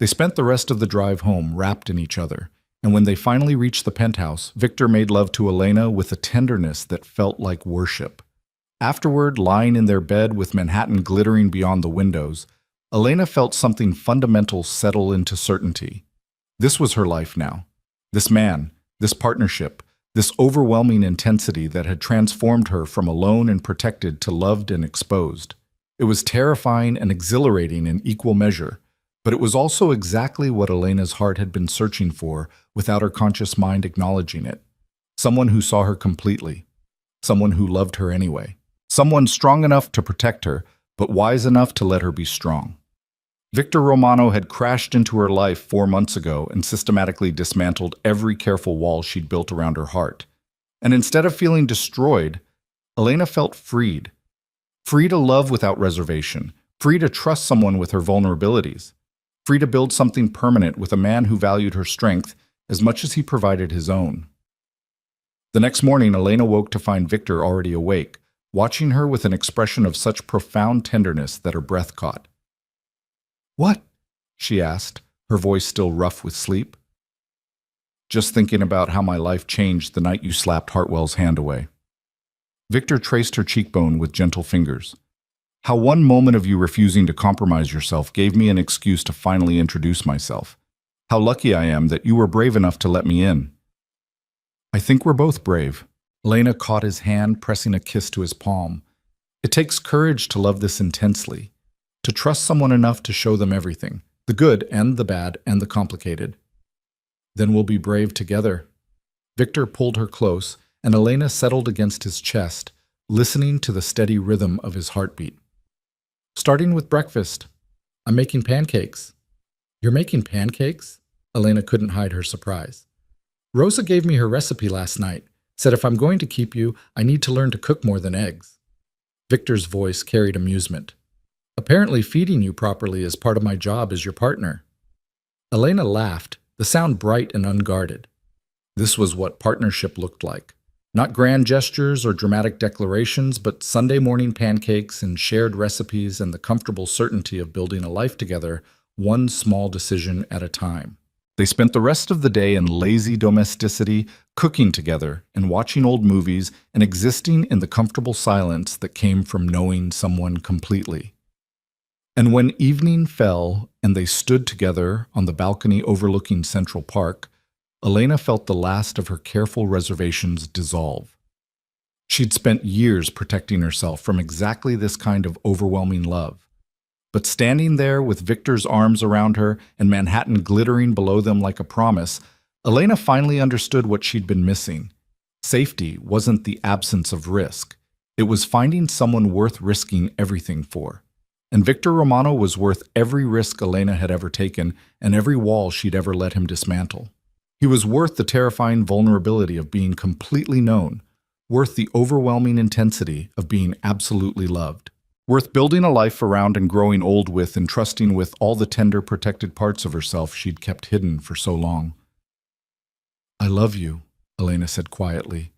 They spent the rest of the drive home wrapped in each other, and when they finally reached the penthouse, Victor made love to Elena with a tenderness that felt like worship. Afterward, lying in their bed with Manhattan glittering beyond the windows, Elena felt something fundamental settle into certainty. This was her life now. This man, this partnership, this overwhelming intensity that had transformed her from alone and protected to loved and exposed. It was terrifying and exhilarating in equal measure, but it was also exactly what Elena's heart had been searching for without her conscious mind acknowledging it. Someone who saw her completely. Someone who loved her anyway. Someone strong enough to protect her, but wise enough to let her be strong. Victor Romano had crashed into her life 4 months ago and systematically dismantled every careful wall she'd built around her heart. And instead of feeling destroyed, Elena felt freed. Free to love without reservation, free to trust someone with her vulnerabilities, free to build something permanent with a man who valued her strength as much as he provided his own. The next morning, Elena woke to find Victor already awake, watching her with an expression of such profound tenderness that her breath caught. "What?" she asked, her voice still rough with sleep. "Just thinking about how my life changed the night you slapped Hartwell's hand away." Victor traced her cheekbone with gentle fingers. "How one moment of you refusing to compromise yourself gave me an excuse to finally introduce myself. How lucky I am that you were brave enough to let me in." "I think we're both brave." Elena caught his hand, pressing a kiss to his palm. "It takes courage to love this intensely, to trust someone enough to show them everything, the good and the bad and the complicated. Then we'll be brave together." Victor pulled her close, and Elena settled against his chest, listening to the steady rhythm of his heartbeat. "Starting with breakfast. I'm making pancakes." "You're making pancakes?" Elena couldn't hide her surprise. "Rosa gave me her recipe last night, said if I'm going to keep you, I need to learn to cook more than eggs." Victor's voice carried amusement. "Apparently feeding you properly is part of my job as your partner." Elena laughed, the sound bright and unguarded. This was what partnership looked like. Not grand gestures or dramatic declarations, but Sunday morning pancakes and shared recipes and the comfortable certainty of building a life together, one small decision at a time. They spent the rest of the day in lazy domesticity, cooking together and watching old movies and existing in the comfortable silence that came from knowing someone completely. And when evening fell and they stood together on the balcony overlooking Central Park, Elena felt the last of her careful reservations dissolve. She'd spent years protecting herself from exactly this kind of overwhelming love. But standing there with Victor's arms around her and Manhattan glittering below them like a promise, Elena finally understood what she'd been missing. Safety wasn't the absence of risk. It was finding someone worth risking everything for. And Victor Romano was worth every risk Elena had ever taken and every wall she'd ever let him dismantle. He was worth the terrifying vulnerability of being completely known, worth the overwhelming intensity of being absolutely loved. Worth building a life around and growing old with and trusting with all the tender, protected parts of herself she'd kept hidden for so long. "I love you," Elena said quietly,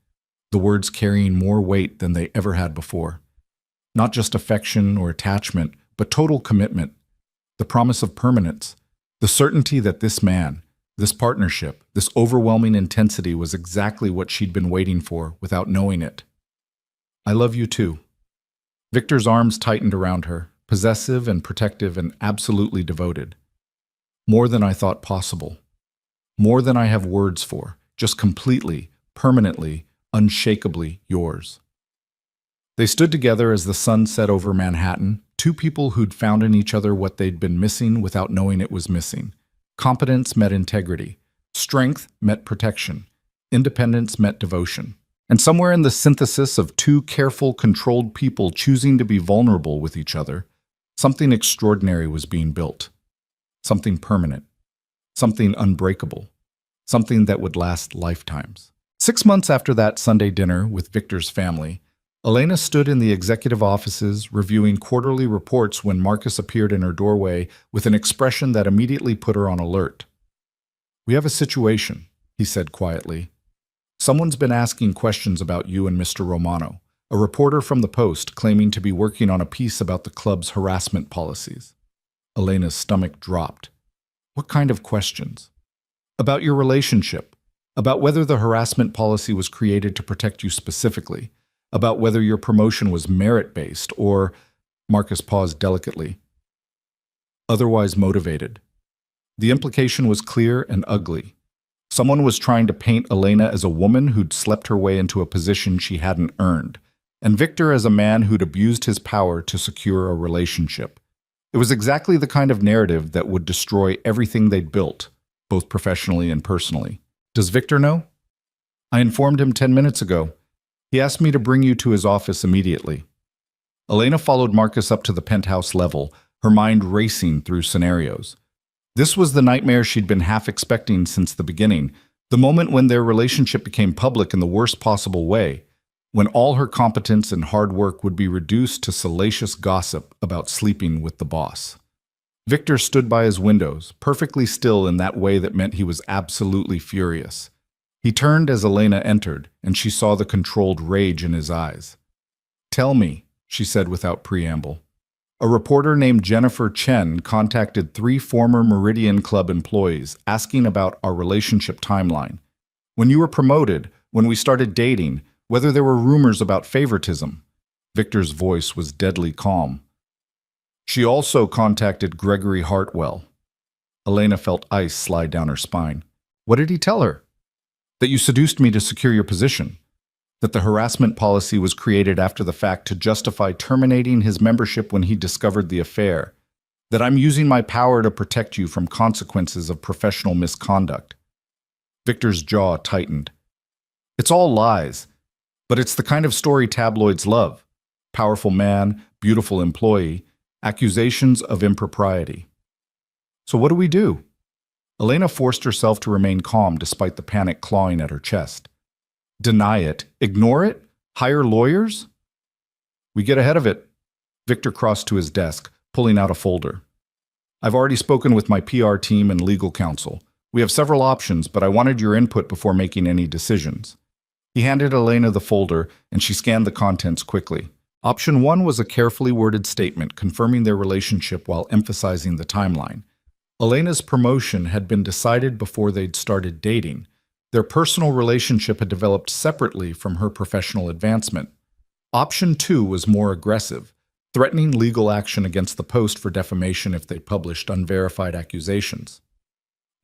the words carrying more weight than they ever had before. Not just affection or attachment, but total commitment, the promise of permanence, the certainty that this man, this partnership, this overwhelming intensity was exactly what she'd been waiting for without knowing it. "I love you too." Victor's arms tightened around her, possessive and protective and absolutely devoted. "More than I thought possible. More than I have words for. Just completely, permanently, unshakably yours." They stood together as the sun set over Manhattan, two people who'd found in each other what they'd been missing without knowing it was missing. Competence met integrity. Strength met protection. Independence met devotion. And somewhere in the synthesis of two careful, controlled people choosing to be vulnerable with each other, something extraordinary was being built. Something permanent. Something unbreakable. Something that would last lifetimes. 6 months after that Sunday dinner with Victor's family, Elena stood in the executive offices reviewing quarterly reports when Marcus appeared in her doorway with an expression that immediately put her on alert. "We have a situation," he said quietly. "Someone's been asking questions about you and Mr. Romano, a reporter from the Post claiming to be working on a piece about the club's harassment policies." Elena's stomach dropped. "What kind of questions?" "About your relationship, about whether the harassment policy was created to protect you specifically, about whether your promotion was merit-based or," Marcus paused delicately, "otherwise motivated." The implication was clear and ugly. Someone was trying to paint Elena as a woman who'd slept her way into a position she hadn't earned, and Victor as a man who'd abused his power to secure a relationship. It was exactly the kind of narrative that would destroy everything they'd built, both professionally and personally. "Does Victor know?" I informed him 10 minutes ago. He asked me to bring you to his office immediately. Elena followed Marcus up to the penthouse level, her mind racing through scenarios. This was the nightmare she'd been half expecting since the beginning, the moment when their relationship became public in the worst possible way, when all her competence and hard work would be reduced to salacious gossip about sleeping with the boss. Victor stood by his windows, perfectly still in that way that meant he was absolutely furious. He turned as Elena entered, and she saw the controlled rage in his eyes. "Tell me," she said without preamble. "A reporter named Jennifer Chen contacted 3 former Meridian Club employees asking about our relationship timeline. When you were promoted, when we started dating, whether there were rumors about favoritism." Victor's voice was deadly calm. "She also contacted Gregory Hartwell." Elena felt ice slide down her spine. "What did he tell her?" "That you seduced me to secure your position. That the harassment policy was created after the fact to justify terminating his membership when he discovered the affair. That I'm using my power to protect you from consequences of professional misconduct." Victor's jaw tightened. "It's all lies, but it's the kind of story tabloids love. Powerful man, beautiful employee, accusations of impropriety. So what do we do?" Elena forced herself to remain calm despite the panic clawing at her chest. Deny it? Ignore it? Hire lawyers? "We get ahead of it." Victor crossed to his desk, pulling out a folder. "I've already spoken with my PR team and legal counsel. We have several options, but I wanted your input before making any decisions." He handed Elena the folder, and she scanned the contents quickly. Option 1 was a carefully worded statement confirming their relationship while emphasizing the timeline. Elena's promotion had been decided before they'd started dating. Their personal relationship had developed separately from her professional advancement. Option 2 was more aggressive, threatening legal action against the Post for defamation if they published unverified accusations.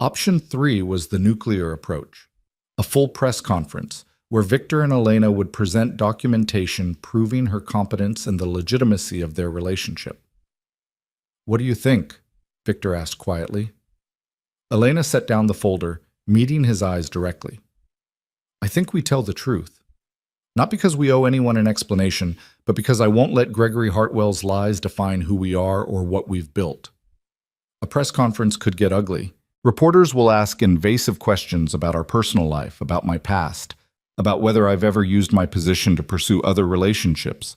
Option 3 was the nuclear approach, a full press conference where Victor and Elena would present documentation proving her competence and the legitimacy of their relationship. "What do you think?" Victor asked quietly. Elena set down the folder, meeting his eyes directly. "I think we tell the truth. Not because we owe anyone an explanation, but because I won't let Gregory Hartwell's lies define who we are or what we've built." A press conference could get ugly. Reporters will ask invasive questions about our personal life, about my past, about whether I've ever used my position to pursue other relationships.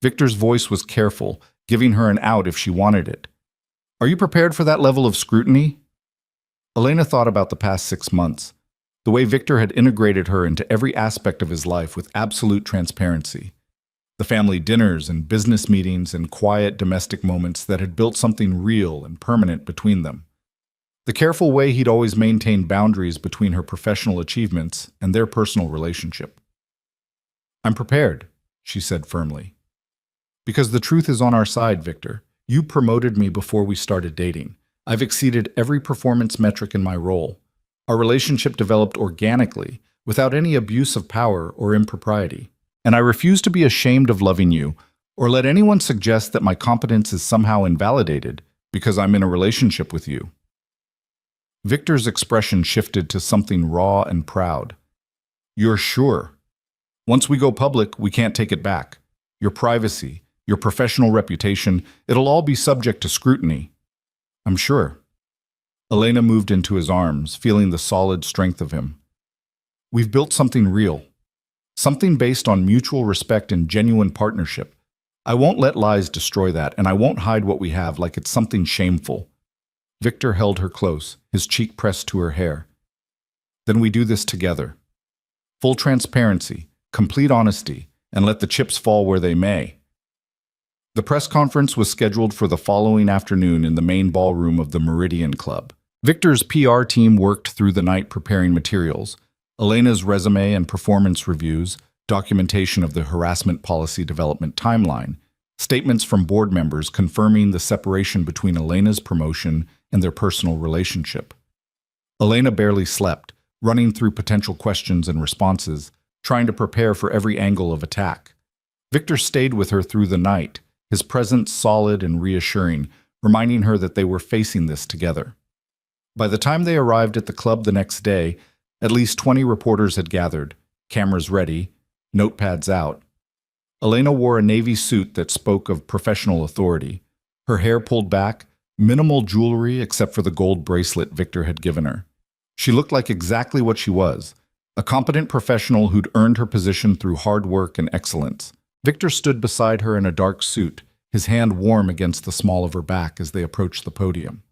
Victor's voice was careful, giving her an out if she wanted it. "Are you prepared for that level of scrutiny?" Elena thought about the past 6 months, the way Victor had integrated her into every aspect of his life with absolute transparency. The family dinners and business meetings and quiet domestic moments that had built something real and permanent between them. The careful way he'd always maintained boundaries between her professional achievements and their personal relationship. "I'm prepared," she said firmly. "Because the truth is on our side, Victor. You promoted me before we started dating. I've exceeded every performance metric in my role. Our relationship developed organically, without any abuse of power or impropriety. And I refuse to be ashamed of loving you, or let anyone suggest that my competence is somehow invalidated because I'm in a relationship with you." Victor's expression shifted to something raw and proud. "You're sure? Once we go public, we can't take it back. Your privacy, your professional reputation, it'll all be subject to scrutiny." "I'm sure." Elena moved into his arms, feeling the solid strength of him. "We've built something real. Something based on mutual respect and genuine partnership. I won't let lies destroy that, and I won't hide what we have like it's something shameful." Victor held her close, his cheek pressed to her hair. "Then we do this together. Full transparency, complete honesty, and let the chips fall where they may." The press conference was scheduled for the following afternoon in the main ballroom of the Meridian Club. Victor's PR team worked through the night preparing materials, Elena's resume and performance reviews, documentation of the harassment policy development timeline, statements from board members confirming the separation between Elena's promotion and their personal relationship. Elena barely slept, running through potential questions and responses, trying to prepare for every angle of attack. Victor stayed with her through the night, his presence solid and reassuring, reminding her that they were facing this together. By the time they arrived at the club the next day, at least 20 reporters had gathered, cameras ready, notepads out. Elena wore a navy suit that spoke of professional authority, her hair pulled back, minimal jewelry except for the gold bracelet Victor had given her. She looked like exactly what she was, a competent professional who'd earned her position through hard work and excellence. Victor stood beside her in a dark suit, his hand warm against the small of her back as they approached the podium.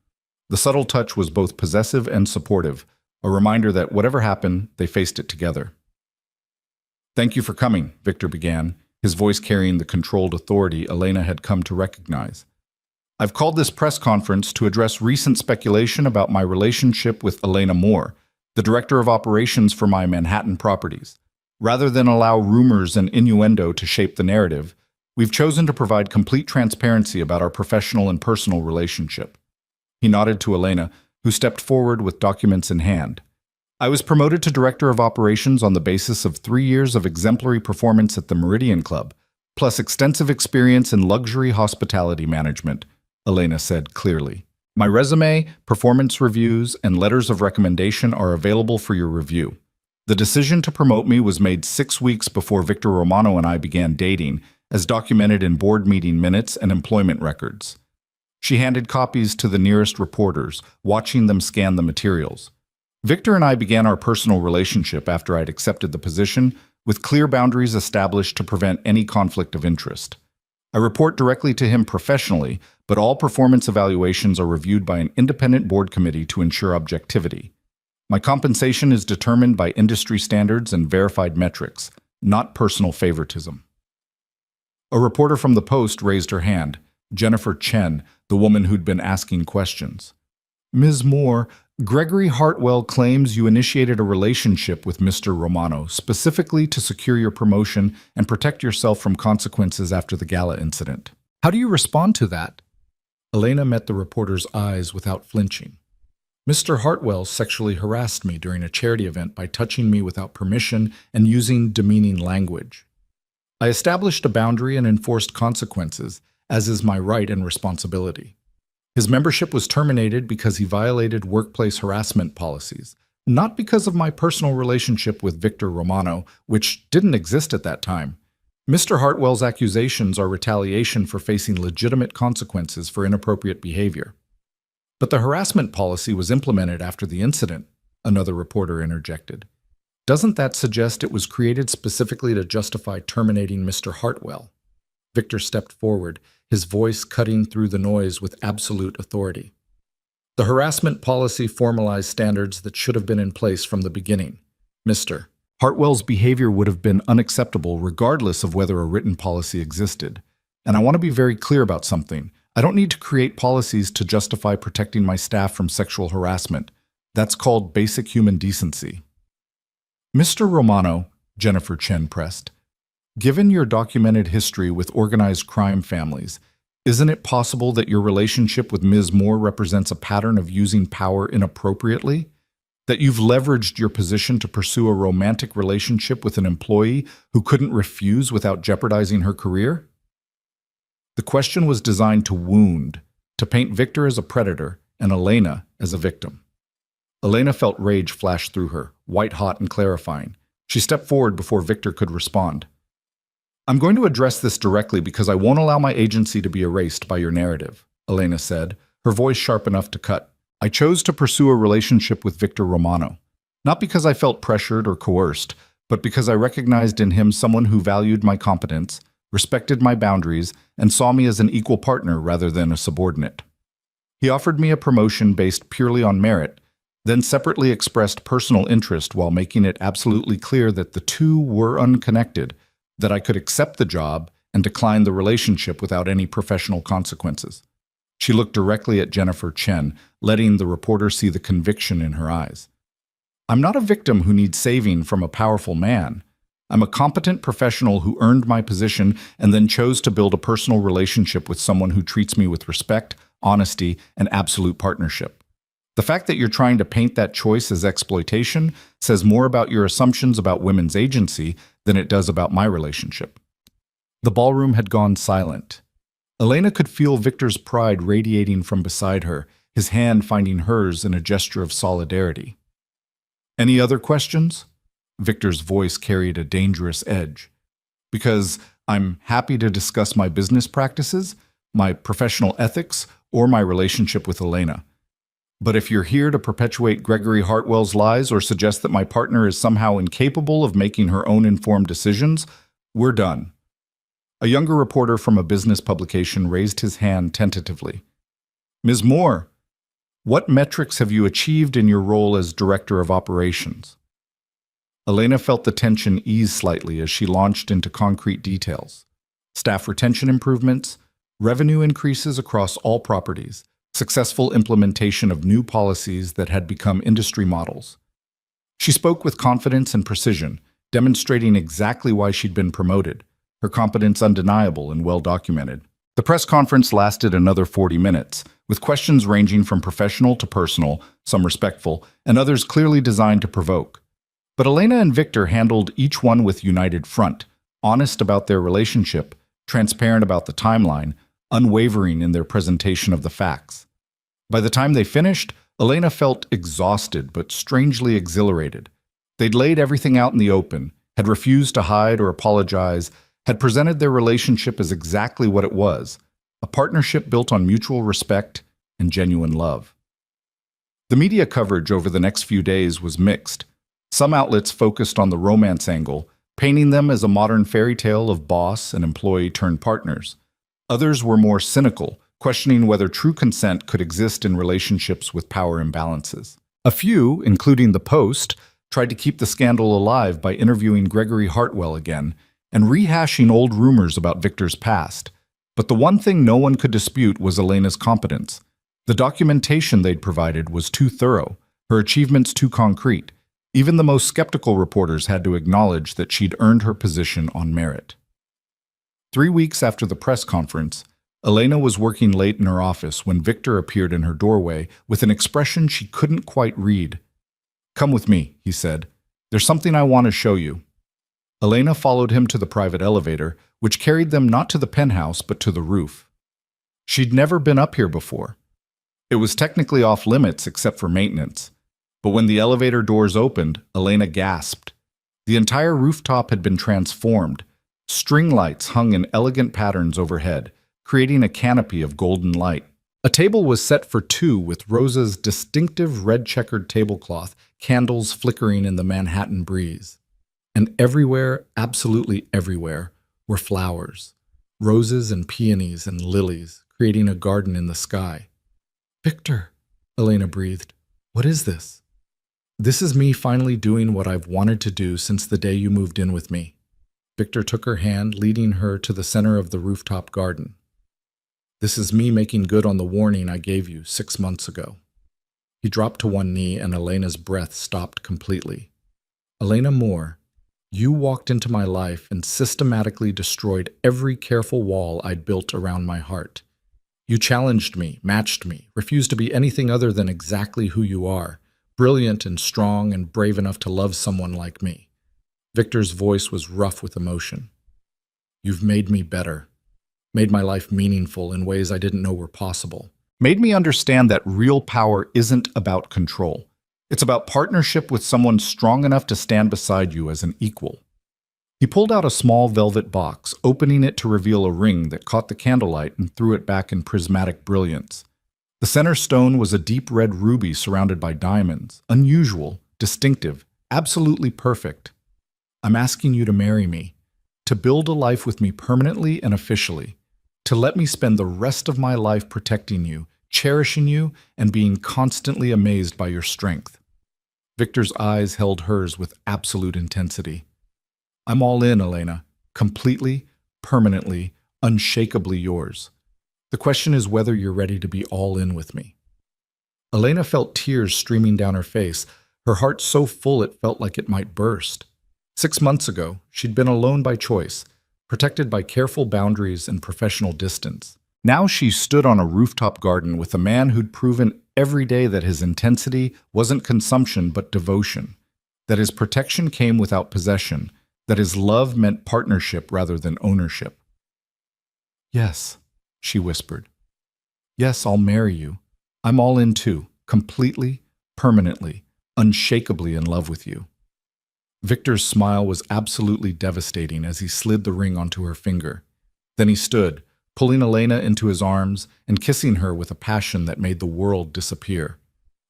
The subtle touch was both possessive and supportive, a reminder that whatever happened, they faced it together. "Thank you for coming," Victor began, his voice carrying the controlled authority Elena had come to recognize. "I've called this press conference to address recent speculation about my relationship with Elena Moore, the director of operations for my Manhattan properties. Rather than allow rumors and innuendo to shape the narrative, we've chosen to provide complete transparency about our professional and personal relationship." He nodded to Elena, who stepped forward with documents in hand. "I was promoted to director of operations on the basis of 3 years of exemplary performance at the Meridian Club, plus extensive experience in luxury hospitality management," Elena said clearly. "My resume, performance reviews, and letters of recommendation are available for your review. The decision to promote me was made 6 weeks before Victor Romano and I began dating, as documented in board meeting minutes and employment records." She handed copies to the nearest reporters, watching them scan the materials. "Victor and I began our personal relationship after I'd accepted the position, with clear boundaries established to prevent any conflict of interest. I report directly to him professionally, but all performance evaluations are reviewed by an independent board committee to ensure objectivity. My compensation is determined by industry standards and verified metrics, not personal favoritism." A reporter from the Post raised her hand, Jennifer Chen, the woman who'd been asking questions. "Ms. Moore, Gregory Hartwell claims you initiated a relationship with Mr. Romano, specifically to secure your promotion and protect yourself from consequences after the gala incident. How do you respond to that?" Elena met the reporter's eyes without flinching. "Mr. Hartwell sexually harassed me during a charity event by touching me without permission and using demeaning language. I established a boundary and enforced consequences, as is my right and responsibility. His membership was terminated because he violated workplace harassment policies, not because of my personal relationship with Victor Romano, which didn't exist at that time. Mr. Hartwell's accusations are retaliation for facing legitimate consequences for inappropriate behavior." "But the harassment policy was implemented after the incident," another reporter interjected. "Doesn't that suggest it was created specifically to justify terminating Mr. Hartwell?" Victor stepped forward, his voice cutting through the noise with absolute authority. "The harassment policy formalized standards that should have been in place from the beginning. Mr. Hartwell's behavior would have been unacceptable regardless of whether a written policy existed. And I want to be very clear about something. I don't need to create policies to justify protecting my staff from sexual harassment. That's called basic human decency." "Mr. Romano," Jennifer Chen pressed, "given your documented history with organized crime families, isn't it possible that your relationship with Ms. Moore represents a pattern of using power inappropriately? That you've leveraged your position to pursue a romantic relationship with an employee who couldn't refuse without jeopardizing her career?" The question was designed to wound, to paint Victor as a predator and Elena as a victim. Elena felt rage flash through her, white-hot and clarifying. She stepped forward before Victor could respond. "I'm going to address this directly because I won't allow my agency to be erased by your narrative," Elena said, her voice sharp enough to cut. "I chose to pursue a relationship with Victor Romano, not because I felt pressured or coerced, but because I recognized in him someone who valued my competence, respected my boundaries, and saw me as an equal partner rather than a subordinate. He offered me a promotion based purely on merit, then separately expressed personal interest while making it absolutely clear that the two were unconnected, that I could accept the job and decline the relationship without any professional consequences." She looked directly at Jennifer Chen, letting the reporter see the conviction in her eyes. "I'm not a victim who needs saving from a powerful man. I'm a competent professional who earned my position and then chose to build a personal relationship with someone who treats me with respect, honesty, and absolute partnership. The fact that you're trying to paint that choice as exploitation says more about your assumptions about women's agency than it does about my relationship." The ballroom had gone silent. Elena could feel Victor's pride radiating from beside her, his hand finding hers in a gesture of solidarity. "Any other questions?" Victor's voice carried a dangerous edge. Because I'm happy to discuss my business practices, my professional ethics, or my relationship with Elena. But if you're here to perpetuate Gregory Hartwell's lies or suggest that my partner is somehow incapable of making her own informed decisions, we're done. A younger reporter from a business publication raised his hand tentatively. Ms. Moore, what metrics have you achieved in your role as Director of Operations? Elena felt the tension ease slightly as she launched into concrete details. Staff retention improvements, revenue increases across all properties, successful implementation of new policies that had become industry models. She spoke with confidence and precision, demonstrating exactly why she'd been promoted, her competence undeniable and well documented. The press conference lasted another 40 minutes, with questions ranging from professional to personal, some respectful, and others clearly designed to provoke. But Elena and Victor handled each one with united front, honest about their relationship, transparent about the timeline, unwavering in their presentation of the facts. By the time they finished, Elena felt exhausted but strangely exhilarated. They'd laid everything out in the open, had refused to hide or apologize, had presented their relationship as exactly what it was, a partnership built on mutual respect and genuine love. The media coverage over the next few days was mixed. Some outlets focused on the romance angle, painting them as a modern fairy tale of boss and employee turned partners. Others were more cynical, questioning whether true consent could exist in relationships with power imbalances. A few, including The Post, tried to keep the scandal alive by interviewing Gregory Hartwell again and rehashing old rumors about Victor's past. But the one thing no one could dispute was Elena's competence. The documentation they'd provided was too thorough, her achievements too concrete. Even the most skeptical reporters had to acknowledge that she'd earned her position on merit. 3 weeks after the press conference, Elena was working late in her office when Victor appeared in her doorway with an expression she couldn't quite read. "Come with me," he said. "There's something I want to show you." Elena followed him to the private elevator, which carried them not to the penthouse but to the roof. She'd never been up here before. It was technically off limits except for maintenance. But when the elevator doors opened, Elena gasped. The entire rooftop had been transformed. String lights hung in elegant patterns overhead, creating a canopy of golden light. A table was set for two with Rosa's distinctive red-checkered tablecloth, candles flickering in the Manhattan breeze. And everywhere, absolutely everywhere, were flowers. Roses and peonies and lilies, creating a garden in the sky. "Victor," Elena breathed, "what is this?" "This is me finally doing what I've wanted to do since the day you moved in with me." Victor took her hand, leading her to the center of the rooftop garden. "This is me making good on the warning I gave you 6 months ago." He dropped to one knee and Elena's breath stopped completely. "Elena Moore, you walked into my life and systematically destroyed every careful wall I'd built around my heart. You challenged me, matched me, refused to be anything other than exactly who you are, brilliant and strong and brave enough to love someone like me." Victor's voice was rough with emotion. "You've made me better, made my life meaningful in ways I didn't know were possible. Made me understand that real power isn't about control. It's about partnership with someone strong enough to stand beside you as an equal." He pulled out a small velvet box, opening it to reveal a ring that caught the candlelight and threw it back in prismatic brilliance. The center stone was a deep red ruby surrounded by diamonds, unusual, distinctive, absolutely perfect. "I'm asking you to marry me, to build a life with me permanently and officially, to let me spend the rest of my life protecting you, cherishing you, and being constantly amazed by your strength." Victor's eyes held hers with absolute intensity. "I'm all in, Elena, completely, permanently, unshakably yours. The question is whether you're ready to be all in with me." Elena felt tears streaming down her face, her heart so full it felt like it might burst. 6 months ago, she'd been alone by choice, protected by careful boundaries and professional distance. Now she stood on a rooftop garden with a man who'd proven every day that his intensity wasn't consumption but devotion, that his protection came without possession, that his love meant partnership rather than ownership. "Yes," she whispered. "Yes, I'll marry you. I'm all in too, completely, permanently, unshakably in love with you." Victor's smile was absolutely devastating as he slid the ring onto her finger. Then he stood, pulling Elena into his arms and kissing her with a passion that made the world disappear.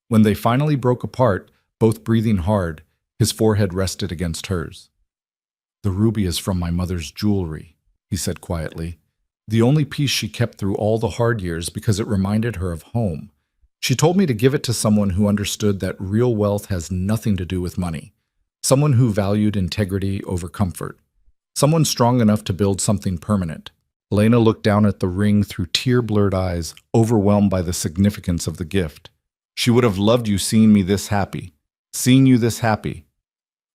When they finally broke apart, both breathing hard, his forehead rested against hers. "The ruby is from my mother's jewelry," he said quietly. "The only piece she kept through all the hard years because it reminded her of home. She told me to give it to someone who understood that real wealth has nothing to do with money. Someone who valued integrity over comfort. Someone strong enough to build something permanent." Elena looked down at the ring through tear-blurred eyes, overwhelmed by the significance of the gift. "She would have loved you seeing me this happy. Seeing you this happy."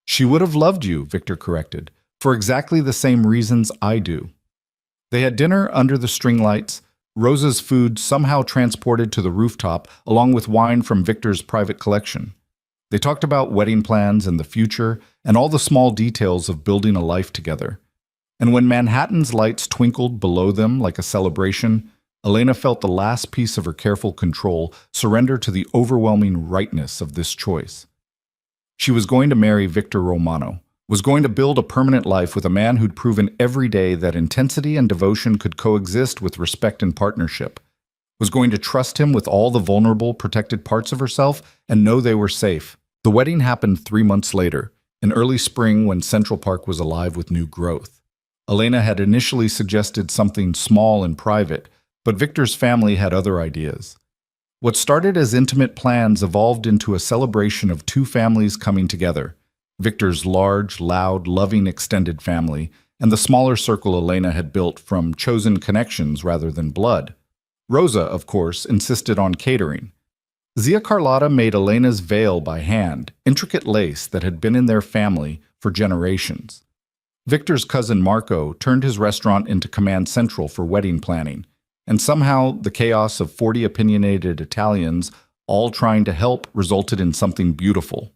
"She would have loved you," Victor corrected, "for exactly the same reasons I do." They had dinner under the string lights, Rosa's food somehow transported to the rooftop, along with wine from Victor's private collection. They talked about wedding plans and the future, and all the small details of building a life together. And when Manhattan's lights twinkled below them like a celebration, Elena felt the last piece of her careful control surrender to the overwhelming rightness of this choice. She was going to marry Victor Romano, was going to build a permanent life with a man who'd proven every day that intensity and devotion could coexist with respect and partnership, was going to trust him with all the vulnerable, protected parts of herself and know they were safe. The wedding happened 3 months later, in early spring when Central Park was alive with new growth. Elena had initially suggested something small and private, but Victor's family had other ideas. What started as intimate plans evolved into a celebration of two families coming together: Victor's large, loud, loving extended family, and the smaller circle Elena had built from chosen connections rather than blood. Rosa, of course, insisted on catering. Zia Carlotta made Elena's veil by hand, intricate lace that had been in their family for generations. Victor's cousin Marco turned his restaurant into command central for wedding planning, and somehow the chaos of 40 opinionated Italians all trying to help resulted in something beautiful.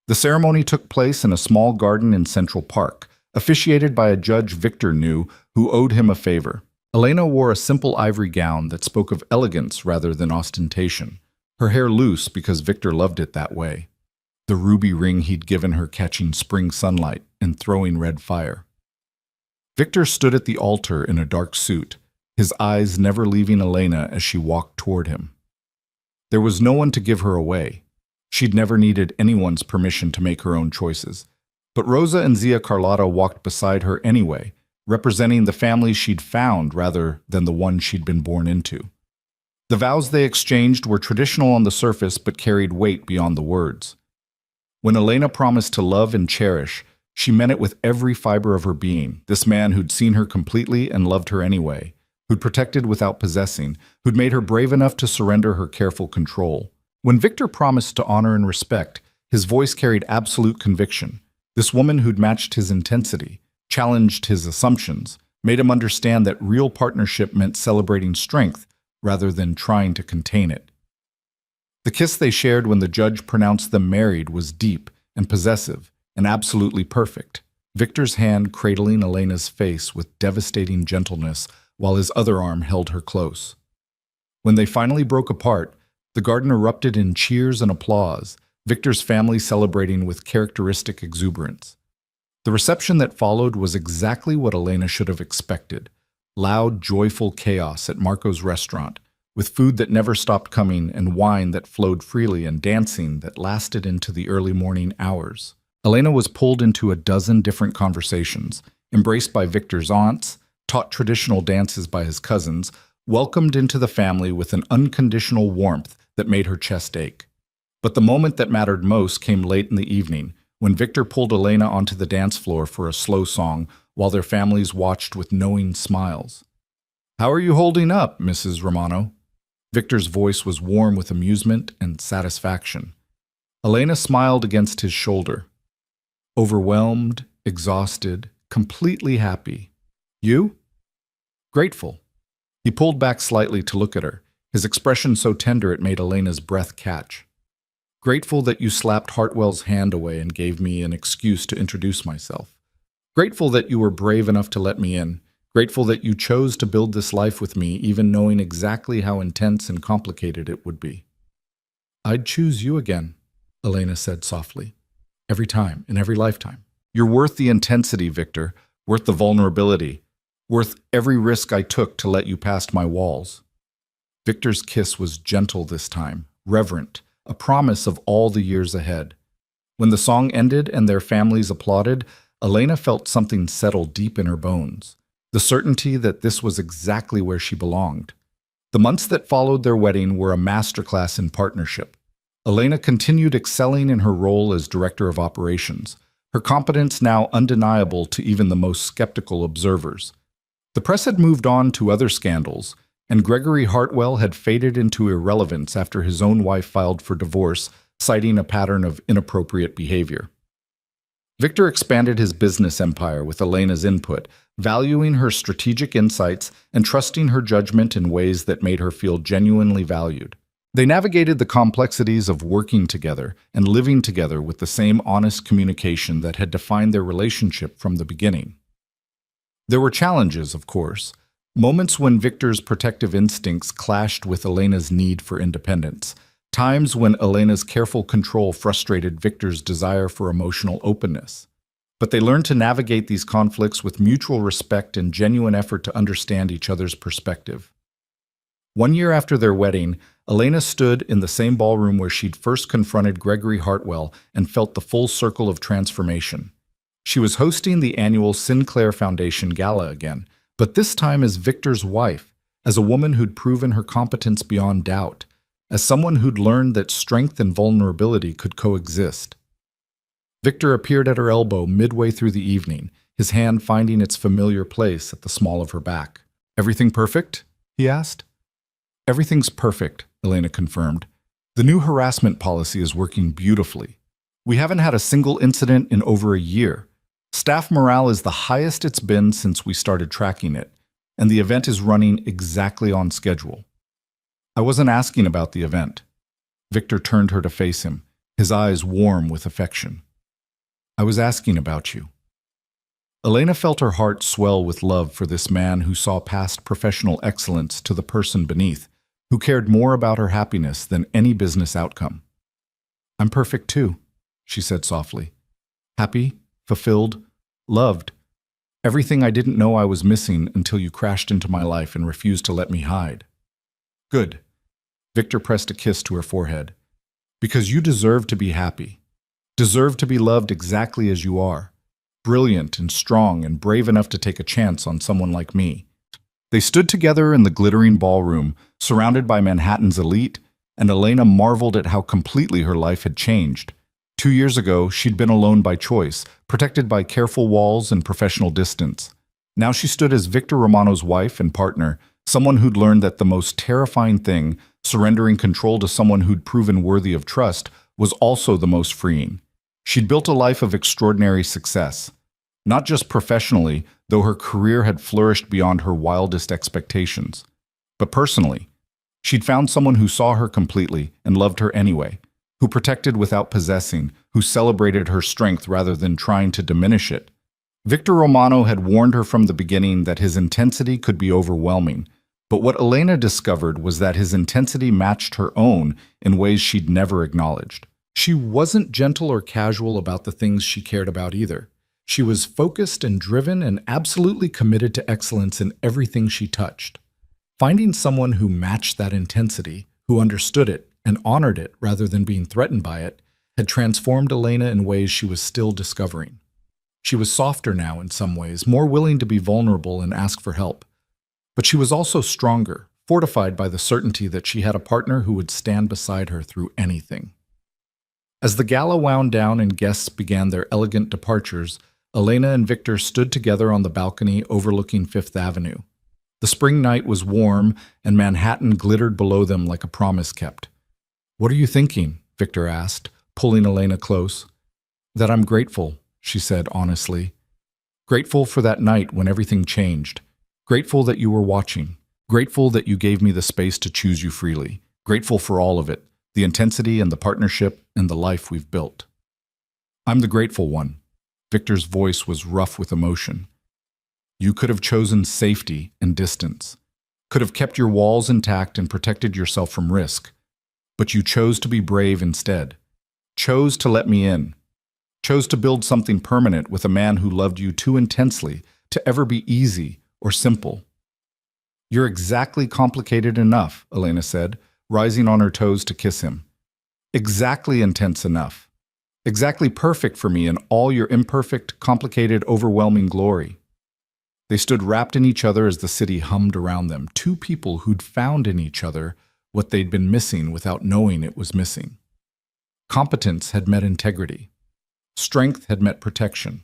The ceremony took place in a small garden in Central Park, officiated by a judge Victor knew who owed him a favor. Elena wore a simple ivory gown that spoke of elegance rather than ostentation, her hair loose because Victor loved it that way, the ruby ring he'd given her catching spring sunlight and throwing red fire. Victor stood at the altar in a dark suit, his eyes never leaving Elena as she walked toward him. There was no one to give her away. She'd never needed anyone's permission to make her own choices. But Rosa and Zia Carlotta walked beside her anyway, representing the family she'd found rather than the one she'd been born into. The vows they exchanged were traditional on the surface but carried weight beyond the words. When Elena promised to love and cherish, she meant it with every fiber of her being, this man who'd seen her completely and loved her anyway, who'd protected without possessing, who'd made her brave enough to surrender her careful control. When Victor promised to honor and respect, his voice carried absolute conviction. This woman who'd matched his intensity, challenged his assumptions, made him understand that real partnership meant celebrating strength rather than trying to contain it. The kiss they shared when the judge pronounced them married was deep and possessive and absolutely perfect, Victor's hand cradling Elena's face with devastating gentleness while his other arm held her close. When they finally broke apart, the garden erupted in cheers and applause, Victor's family celebrating with characteristic exuberance. The reception that followed was exactly what Elena should have expected: loud, joyful chaos at Marco's restaurant, with food that never stopped coming and wine that flowed freely and dancing that lasted into the early morning hours. Elena was pulled into a dozen different conversations, embraced by Victor's aunts, taught traditional dances by his cousins, welcomed into the family with an unconditional warmth that made her chest ache. But the moment that mattered most came late in the evening, when Victor pulled Elena onto the dance floor for a slow song while their families watched with knowing smiles. "How are you holding up, Mrs. Romano?" Victor's voice was warm with amusement and satisfaction. Elena smiled against his shoulder. "Overwhelmed, exhausted, completely happy. You?" "Grateful." He pulled back slightly to look at her, his expression so tender it made Elena's breath catch. "Grateful that you slapped Hartwell's hand away and gave me an excuse to introduce myself. Grateful that you were brave enough to let me in. Grateful that you chose to build this life with me, even knowing exactly how intense and complicated it would be." "I'd choose you again," Elena said softly. "Every time, in every lifetime." You're worth the intensity, Victor, worth the vulnerability, worth every risk I took to let you past my walls. Victor's kiss was gentle this time, reverent, a promise of all the years ahead. When the song ended and their families applauded, Elena felt something settle deep in her bones, the certainty that this was exactly where she belonged. The months that followed their wedding were a masterclass in partnership. Elena continued excelling in her role as director of operations, her competence now undeniable to even the most skeptical observers. The press had moved on to other scandals, and Gregory Hartwell had faded into irrelevance after his own wife filed for divorce, citing a pattern of inappropriate behavior. Victor expanded his business empire with Elena's input, valuing her strategic insights and trusting her judgment in ways that made her feel genuinely valued. They navigated the complexities of working together and living together with the same honest communication that had defined their relationship from the beginning. There were challenges, of course, moments when Victor's protective instincts clashed with Elena's need for independence, times when Elena's careful control frustrated Victor's desire for emotional openness. But they learned to navigate these conflicts with mutual respect and genuine effort to understand each other's perspective. 1 year after their wedding, Elena stood in the same ballroom where she'd first confronted Gregory Hartwell and felt the full circle of transformation. She was hosting the annual Sinclair Foundation Gala again, but this time as Victor's wife, as a woman who'd proven her competence beyond doubt, as someone who'd learned that strength and vulnerability could coexist. Victor appeared at her elbow midway through the evening, his hand finding its familiar place at the small of her back. "Everything perfect?" he asked. "Everything's perfect," Elena confirmed. "The new harassment policy is working beautifully. We haven't had a single incident in over a year. Staff morale is the highest it's been since we started tracking it, and the event is running exactly on schedule." "I wasn't asking about the event." Victor turned her to face him, his eyes warm with affection. "I was asking about you." Elena felt her heart swell with love for this man who saw past professional excellence to the person beneath, who cared more about her happiness than any business outcome. "I'm perfect too," she said softly. "Happy, fulfilled, loved. Everything I didn't know I was missing until you crashed into my life and refused to let me hide." "Good." Victor pressed a kiss to her forehead. "Because you deserve to be happy. Deserve to be loved exactly as you are. Brilliant and strong and brave enough to take a chance on someone like me." They stood together in the glittering ballroom, surrounded by Manhattan's elite, and Elena marveled at how completely her life had changed. 2 years ago, she'd been alone by choice, protected by careful walls and professional distance. Now she stood as Victor Romano's wife and partner, someone who'd learned that the most terrifying thing, surrendering control to someone who'd proven worthy of trust, was also the most freeing. She'd built a life of extraordinary success. Not just professionally, though her career had flourished beyond her wildest expectations, but personally. She'd found someone who saw her completely and loved her anyway, who protected without possessing, who celebrated her strength rather than trying to diminish it. Victor Romano had warned her from the beginning that his intensity could be overwhelming, but what Elena discovered was that his intensity matched her own in ways she'd never acknowledged. She wasn't gentle or casual about the things she cared about either. She was focused and driven and absolutely committed to excellence in everything she touched. Finding someone who matched that intensity, who understood it and honored it rather than being threatened by it, had transformed Elena in ways she was still discovering. She was softer now in some ways, more willing to be vulnerable and ask for help. But she was also stronger, fortified by the certainty that she had a partner who would stand beside her through anything. As the gala wound down and guests began their elegant departures, Elena and Victor stood together on the balcony overlooking Fifth Avenue. The spring night was warm, and Manhattan glittered below them like a promise kept. "What are you thinking?" Victor asked, pulling Elena close. "That I'm grateful," she said honestly. "Grateful for that night when everything changed. Grateful that you were watching. Grateful that you gave me the space to choose you freely. Grateful for all of it, the intensity and the partnership and the life we've built." "I'm the grateful one." Victor's voice was rough with emotion. "You could have chosen safety and distance, could have kept your walls intact and protected yourself from risk, but you chose to be brave instead, chose to let me in, chose to build something permanent with a man who loved you too intensely to ever be easy or simple. "You're exactly complicated enough," Elena said, rising on her toes to kiss him. "Exactly intense enough. Exactly perfect for me in all your imperfect, complicated, overwhelming glory." They stood wrapped in each other as the city hummed around them, two people who'd found in each other what they'd been missing without knowing it was missing. Competence had met integrity. Strength had met protection.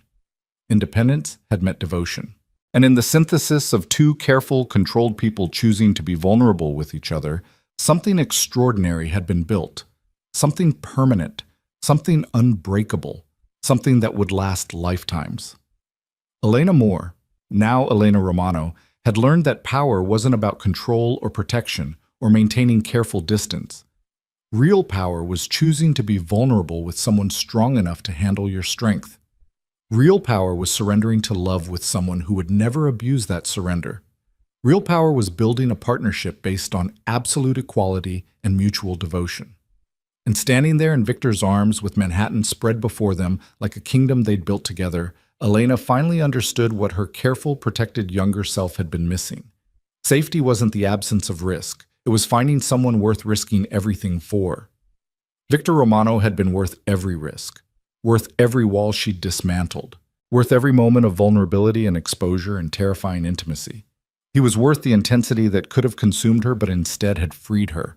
Independence had met devotion. And in the synthesis of two careful, controlled people choosing to be vulnerable with each other, something extraordinary had been built. Something permanent, something unbreakable, something that would last lifetimes. Elena Moore, now Elena Romano, had learned that power wasn't about control or protection or maintaining careful distance. Real power was choosing to be vulnerable with someone strong enough to handle your strength. Real power was surrendering to love with someone who would never abuse that surrender. Real power was building a partnership based on absolute equality and mutual devotion. And standing there in Victor's arms with Manhattan spread before them like a kingdom they'd built together, Elena finally understood what her careful, protected younger self had been missing. Safety wasn't the absence of risk. It was finding someone worth risking everything for. Victor Romano had been worth every risk, worth every wall she'd dismantled, worth every moment of vulnerability and exposure and terrifying intimacy. He was worth the intensity that could have consumed her but instead had freed her.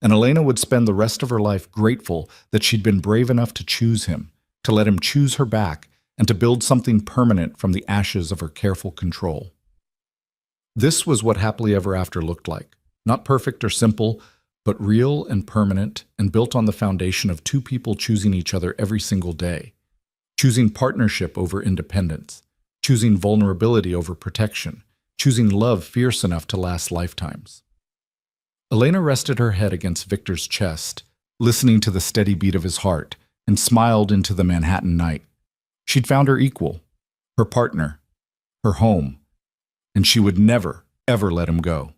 And Elena would spend the rest of her life grateful that she'd been brave enough to choose him, to let him choose her back, and to build something permanent from the ashes of her careful control. This was what happily ever after looked like. Not perfect or simple, but real and permanent and built on the foundation of two people choosing each other every single day. Choosing partnership over independence. Choosing vulnerability over protection. Choosing love fierce enough to last lifetimes. Elena rested her head against Victor's chest, listening to the steady beat of his heart, and smiled into the Manhattan night. She'd found her equal, her partner, her home, and she would never, ever let him go.